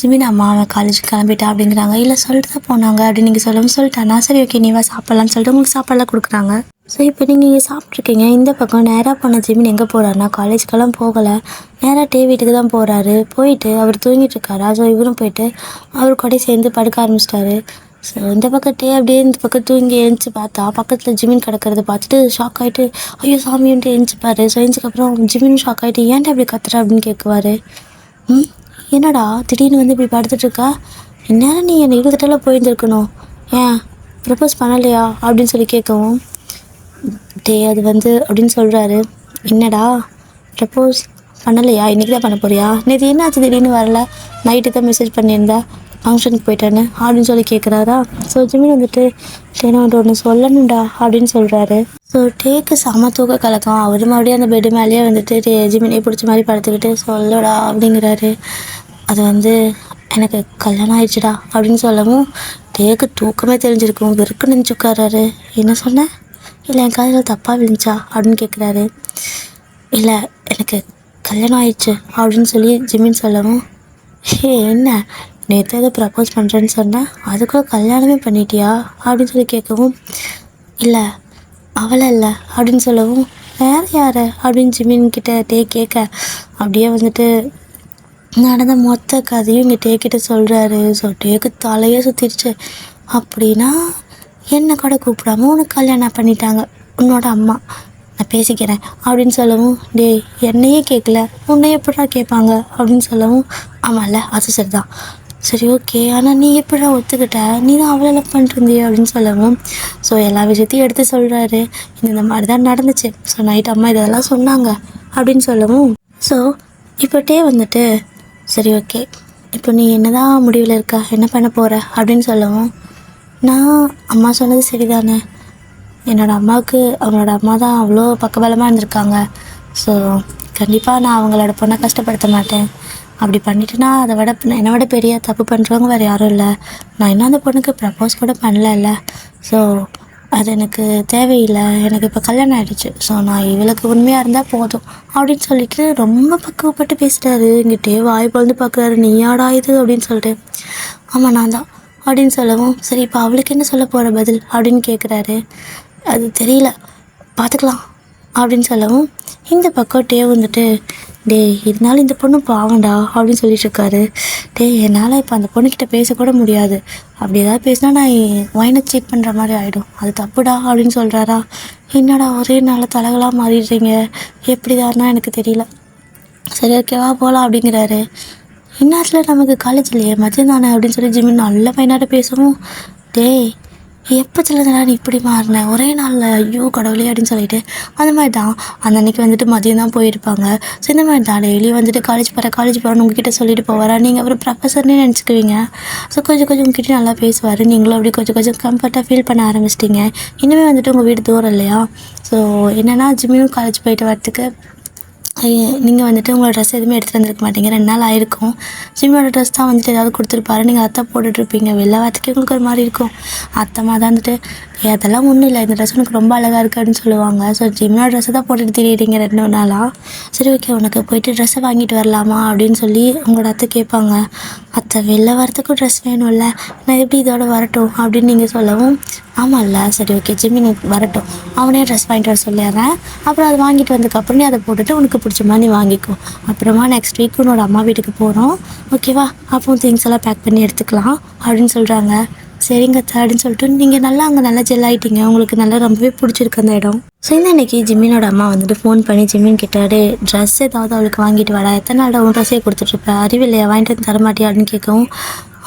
ஜிமின் அம்மா அவன் காலேஜுக்கு கிளம்பிட்டா அப்படிங்கிறாங்க. இல்லை சொல்லிட்டு தான் போனாங்க அப்படின்னு நீங்கள் சொல்லவும் சொல்லிட்டானா, சரி ஓகே நீ வா சாப்பிட்லான்னு சொல்லிட்டு உங்களுக்கு சாப்பாடெலாம் கொடுக்குறாங்க. ஸோ இப்போ நீங்கள் இங்கே சாப்பிட்ருக்கீங்க. இந்த பக்கம் நேராக போன ஜிமின் எங்கே போகிறாருனா காலேஜ்க்கெல்லாம் போகலை, நேராக டே வீட்டுக்கு தான் போகிறாரு. போயிட்டு அவர் தூங்கிட்டு இருக்காரா. ஸோ இவரும் போயிட்டு அவர் கூட சேர்ந்து படுக்க ஆரம்பிச்சிட்டாரு. ஸோ இந்த பக்கம் டே அப்படியே இந்த பக்கம் தூங்கி எழுந்துச்சி பார்த்தா பக்கத்தில் ஜிமின் கிடக்கிறத பார்த்துட்டு ஷாக் ஆகிட்டு ஐயோ சாமின்ட்டு எழுந்துச்சிப்பாரு. ஸோ எழுந்துக்கப்புறம் ஜிமின் ஷாக் ஆகிட்டு ஏன்டா அப்படி கத்துற அப்படின்னு கேட்குவார். என்னடா திடீர்னு வந்து இப்படி படுத்துட்ருக்கா, இந்நேரம் நீ என்னை இருபத்தெட்டில் போயிருந்துருக்கணும், ஏன் ப்ரப்போஸ் பண்ணலையா அப்படின்னு சொல்லி கேட்கவும் டே அது வந்து அப்படின்னு சொல்கிறாரு. என்னடா ப்ரப்போஸ் பண்ணலையா, இன்றைக்கி தான் பண்ண போறியா, நேற்று என்னாச்சு திடீர்னு வரல, நைட்டு தான் மெசேஜ் பண்ணியிருந்தா ஃபங்க்ஷனுக்கு போயிட்டேன்னு அப்படின்னு சொல்லி கேட்குறாரா. ஸோ ஜிமின் வந்துட்டு டேனா ஒன்று சொல்லணும்டா அப்படின்னு சொல்கிறாரு. ஸோ டேக்கு செம தூக்க கலக்கம். அவர் மறுபடியும் அந்த பெட்டு மேலேயே வந்துட்டு ஜிமினே பிடிச்ச மாதிரி படுத்துக்கிட்டு சொல்லடா அப்படிங்கிறாரு. அது வந்து எனக்கு கல்யாணம் ஆயிடுச்சுடா அப்படின்னு சொல்லவும் டேக்கு தூக்கமே தெரிஞ்சிருக்கும், வெறுக்கு நினச்சி உட்காராரு. என்ன சொன்னேன், இல்லை என் காதில் தப்பாக விழுந்துச்சா அப்படின்னு கேட்குறாரு. இல்லை எனக்கு கல்யாணம் ஆயிடுச்சு அப்படின்னு சொல்லி ஜிமின் சொல்லவும் என்ன நேற்று எதை ப்ரப்போஸ் பண்ணுறேன்னு சொன்னேன், அதுக்குள்ளே கல்யாணமே பண்ணிட்டியா அப்படின்னு சொல்லி கேட்கவும் இல்லை அவளை இல்லை அப்படின்னு சொல்லவும் வேறு யார் அப்படின்னு ஜிமின்கிட்ட டே கேட்க அப்படியே வந்துட்டு நடந்த மொத்த கதையும் இங்கே டேக்கிட்ட சொல்கிறாரு. ஸோ டேக்கு தலையே சுற்றிடுச்சு. அப்படின்னா என்னை கூட கூப்பிடாம உனக்கு கல்யாணம் பண்ணிட்டாங்க உன்னோட அம்மா, நான் பேசிக்கிறேன் அப்படின்னு சொல்லவும் டேய் என்னையே கேட்கல உன்னை எப்படா கேட்பாங்க அப்படின்னு சொல்லவும் ஆமாம்ல அது சரிதான், சரி ஓகே ஆனால் நீ எப்படா ஒத்துக்கிட்ட, நீ தான் அவ்வளோ லவ் பண்ணிருந்தியே அப்படின்னு சொல்லவும் ஸோ எல்லா விஷயத்தையும் எடுத்து சொல்கிறாரு. இந்த மாதிரி தான் நடந்துச்சு, ஸோ நைட் அம்மா இதெல்லாம் சொன்னாங்க அப்படின்னு சொல்லவும் ஸோ இப்போ டே வந்துட்டு சரி ஓகே இப்போ நீ என்ன தான் முடிவில் இருக்கா, என்ன பண்ண போகிற அப்படின்னு சொல்லவும் நான் அம்மா சொன்னது சரிதானே, என்னோடய அம்மாவுக்கு அவங்களோட அம்மா தான் அவ்வளோ பக்கபலமாக இருந்திருக்காங்க, ஸோ கண்டிப்பாக நான் அவங்களோட பொண்ணை கஷ்டப்படுத்த மாட்டேன், அப்படி பண்ணிட்டுனா அதை விட என்னை விட பெரிய தப்பு பண்ணுறவங்க வேறு யாரும் இல்லை, நான் இன்னும் அந்த பொண்ணுக்கு ப்ரப்போஸ் கூட பண்ணல, ஸோ அது எனக்கு தேவையில்லை, எனக்கு இப்போ கல்யாணம் ஆகிடுச்சு, ஸோ நான் இவளுக்கு உண்மையாக இருந்தால் போதும் அப்படின்னு சொல்லிட்டு ரொம்ப பக்குவப்பட்டு பேசிட்டாரு. இங்கிட்டே வாய் பொழுது பார்க்குறாரு, நீ யாடா இது அப்படின்னு சொல்லிட்டு ஆமாம் நான் தான், அப்படின்னு சொல்லவும், சரி இப்போ அவளுக்கு என்ன சொல்ல போகிற பதில் அப்படின்னு கேட்குறாரு. அது தெரியல, பார்த்துக்கலாம் அப்படின்னு சொல்லவும், இந்த பக்கம் டேவ் வந்துட்டு, டேய் இருந்தாலும் இந்த பொண்ணு பாவண்டா அப்படின்னு சொல்லிட்டு இருக்காரு. டேய் என்னால் இப்போ அந்த பொண்ணுக்கிட்ட பேசக்கூட முடியாது, அப்படி ஏதாவது பேசினா நான் ஒயினை சீட் பண்ணுற மாதிரி ஆகிடும், அது தப்புடா அப்படின்னு சொல்கிறாரா. என்னடா ஒரே நாளில் தலைகளாக மாறிடுறீங்க, எப்படிதான்னா எனக்கு தெரியல. சரி ஓகேவா போகலாம் அப்படிங்கிறாரு. இந்நேரத்தில் நமக்கு காலேஜ் இல்லையே, மதியம் தானே அப்படின்னு சொல்லி ஜிமின் நல்ல பையனாட்ட பேசவும், டேய் எப்போ சிலதுனா நீ இப்படி மாறின ஒரே நாளில், ஐயோ கடவுளே அப்படின்னு சொல்லிட்டு, அந்த மாதிரி தான் அந்த அன்றைக்கி வந்துட்டு மதியம் தான் போயிருப்பாங்க. ஸோ இந்த மாதிரி தான் டெய்லியும் வந்துட்டு காலேஜ் போகிறேன்னு உங்ககிட்ட சொல்லிட்டு போவாரா, நீங்கள் அப்புறம் ப்ரொஃபஸர்னே நினச்சிக்குவீங்க. ஸோ கொஞ்சம் உங்ககிட்ட நல்லா பேசுவார், நீங்களும் அப்படி கொஞ்சம் கம்ஃபர்ட்டாக ஃபீல் பண்ண ஆரம்பிச்சிட்டிங்க. இன்னுமே வந்துட்டு உங்கள் வீடு தூரம் இல்லையா. ஸோ என்னென்னா ஜிம்மியும் காலேஜ் போயிட்டு வரத்துக்கு நீங்கள் வந்துட்டு உங்களோட ட்ரெஸ் எதுவுமே எடுத்துகிட்டு வந்துருக்க மாட்டீங்க, 2 நாள் ஆயிருக்கும். ஜிம்மியோட ட்ரெஸ் தான் வந்துட்டு ஏதாவது கொடுத்துருப்பாரு, நீங்கள் அத்தை போட்டுட்ருப்பீங்க, வெளில வரத்துக்கு உங்களுக்கு ஒரு மாதிரி இருக்கும். அத்தைமா தான் வந்துட்டு, அதெல்லாம் ஒன்றும் இல்லை, இந்த ட்ரெஸ் உனக்கு ரொம்ப அழகாக இருக்குது அப்படின்னு சொல்லுவாங்க. ஸோ ஜிம்மியோட ட்ரெஸ்ஸை தான் போட்டுட்டு திரியிறீங்க 2 நாளாக. சரி ஓகே உனக்கு போயிட்டு ட்ரெஸ்ஸை வாங்கிட்டு வரலாமா அப்படின்னு சொல்லி உங்களோட அத்தை கேட்பாங்க. அத்தை வெளில வரத்துக்கும் ட்ரெஸ் வேணும்ல, நான் எப்படி இதோட வரட்டும் அப்படின்னு நீங்கள் சொல்லவும், ஆமாம்ல சரி ஓகே ஜிம்மின் வரட்டும், அவனே ட்ரெஸ் வாங்கிட்டு வர சொல்லிடுறேன், அப்புறம் அதை வாங்கிட்டு வந்ததுக்கப்புறம் நீ அதை போட்டுட்டு உனக்கு பிடிச்ச மாதிரி நீ வாங்கிக்கோ, அப்புறமா நெக்ஸ்ட் வீக் உன்னோட அம்மா வீட்டுக்கு போகிறோம் ஓகேவா, அப்போ திங்ஸ் எல்லாம் பேக் பண்ணி எடுத்துக்கலாம் அப்படின்னு சொல்கிறாங்க. சரிங்க அப்படின்னு சொல்லிட்டு நீங்கள் அங்கே நல்லா ஜெல் ஆகிட்டீங்க, உங்களுக்கு நல்லா ரொம்பவே பிடிச்சிருக்கு அந்த இடம். ஸோ இந்த அன்றைக்கி ஜிம்மினோட அம்மா வந்துட்டு ஃபோன் பண்ணி ஜிம்மின் கிட்டாரு, ட்ரெஸ் ஏதாவது அவளுக்கு வாங்கிட்டு வாடா, எத்தனை நாள் உன் ட்ரெஸ்ஸே கொடுத்துட்ருப்பேன், அறிவில்லையா வாங்கிட்டு வந்து தரமாட்டியா அப்படின்னு கேட்கவும்,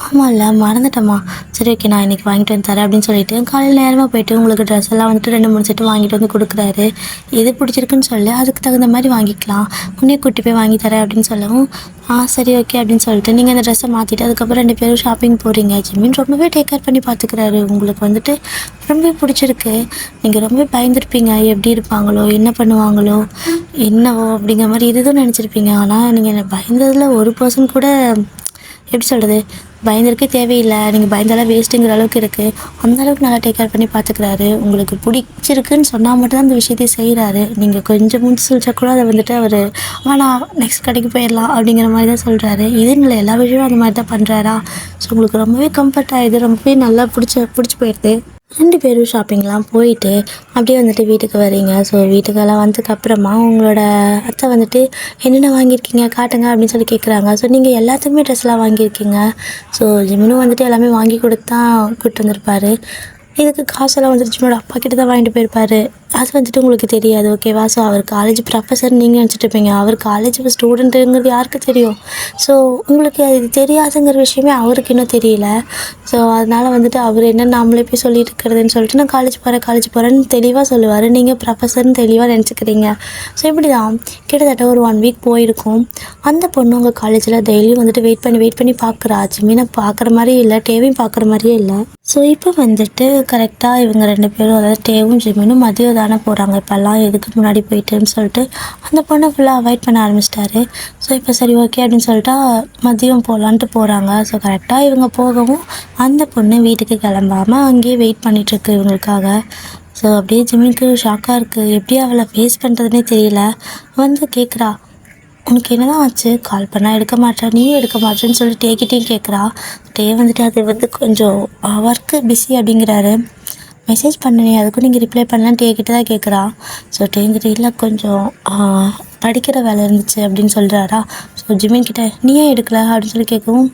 ஆமாம் இல்லை மறந்துட்டம்மா, சரி ஓகே நான் இன்றைக்கி வாங்கிட்டு வந்து தரேன் அப்படின்னு சொல்லிட்டு காலையில் நேரமாக போயிட்டு உங்களுக்கு ட்ரெஸ் எல்லாம் வந்துட்டு 2-3 செட்டு வாங்கிட்டு வந்து கொடுக்குறாரு. எது பிடிச்சிருக்குன்னு சொல்லி அதுக்கு தகுந்த மாதிரி வாங்கிக்கலாம், உன்னே கூட்டி போய் வாங்கி தரேன் அப்படின்னு சொல்லவும், சரி ஓகே அப்படின்னு சொல்லிட்டு நீங்கள் அந்த ட்ரெஸ்ஸை மாற்றிட்டு அதுக்கப்புறம் 2 பேரும் ஷாப்பிங் போகிறீங்க. ஜிம்மின் ரொம்பவே டேக் கேர் பண்ணி பார்த்துக்கிறாரு, உங்களுக்கு வந்துட்டு ரொம்பவே பிடிச்சிருக்கு. நீங்கள் ரொம்பவே பயந்துருப்பீங்க, எப்படி இருப்பாங்களோ என்ன பண்ணுவாங்களோ என்னவோ அப்படிங்கிற மாதிரி இதுதான் நினச்சிருப்பீங்க. ஆனால் நீங்கள் பயந்ததில் ஒரு பர்சன் கூட எப்படி சொல்கிறது, பயந்துருக்கே தேவையில்லை, நீங்கள் பயந்தாலும் வேஸ்ட்டுங்கிற அளவுக்கு இருக்குது, அந்தளவுக்கு நல்லா டேக் கேர் பண்ணி பார்த்துக்கிறாரு. உங்களுக்கு பிடிச்சிருக்குன்னு சொன்னால் மட்டும்தான் அந்த விஷயத்தையும் செய்கிறாரு. நீங்கள் கொஞ்சம் முன் சொல்லிச்சா கூட அதை வந்துட்டு அவர் ஆனால் நெக்ஸ்ட் கடைக்கு போயிடலாம் அப்படிங்கிற மாதிரி தான் சொல்கிறாரு. இதுன்னு இல்லை, எல்லா விஷயமும் அந்த மாதிரி தான் பண்ணுறாரா. ஸோ உங்களுக்கு ரொம்பவே கம்ஃபர்ட் ஆகிடுது, ரொம்பவே நல்லா பிடிச்சி போயிடுது. 2 பேரும் ஷாப்பிங்லாம் போயிட்டு அப்படியே வந்துட்டு வீட்டுக்கு வரீங்க. ஸோ வீட்டுக்கெல்லாம் வந்ததுக்கப்புறமா உங்களோட அத்தை வந்துட்டு என்னென்ன வாங்கியிருக்கீங்க காட்டுங்க அப்படின்னு சொல்லி கேட்குறாங்க. ஸோ நீங்கள் எல்லாத்துக்குமே ட்ரெஸ்லாம் வாங்கியிருக்கீங்க. ஸோ ஜிம்மினும் வந்துட்டு எல்லாமே வாங்கி கொடுத்து தான் கூப்பிட்டு வந்திருப்பாரு. இதுக்கு காசெல்லாம் வந்துட்டு ஜிம்மினோட அப்பா கிட்ட தான் வாங்கிட்டு போயிருப்பாரு. அது வந்துட்டு உங்களுக்கு தெரியாது ஓகேவா. ஸோ அவர் காலேஜ் ப்ரொஃபஸர் நீங்கள் நினச்சிட்டு இருப்பீங்க, அவர் காலேஜ் ஸ்டூடெண்ட்டுங்கிறது யாருக்கு தெரியும். ஸோ உங்களுக்கு அது தெரியாதுங்கிற விஷயமே அவருக்கு இன்னும் தெரியல. ஸோ அதனால் வந்துட்டு அவர் என்ன நாமளே போய் சொல்லிட்டு இருக்கிறதுன்னு சொல்லிட்டு நான் காலேஜ் போகிறேன்னு தெளிவாக சொல்லுவார், நீங்கள் ப்ரொஃபஸர்னு தெளிவாக நினச்சிக்கிறீங்க. ஸோ இப்படி தான் கிட்டத்தட்ட ஒரு 1 வீக் போயிருக்கும். அந்த பொண்ணு உங்கள் காலேஜில் டெய்லியும் வந்துட்டு வெயிட் பண்ணி பார்க்குறா. ஜிம்மினை பார்க்குற மாதிரியே இல்லை, டேவையும் பார்க்குற மாதிரியே இல்லை. ஸோ இப்போ வந்துட்டு கரெக்டாக இவங்க 2 பேரும், அதாவது டேவும் ஜிம்மினும் மதியம் தானே போகிறாங்க, இப்போல்லாம் எதுக்கு முன்னாடி போயிட்டுன்னு சொல்லிட்டு அந்த பொண்ணை ஃபுல்லாக அவாய்ட் பண்ண ஆரம்பிச்சிட்டாரு. ஸோ இப்போ சரி ஓகே அப்படின்னு சொல்லிட்டு மதியம் போகலான்ட்டு போகிறாங்க. ஸோ கரெக்டாக இவங்க போகவும் அந்த பொண்ணு வீட்டுக்கு கிளம்பாமல் அங்கேயே வெயிட் பண்ணிகிட்ருக்கு இவங்களுக்காக. ஸோ அப்படியே ஜிம்மினுக்கு ஷாக்காக இருக்குது, எப்படி அவளை ஃபேஸ் பண்ணுறதுனே தெரியல. வந்து கேட்குறா, உனக்கு என்ன தான் ஆச்சு, கால் பண்ணால் எடுக்க மாட்டேன், நீயும் எடுக்க மாட்டேன்னு சொல்லி டேக்கிட்டையும் கேட்குறா. டே வந்துட்டு அது வந்து கொஞ்சம் ஒர்க்கு பிஸி அப்படிங்கிறாரு. மெசேஜ் பண்ணனே அதுக்கும் நீங்கள் ரிப்ளை பண்ணலான்னு டேக்கிட்டு தான் கேட்குறா. ஸோ டேங்கிட்ட இல்லை கொஞ்சம் படிக்கிற வேலை இருந்துச்சு அப்படின்னு சொல்கிறாரா. ஸோ ஜிம்மின் கிட்ட நீ ஏன் எடுக்கலை அப்படின்னு சொல்லி கேட்கவும்,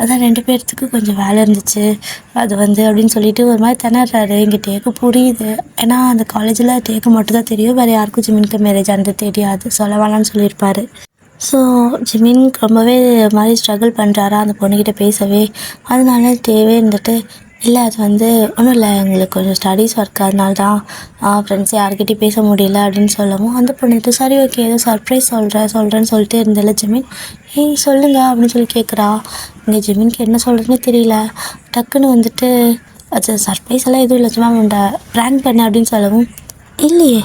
அதான் 2 பேர்த்துக்கு கொஞ்சம் வேலை இருந்துச்சு அது வந்து அப்படின்னு சொல்லிட்டு ஒரு மாதிரி திணறாரு. இங்கே டேக்கு புரியுது, ஏன்னா அந்த காலேஜில் டேக்கு மட்டும் தான் தெரியும், வேறு யாருக்கும் ஜிம்மினுக்கு மேரேஜ் ஆனது தெரியாது, சொல்ல வேணான்னு சொல்லியிருப்பார். ஸோ ஜிம்மின் ரொம்பவே மாதிரி ஸ்ட்ரகிள் பண்ணுறாரா அந்த பொண்ணுக்கிட்ட பேசவே. அதனால தேவே இருந்துட்டு, இல்லை அது வந்து ஒன்றும் இல்லை, எங்களுக்கு கொஞ்சம் ஸ்டடீஸ் ஒர்க், அதனால தான் ஃப்ரெண்ட்ஸ் யார்கிட்டையும் பேச முடியல அப்படின்னு சொல்லவும் அந்த பொண்ணுட்டு சரி ஓகே ஏதோ சர்ப்ரைஸ் சொல்கிறேன்னு சொல்லிட்டு இருந்தில்ல ஜிம்மின், சொல்லுங்கள் அப்படின்னு சொல்லி கேட்குறா. இங்கே ஜிம்மினுக்கு என்ன சொல்கிறதுனே தெரியல. டக்குன்னு வந்துட்டு அது சர்ப்ரைஸ் எல்லாம் எதுவும் இல்லை, சும்மா உண்டை ப்ராங்க் பண்ண அப்படின்னு சொல்லவும், இல்லையே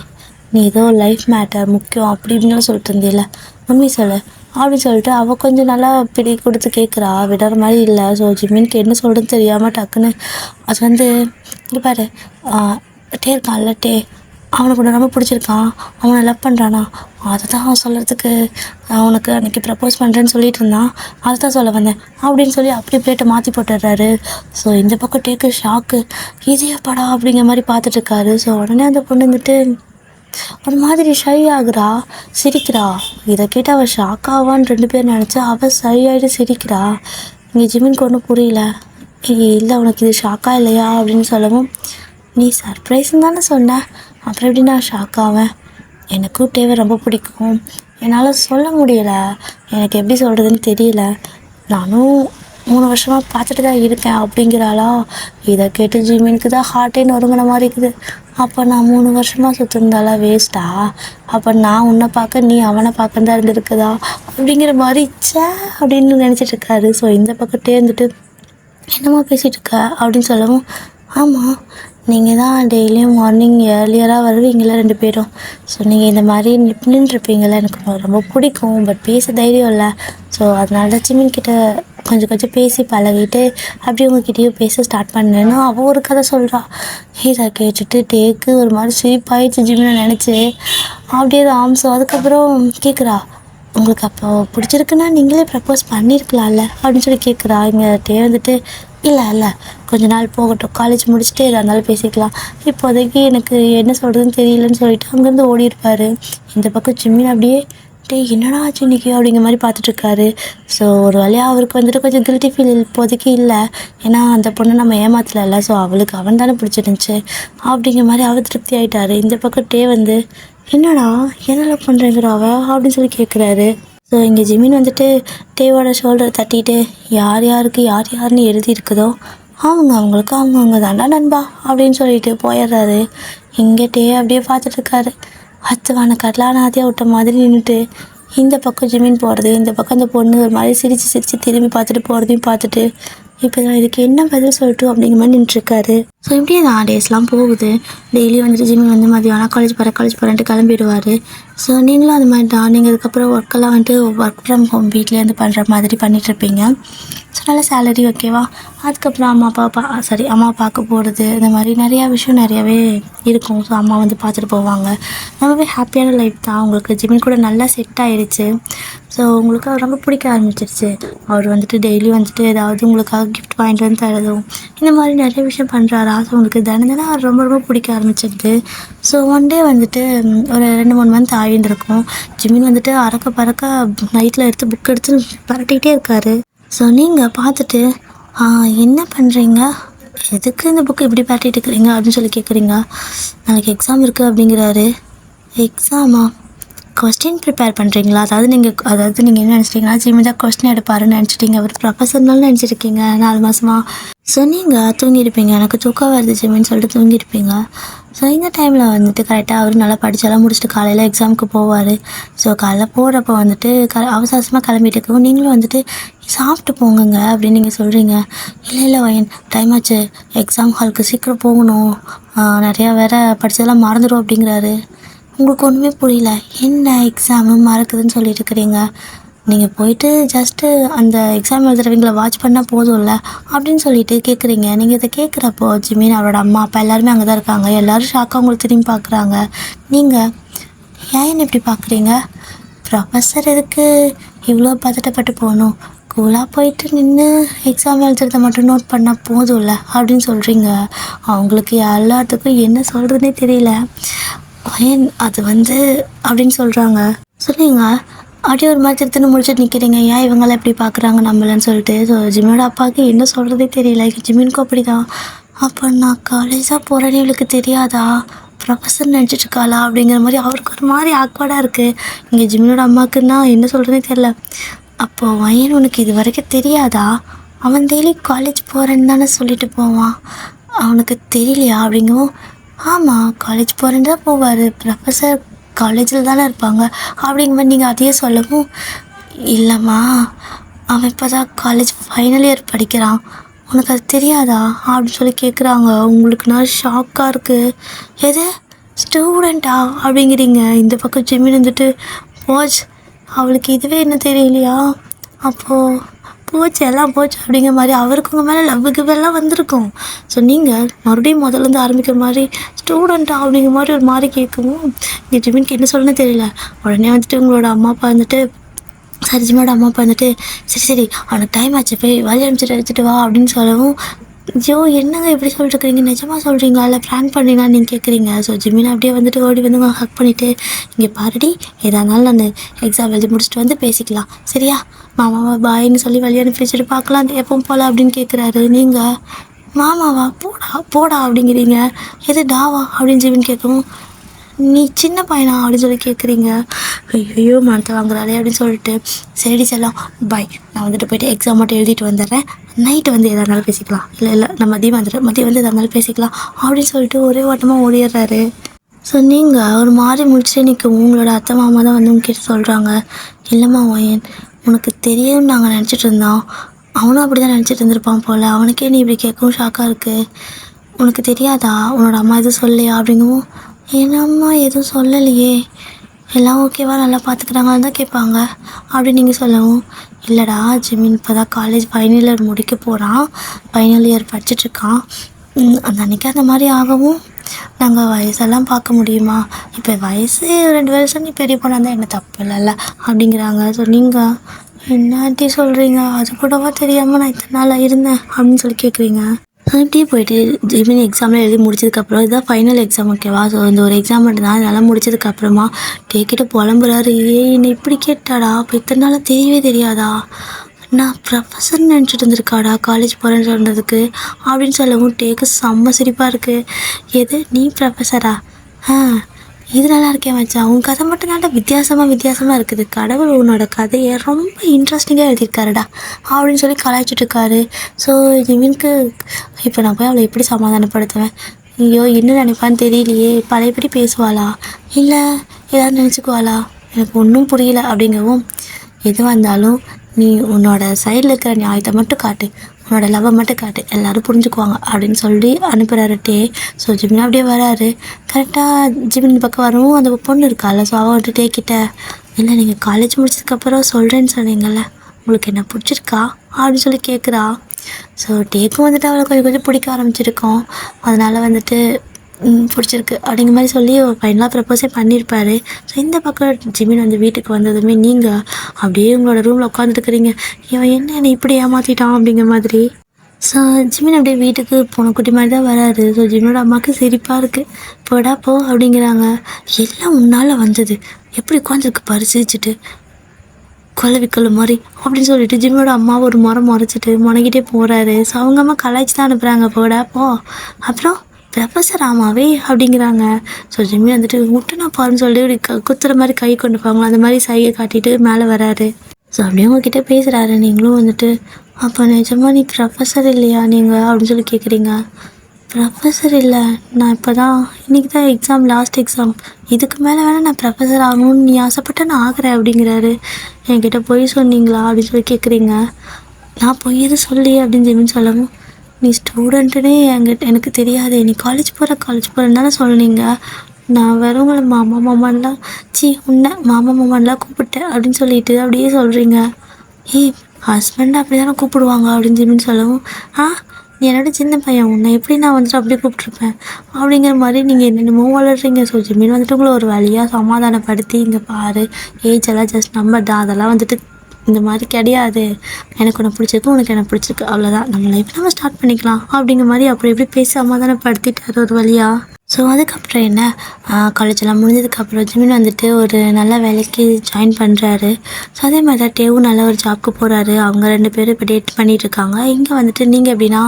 நீ ஏதோ லைஃப் மேட்டர் முக்கியம் அப்படி இப்படின்னு சொல்லிட்டு இருந்தில்ல, உண்மை சொல்லு அப்படின்னு சொல்லிட்டு அவள் கொஞ்சம் நல்லா பிடி கொடுத்து கேட்குறா, விடுற மாதிரி இல்லை. ஸோ ஜிம்மினுக்கு என்ன சொல்கிறதுன்னு தெரியாமல் டக்குன்னு அது வந்து இங்கே பாரு டே இருக்கான்ல டே, அவனுக்கு உன்னை ரொம்ப பிடிச்சிருக்கான், அவனை லவ் பண்ணுறானா, அதை தான் அவன் சொல்கிறதுக்கு அவனுக்கு அன்றைக்கி ப்ரப்போஸ் பண்ணுறேன்னு சொல்லிட்டு இருந்தான், அதை தான் சொல்ல வந்தேன் அப்படின்னு சொல்லி அப்படியே பிளேட்டை மாற்றி போட்டுடுறாரு. ஸோ இந்த பக்கம் டேக்கு ஷாக்கு, இதே படம் அப்படிங்கிற மாதிரி பார்த்துட்ருக்காரு. ஸோ உடனே அந்த பொண்ணு வந்துட்டு ஒரு மாதிரி ஷை ஆகுறா, சிரிக்கிறா. இதை கேட்டு அவள் ஷாக் ஆவான்னு 2 பேர் நினச்சா அவள் ஷை ஆகிட்டு சிரிக்கிறா. இங்கே ஜிமினுக்கு ஒன்றும் புரியல. இல்லை உனக்கு இது ஷாக்கா இல்லையா அப்படின்னு சொல்லவும், நீ சர்ப்ரைஸ்ன்னு தானே சொன்ன, அப்புறம் எப்படி நான் ஷாக் ஆவேன், எனக்கும் டேவை ரொம்ப பிடிக்கும், என்னால் சொல்ல முடியலை, எனக்கு எப்படி சொல்கிறதுன்னு தெரியல, நானும் 3 வருஷமாக பார்த்துட்டு தான் இருக்கேன் அப்படிங்கிறாளா. இதை கேட்டு ஜிமினுக்கு தான் ஹார்ட்டே நொறுங்கின மாதிரி இருக்குது. அப்போ நான் 3 வருஷமாக சுற்றிருந்தாலா வேஸ்ட்டா, அப்போ நான் உன்னை பார்க்க நீ அவனை பார்க்க தான் இருந்திருக்குதா அப்படிங்கிற மாதிரி அப்படின்னு நினச்சிட்டு இருக்காரு. ஸோ இந்த பக்கத்தே இருந்துட்டு என்னம்மா பேசிகிட்டு இருக்க அப்படின்னு சொல்லவும், ஆமாம் நீங்கள் தான் டெய்லியும் மார்னிங் ஏர்லியராக வருவீங்களா 2 பேரும், ஸோ நீங்கள் இந்த மாதிரி நின்றுருப்பீங்களா, எனக்கு ரொம்ப பிடிக்கும், பட் பேச தைரியம் இல்லை, ஸோ அதனால தான் ஜிமின்கிட்ட கொஞ்சம் பேசி பழகிட்டு அப்படியே உங்ககிட்டயும் பேச ஸ்டார்ட் பண்ணேன்னு அவள் ஒரு கதை சொல்கிறா. இதை கேட்டுட்டு டேக்கு ஒரு மாதிரி சிரிப்பாயிடுச்சு ஜிமினை நினச்சி. அப்படியே தான். ஸோ அதுக்கப்புறம் கேட்குறா, உங்களுக்கு அப்போ பிடிச்சிருக்குன்னா நீங்களே ப்ரப்போஸ் பண்ணியிருக்கலாம்ல அப்படின்னு சொல்லி கேட்குறா. இங்கே டே வந்துட்டு இல்லை கொஞ்ச நாள் போகட்டும், காலேஜ் முடிச்சுட்டு எதாக இருந்தாலும் பேசிக்கலாம், இப்போதைக்கு எனக்கு என்ன சொல்கிறதுன்னு தெரியலன்னு சொல்லிட்டு அங்கேருந்து ஓடிருப்பார். இந்த பக்கம் ஜிம்மின் அப்படியே என்னடா ஆச்சு இன்னைக்கு அப்படிங்கிற மாதிரி பார்த்துட்ருக்காரு. ஸோ ஒரு வழியாக அவருக்கு வந்துட்டு கொஞ்சம் கில்ட்டி ஃபீல் இப்போதைக்கு இல்லை, ஏன்னா அந்த பொண்ணை நம்ம ஏமாத்தல, ஸோ அவளுக்கு அவன் தானே பிடிச்சிருந்துச்சு அப்படிங்கிற மாதிரி அவர் திருப்தி ஆகிட்டார். இந்த பக்கம் டே வந்து என்னடா என்ன பண்ணுறேங்கிற அப்படின்னு சொல்லி கேட்குறாரு. ஸோ இங்கே ஜிமின் வந்துட்டு டேவோட ஷோல்டர் தட்டிட்டு யாருக்கு யாருன்னு எழுதியிருக்குதோ அவங்களுக்கு அவங்கவுங்க தாண்டா நண்பா அப்படின்னு சொல்லிட்டு போயிடுறாரு. இங்கே டே அப்படியே பார்த்துட்ருக்காரு. அத்துவான கடலானாதியாக விட்ட மாதிரி நின்றுட்டு இந்த பக்கம் ஜிமின் போகிறது, இந்த பக்கம் அந்த பொண்ணு ஒரு மாதிரி சிரித்து திரும்பி பார்த்துட்டு போகிறதையும் பார்த்துட்டு இப்போ தான் இதுக்கு என்ன பதில் சொல்லட்டும் அப்படிங்கிற மாதிரி நின்றுருக்காரு. ஸோ இப்படியே தான் டேஸ்லாம் போகுது. டெய்லி வந்துட்டு ஜிமின் வந்து மதியானம் காலேஜ் போகிறேன்ட்டு கிளம்பிடுவார். ஸோ நீங்களும் அது மாதிரி தான், நீங்கள் அதுக்கப்புறம் ஒர்க்கெல்லாம் வந்துட்டு ஒர்க் ஃப்ரம் ஹோம் வீட்லேருந்து பண்ணுற மாதிரி பண்ணிகிட்ருப்பீங்க. ஸோ நல்ல சேலரி ஓகேவா. அதுக்கப்புறம் அம்மா பார்க்க போகிறது, இந்த மாதிரி நிறையாவே இருக்கும். ஸோ அம்மா வந்து பார்த்துட்டு போவாங்க. ரொம்பவே ஹாப்பியான லைஃப் தான். உங்களுக்கு ஜிமின் கூட நல்லா செட் ஆகிடுச்சு. ஸோ உங்களுக்கு அவர் ரொம்ப பிடிக்க ஆரம்பிச்சிருச்சு. அவர் வந்துட்டு டெய்லி வந்துட்டு ஏதாவது உங்களுக்காக கிஃப்ட் வாங்கிட்டு வந்து தரதும் இந்த மாதிரி நிறைய விஷயம் பண்ணுறாரா. ஸோ உங்களுக்கு தினம் அவர் ரொம்ப பிடிக்க ஆரம்பிச்சிருது. ஸோ ஒன் டே வந்துட்டு ஒரு 2-3 மந்த் ஆகியிருந்திருக்கும். ஜிமின் வந்துட்டு பறக்க நைட்டில் எடுத்து புக் எடுத்து பரட்டிகிட்டே இருக்காரு. ஸோ நீங்கள் பார்த்துட்டு என்ன பண்ணுறீங்க, எதுக்கு இந்த புக்கு இப்படி பரட்டிகிட்டு இருக்கிறீங்க அப்படின்னு சொல்லி கேட்குறீங்க. நாளைக்கு எக்ஸாம் இருக்குது அப்படிங்கிறாரு. எக்ஸாமா, கொஸ்டின் ப்ரிப்பேர் பண்ணுறீங்களா, அதாவது நீங்கள் என்ன நினச்சிட்டிங்கன்னா ஜிமின் தான் கொஸ்டின் எடுப்பாருன்னு நினச்சிட்டிங்க, அவர் ப்ரொஃபஸர்னாலும் நினச்சிருக்கீங்க 4 மாதமாக. ஸோ நீங்கள் தூங்கியிருப்பீங்க, எனக்கு தூக்கம் வருது ஜிமின்னு சொல்லிட்டு தூங்கியிருப்பீங்க. ஸோ இந்த டைமில் வந்துட்டு கரெக்டாக அவர் நல்லா படித்தெல்லாம் முடிச்சுட்டு காலையில் எக்ஸாமுக்கு போவார். ஸோ காலையில் போகிறப்ப வந்துட்டு அவசரமாக கிளம்பிட்டு இருக்கவும் நீங்களும் வந்துட்டு சாப்பிட்டு போங்கங்க அப்படின்னு நீங்கள் சொல்கிறீங்க. இல்லை வயன் டைம் ஆச்சு, எக்ஸாம் ஹாலுக்கு சீக்கிரம் போகணும், நிறையா வேறு படித்ததெல்லாம் மறந்துடும் அப்படிங்கிறாரு. உங்களுக்கு ஒன்றுமே புரியல, என்ன எக்ஸாமு மறக்குதுன்னு சொல்லிட்டு இருக்கிறீங்க, நீங்கள் போயிட்டு ஜஸ்ட்டு அந்த எக்ஸாம் எழுதுறவங்களை வாட்ச் பண்ணால் போதும்ல அப்படின்னு சொல்லிட்டு கேட்குறீங்க. நீங்கள் இதை கேட்குறப்போ ஜிமின் அவரோட அம்மா அப்பா எல்லாருமே அங்கே தான் இருக்காங்க. எல்லோரும் ஷாக்காக உங்களை திரும்பி பார்க்குறாங்க. நீங்கள் ஏன் இப்படி பார்க்குறீங்க, ப்ரொஃபஸர் எதுக்கு இவ்வளோ பதட்டப்பட்டு போகணும், கூலாக போயிட்டு நின்று எக்ஸாம் எழுதுறதை மட்டும் நோட் பண்ணால் போதும்ல அப்படின்னு சொல்கிறீங்க. அவங்களுக்கு எல்லாத்துக்கும் என்ன சொல்கிறதுனே தெரியல. ஏன் அது அப்படின்னு சொல்கிறாங்க. சொன்னீங்க அப்படியே ஒரு மாதிரி திருத்தணும் முடிச்சுட்டு நிற்கிறீங்க. ஏன் இவங்களாம் எப்படி பார்க்குறாங்க நம்மளன்னு சொல்லிட்டு. ஸோ ஜிமினோட அப்பாவுக்கு என்ன சொல்கிறதே தெரியல. ஜிமினுக்கும் அப்படி தான். அப்போ நான் காலேஜாக போகிறேன்னு இவளுக்கு தெரியாதா, ப்ரொஃபஸர் நினச்சிட்ருக்காளா அப்படிங்கிற மாதிரி அவருக்கு ஒரு மாதிரி ஆக்வர்டாக இருக்குது. இங்கே ஜிமினோட அம்மாவுக்குன்னா என்ன சொல்கிறதே தெரியல. அப்போது வயன் உனக்கு இது வரைக்கும் தெரியாதா, அவன் டெய்லி காலேஜ் போகிறேன்னு தானே சொல்லிட்டு போவான், அவனுக்கு தெரியலையா அப்படிங்கவும், ஆமாம் காலேஜ் போகிறேன்னு தான் போவார், ப்ரொஃபஸர் காலேஜில் தானே இருப்பாங்க அப்படிங்கிற மாதிரி நீங்கள் அதையே சொல்லவும், இல்லைம்மா அவன் இப்போ தான் காலேஜ் ஃபைனல் இயர் படிக்கிறான், உனக்கு அது தெரியாதா அப்படின்னு சொல்லி கேட்குறாங்க. உங்களுக்கு நான் ஷாக்காக இருக்குது. எது ஸ்டூடெண்ட்டா அப்படிங்கிறீங்க. இந்த பக்கம் ஜிமின் வந்துட்டு வாட்ச், அவளுக்கு இதுவே என்ன தெரியலையா, அப்போது போச்சு எல்லாம் போச்சு அப்படிங்கிற மாதிரி அவருக்கு உங்கள் மேலே லவ்வுக்கு எல்லாம் வந்திருக்கும். ஸோ நீங்கள் மறுபடியும் முதல்லேருந்து ஆரம்பிக்கிற மாதிரி ஸ்டூடெண்ட்டா அப்படிங்கிற மாதிரி ஒரு மாதிரி கேட்கவும் இங்கே ஜிமினுக்கு என்ன சொல்லணும்னு தெரியல. உடனே வந்துட்டு உங்களோட அம்மா அப்பா வந்துட்டு ஜிமினோட அம்மா அப்பா வந்துட்டு சரி அவனுக்கு டைம் ஆச்சு போய் வழி அனுப்பிச்சிட்டு வா அப்படின்னு சொல்லவும், ஐயோ என்னங்க இப்படி சொல்லிட்டு இருக்கிறீங்க, நிஜமாக சொல்கிறீங்களா இல்லை ப்ராங்க் பண்ணுறீங்களான்னு நீங்கள் கேட்குறீங்க. ஸோ ஜிமின் அப்படியே வந்துட்டு ஓடி வந்து ஹக் பண்ணிவிட்டு, இங்கே பாருடி எதாக இருந்தாலும் நான் எக்ஸாம் எழுதி முடிச்சுட்டு வந்து பேசிக்கலாம் சரியா, மாமாவா பாயின்னு சொல்லி வழி அனுப்பி வச்சுட்டு பார்க்கலாம் எப்பவும் போல் அப்படின்னு கேட்குறாரு. நீங்கள் மாமாவா போடா போடா அப்படிங்கிறீங்க, எது டாவா அப்படின்னு ஜிமின் கேட்கவும், நீ சின்ன பையனா அப்படின்னு சொல்லி கேட்குறீங்க. ஐயோ மனத்தை வாங்குறாளே அப்படின்னு சொல்லிட்டு, சரி செல்லம் பாய், நான் வந்துட்டு போய்ட்டு எக்ஸாம் மட்டும் எழுதிட்டு வந்துடுறேன், நைட்டு வந்து எதாக இருந்தாலும் பேசிக்கலாம், இல்லை நான் மதியம் வந்துடுறேன், மதியம் வந்து எதாக இருந்தாலும் பேசிக்கலாம் அப்படின்னு சொல்லிட்டு ஒரே ஓட்டமாக ஓடிடுறாரு. ஸோ நீங்கள் ஒரு மாதிரி முடிச்சுட்டே நிற்கும். உங்களோட அத்தை மாமா தான் வந்து உங்ககிட்ட சொல்கிறாங்க, இல்லைம்மா ஓயன் உனக்கு தெரியும்னு நாங்கள் நினச்சிட்டு இருந்தோம், அவனும் அப்படி தான் நினச்சிட்டு இருந்திருப்பான் போல், அவனுக்கே நீ இப்படி கேட்கவும் ஷாக்காக இருக்குது, உனக்கு தெரியாதா உன்னோட அம்மா எதுவும் சொல்லலையா அப்படிங்கவும், என் அம்மா எதுவும் சொல்லலையே, எல்லாம் ஓகேவா நல்லா பார்த்துக்குறாங்கன்னு தான் கேட்பாங்க அப்படின்னு நீங்கள் சொல்லவும், இல்லைடா ஜிமின் இப்போ தான் காலேஜ் ஃபைனல் இயர் முடிக்க போகிறான், ஃபைனல் இயர் படிச்சுட்ருக்கான், அந்த அன்றைக்கி அந்த மாதிரி ஆகவும் நாங்கள் வயசெல்லாம் பார்க்க முடியுமா, இப்போ வயசு 2 வருஷம் நீ பெரிய பொண்ணாக இருந்தால் என்ன தப்பு இல்லைல்ல அப்படிங்கிறாங்க. ஸோ நீங்கள் என்னாட்டி சொல்கிறீங்க, அது கூடவா தெரியாமல் நான் இத்தனை நாளாக இருந்தேன் அப்படின்னு சொல்லி கேட்குறீங்க. இப்படியே போயிட்டு ஜிமினி எக்ஸாம்லாம் எழுதி முடிச்சதுக்கப்புறம் இதுதான் ஃபைனல் எக்ஸாம் ஓகேவா, ஸோ இந்த ஒரு எக்ஸாம் மட்டும் தான் அதெல்லாம் முடிச்சதுக்கப்புறமா டேக்கிட்ட புலம்புறாரு, என்னை இப்படி கேட்டாடா, இப்போ இத்தனை நாளாக தெரியவே தெரியாதா, நான் ப்ரொஃபஸர்னு நினச்சிட்டு இருந்திருக்காடா காலேஜ் போகிறேன்னு சொன்னதுக்கு அப்படின்னு சொல்லவும் டேக்கு செம்ம சிரிப்பாக இருக்குது. எது நீ ப்ரொஃபஸரா, இது நல்லா இருக்கேன் மச்சான், உன் கதை மட்டும் நல்லா வித்தியாசமாக இருக்குது, கடவுள் உன்னோட கதையை ரொம்ப இன்ட்ரெஸ்டிங்காக எழுதியிருக்காருடா அப்படின்னு சொல்லி கலாய்ச்சிட்ருக்காரு. ஸோ ஜிமினுக்கு இப்போ நான் போய் அவளை எப்படி சமாதானப்படுத்துவேன், ஐயோ என்ன நினைப்பான்னு தெரியலையே, பழையபடி பேசுவாளா இல்லை ஏதாவது நினச்சிக்குவாளா, எனக்கு ஒன்றும் புரியல அப்படிங்கவும், எதுவாக இருந்தாலும் நீ உன்னோட சைடில் இருக்கிற நியாயத்தை மட்டும் காட்டு, உன்னோட லவ்வை மட்டும் காட்டு, எல்லோரும் புரிஞ்சுக்குவாங்க அப்படின்னு சொல்லி அனுப்புகிறாரு டே. ஸோ ஜிமின் அப்படியே வராரு. கரெக்டாக ஜிமின் பக்கம் வரவும் அந்த பொண்ணு இருக்காள், ஸோ அவள் வந்துட்டு டே கிட்ட, இல்லை நீங்கள் காலேஜ் முடிச்சதுக்கப்புறம் சொல்கிறேன்னு சொன்னீங்கல்ல, உங்களுக்கு என்ன பிடிச்சிருக்கா அப்படின்னு சொல்லி கேட்குறா. ஸோ டேக்கும் வந்துட்டு அவளை கொஞ்சம் பிடிக்க ஆரம்பிச்சிருக்கோம், அதனால் வந்துட்டு பிடிச்சிருக்கு அப்படிங்கிற மாதிரி சொல்லி ஃபைனலாக ப்ரப்போஸே பண்ணியிருப்பார். ஸோ இந்த பக்கம் ஜிமின் வந்து வீட்டுக்கு வந்ததுமே நீங்கள் அப்படியே உங்களோட ரூமில் உட்காந்துட்டுருக்கிறீங்க, இவன் என்ன இப்படி ஏமாற்றிட்டான் அப்படிங்கிற மாதிரி. ஸோ ஜிமின் அப்படியே வீட்டுக்கு குட்டி மாதிரி தான் வராரு. ஸோ ஜிமினோட அம்மாவுக்கு சிரிப்பாக இருக்குது, போடா போ அப்படிங்கிறாங்க, எல்லாம் உன்னால் வந்தது, எப்படி உட்காந்துருக்கு பரிசிச்சுட்டு கொலவிக்கொள்ள மாதிரி அப்படின்னு சொல்லிட்டு ஜிமினோட அம்மாவை ஒரு முறைச்சிட்டு முனைக்கிட்டே போகிறாரு. ஸோ அவங்க அம்மா கலாய்ச்சி தான் அனுப்புகிறாங்க, போடா போ, அப்புறம் ப்ரொஃபஸர் ஆமாவே அப்படிங்கிறாங்க. ஸோ ஜிம்மி வந்துட்டு முட்டை பாருன்னு சொல்லி இப்படி குத்துற மாதிரி கை கொண்டு போவாங்களோ அந்த மாதிரி சைகை காட்டிட்டு மேலே வராரு. ஸோ அப்படியே உங்ககிட்ட பேசுகிறாரு. நீங்களும் வந்துட்டு அப்போ நிஜமாக நீ ப்ரொஃபஸர் இல்லையா நீங்கள் அப்படின்னு சொல்லி கேட்குறீங்க. ப்ரொஃபஸர் இல்லை, நான் இப்போ தான் இன்றைக்கி தான் எக்ஸாம், லாஸ்ட் எக்ஸாம், இதுக்கு மேலே வேணால் நான் ப்ரொஃபஸர் ஆகணும்னு நீ ஆசைப்பட்ட நான் ஆகிறேன் அப்படிங்கிறாரு. என்கிட்ட பொய் சொன்னீங்களா அப்படின்னு சொல்லி கேட்குறீங்க. நான் பொய் எது சொல்லி அப்படின்னு ஜிமின்னு சொல்லவும், நீ ஸ்டூடெண்ட்டுனே எனக்கு தெரியாது, நீ காலேஜ் போகிறேன்னு தானே சொன்னீங்க, நான் வேறு உங்களை மாமான்லாம் உன்னை மாமான்லாம் கூப்பிட்டேன் அப்படின்னு சொல்லிட்டு அப்படியே சொல்கிறீங்க. ஹஸ்பண்ட் அப்படி தானே கூப்பிடுவாங்க அப்படின்னு ஜிமின்னு சொல்லவும், நீ என்னோட சின்ன பையன், உன்னை எப்படி நான் வந்துட்டு அப்படியே கூப்பிட்ருப்பேன் அப்படிங்கிற மாதிரி நீங்கள் என்னென்னமோ வளர்றீங்க. ஸோ ஜிமின் வந்துட்டு உங்களை ஒரு வழியாக சமாதானப்படுத்தி, இங்கே பாரு ஏஜ் எல்லாம் ஜஸ்ட் நம்பர் தான், அதெல்லாம் வந்துட்டு இந்த மாதிரி கிடையாது, எனக்கு ஒன்று பிடிச்சிருக்கு, உனக்கு எனக்கு பிடிச்சிருக்கு, அவ்வளோதான், நம்ம லைஃப் நம்ம ஸ்டார்ட் பண்ணிக்கலாம் அப்படிங்கிற மாதிரி அப்புறம் எப்படி பேசி சமாதானப்படுத்திட்டார் ஒரு வழியாக. ஸோ அதுக்கப்புறம் என்ன, காலேஜெல்லாம் முடிஞ்சதுக்கப்புறம் ஜிமின் வந்துட்டு ஒரு நல்ல வேலைக்கு ஜாயின் பண்ணுறாரு. ஸோ அதே மாதிரி தான் டேவும் நல்ல ஒரு ஜாப்க்கு போகிறாரு. அவங்க 2 பேரும் இப்போ டேட் பண்ணிகிட்ருக்காங்க. இங்கே வந்துட்டு நீங்கள் எப்படின்னா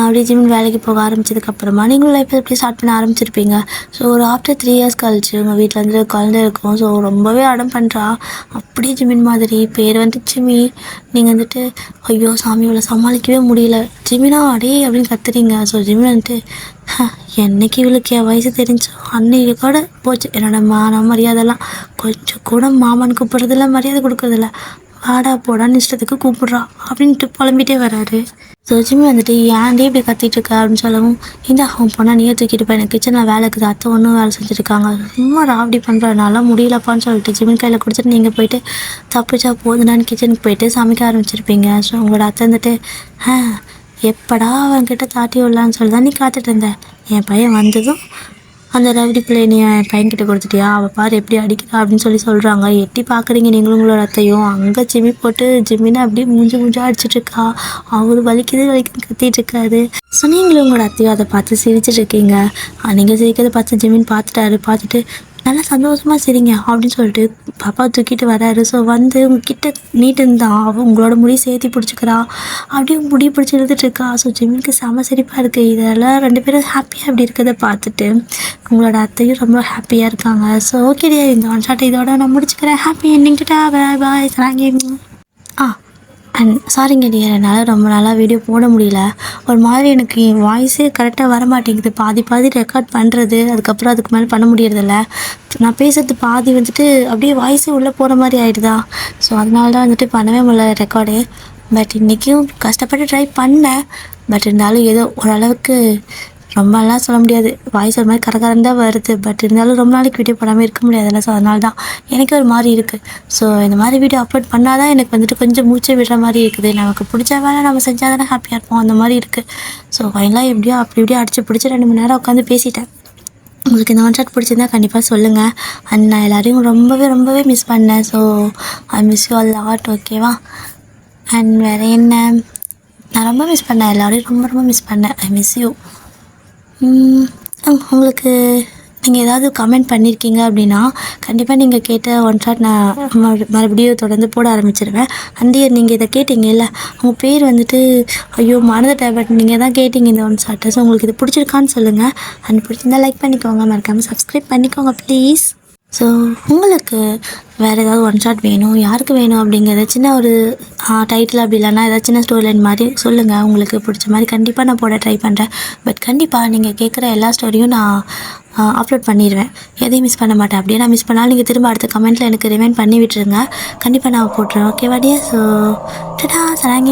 அப்படியே ஜிமின் வேலைக்கு போக ஆரம்பிச்சதுக்கப்புறமா நீங்களும் லைஃப் எப்படி ஸ்டார்ட் பண்ண ஆரம்பிச்சிருப்பீங்க. ஸோ ஒரு ஆஃப்டர் 3 இயர்ஸ் கழிச்சு உங்கள் வீட்டில் வந்துட்டு குழந்தை இருக்கும். ஸோ ரொம்பவே அடம் பண்ணுறா, அப்படியே ஜிமின் மாதிரி பேர் வந்துட்டு ஜிமி. நீங்கள் வந்துட்டு ஐயோ சாமி இவளை சமாளிக்கவே முடியல, ஜிமினா அடே அப்படின்னு கத்துறீங்க. ஸோ ஜிமின் வந்துட்டு என்னைக்கு இவளுக்கு என் வயசு தெரிஞ்சோ அன்னைக்கு கூட போச்சு என்னோட மான மரியாதைலாம், கொஞ்சம் கூட மாமன் கூப்பிட்றதில்ல, மரியாதை கொடுக்குறதில்ல, வாடா போடான்னு இஷ்டத்துக்கு கூப்பிட்றா அப்படின்ட்டு புலம்பிகிட்டே வராரு. ஸோ ஜிம்மி வந்துட்டு ஏன்டே இப்படி கத்திட்டு இருக்க அப்படின்னு சொல்லவும், இந்த அவன் போனால் நீயே தூக்கிட்டு போய் எனக்கு கிச்சனில் வேலை இருக்குது, அத்தை ஒன்றும் வேலை செஞ்சுருக்காங்க, சும்மா ராவடி பண்ணுறதுனால முடியலப்பான்னு சொல்லிட்டு ஜிம்மின் கையில் கொடுத்துட்டு நீங்கள் போயிட்டு தப்பிச்சா போதுனான்னு கிச்சனுக்கு போயிட்டு சமைக்க ஆரம்பிச்சிருப்பீங்க. ஸோ உங்களோட அத்தை வந்துட்டு எப்படா அவன்கிட்ட தாட்டி விடலான்னு சொல்லி தான் நீ காத்துட்டு இருந்த. என் பையன் வந்ததும் அந்த ரவுடி பிள்ளையை நீ என் பையன்கிட்ட கொடுத்துட்டியா, அவள் பாரு எப்படி அடிக்கிறா அப்படின்னு சொல்கிறாங்க. எட்டி பார்க்குறீங்க நீங்களும் உங்களோட அத்தையும். அங்கே ஜிம்மி போட்டு ஜிம்மின்னு அப்படியே மூஞ்சா அடிச்சிட்ருக்கா. அவர் வலிக்குதுன்னு கத்திட்டு இருக்காரு. ஸோ நீங்களும் உங்களோட அத்தையும் அதை பார்த்து சிரிச்சிட்டு இருக்கீங்க. நீங்கள் சிரிக்கிறத பார்த்து ஜிம்மின்னு பார்த்துட்டு நல்லா சந்தோஷமாக சரிங்க அப்படின்னு சொல்லிட்டு பாப்பா தூக்கிட்டு வராரு. ஸோ வந்து உங்ககிட்ட நீட்டுந்தான் அவள் உங்களோட முடி சேர்த்தி பிடிச்சிக்கிறா, அப்படியே முடி பிடிச்சி இழுத்துட்ருக்கா. ஸோ ஜிம்மிக்கு செம சிரிப்பாக இருக்குது. இதெல்லாம் 2 பேரும் ஹாப்பியாக அப்படி இருக்கிறத பார்த்துட்டு உங்களோட அத்தையும் ரொம்ப ஹாப்பியாக இருக்காங்க. ஸோ ஓகே டியர், இந்த ஒன் ஷாட் இதோட நான் முடிச்சுக்கிறேன். Happy ending to bye bye thank you. And சாரிங்க டியர், என்னால் ரொம்ப நாளாக வீடியோ போட முடியல. ஒரு மாதிரி எனக்கு என் வாய்ஸே கரெக்டாக வர மாட்டேங்குது. பாதி ரெக்கார்ட் பண்ணுறது, அதுக்கப்புறம் அதுக்கு மேலே பண்ண முடியறதில்ல. நான் பேசுகிறது பாதி வந்துட்டு அப்படியே வாய்ஸே உள்ளே போகிற மாதிரி ஆகிடுதா. ஸோ அதனால தான் வந்துட்டு பண்ணவே முடியல ரெக்கார்டு. பட் இன்றைக்கும் கஷ்டப்பட்டு ட்ரை பண்ணேன். பட் இருந்தாலும் ஏதோ ஓரளவுக்கு ரொம்பலாம் சொல்ல முடியாது, வாய்ஸ் ஒரு மாதிரி கரகரன்னு தான் வருது. பட் இருந்தாலும் ரொம்ப நாளைக்கு வீடியோ போடாமல் இருக்க முடியாதுல்ல. ஸோ அதனால தான் எனக்கு ஒரு மாதிரி இருக்குது. ஸோ இந்த மாதிரி வீடியோ அப்லோட் பண்ணால் தான் எனக்கு வந்துட்டு கொஞ்சம் மூச்சை விடுற மாதிரி இருக்குது. நமக்கு பிடிச்ச வேலை நம்ம செஞ்சால் தானே ஹாப்பியாக இருப்போம், அந்த மாதிரி இருக்குது. ஸோ ஃபைனலாக எப்படியோ இப்படியோ அடிச்சு பிடிச்சி 2 மணி நேரம் உட்காந்து பேசிட்டேன். உங்களுக்கு இந்த ஒன் ஷாட் பிடிச்சிருந்தா கண்டிப்பாக சொல்லுங்கள். அண்ட் நான் எல்லோரையும் ரொம்பவே மிஸ் பண்ணேன். So I miss you all lot. ஓகேவா? அண்ட் வேறு என்ன, நான் ரொம்ப மிஸ் பண்ணேன், எல்லோரையும் ரொம்ப மிஸ் பண்ணேன். I miss you. உங்களுக்கு நீங்கள் ஏதாவது கமெண்ட் பண்ணியிருக்கீங்க அப்படின்னா கண்டிப்பாக நீங்கள் கேட்ட ஒன் ஷாட் நான் மறுபடியும் தொடர்ந்து போட ஆரம்பிச்சிருவேன். அண்ட் நீங்கள் இதை கேட்டிங்கல்ல, உங்கள் பேர் வந்துட்டு ஐயோ மறந்துட்டேன், பட் நீங்கள் தான் கேட்டிங்க இந்த ஒன் ஷாட்டை. ஸோ உங்களுக்கு இது பிடிச்சிருக்கான்னு சொல்லுங்கள். அண்ட் பிடிச்சிருந்தா லைக் பண்ணிக்கோங்க, மறக்காமல் சப்ஸ்கிரைப் பண்ணிக்கோங்க ப்ளீஸ். ஸோ உங்களுக்கு வேறு ஏதாவது ஒன் ஷாட் வேணும், யாருக்கு வேணும் அப்படிங்கிறத சின்ன ஒரு டைட்டில் அப்படி இல்லைன்னா ஏதாவது சின்ன ஸ்டோரி லைன் மாதிரி சொல்லுங்கள். உங்களுக்கு பிடிச்ச மாதிரி கண்டிப்பாக நான் போட ட்ரை பண்ணுறேன். பட் கண்டிப்பாக நீங்கள் கேட்குற எல்லா ஸ்டோரியும் நான் அப்லோட் பண்ணிடுவேன், எதையும் மிஸ் பண்ண மாட்டேன். அப்படியே நான் மிஸ் பண்ணாலும் நீங்கள் திரும்ப அடுத்த கமெண்ட்டில் எனக்கு ரிமைண்ட் பண்ணி விட்டுருங்க, கண்டிப்பாக நான் போட்டுருவேன். ஓகேவாடியா? ஸோ டடா சராங்க.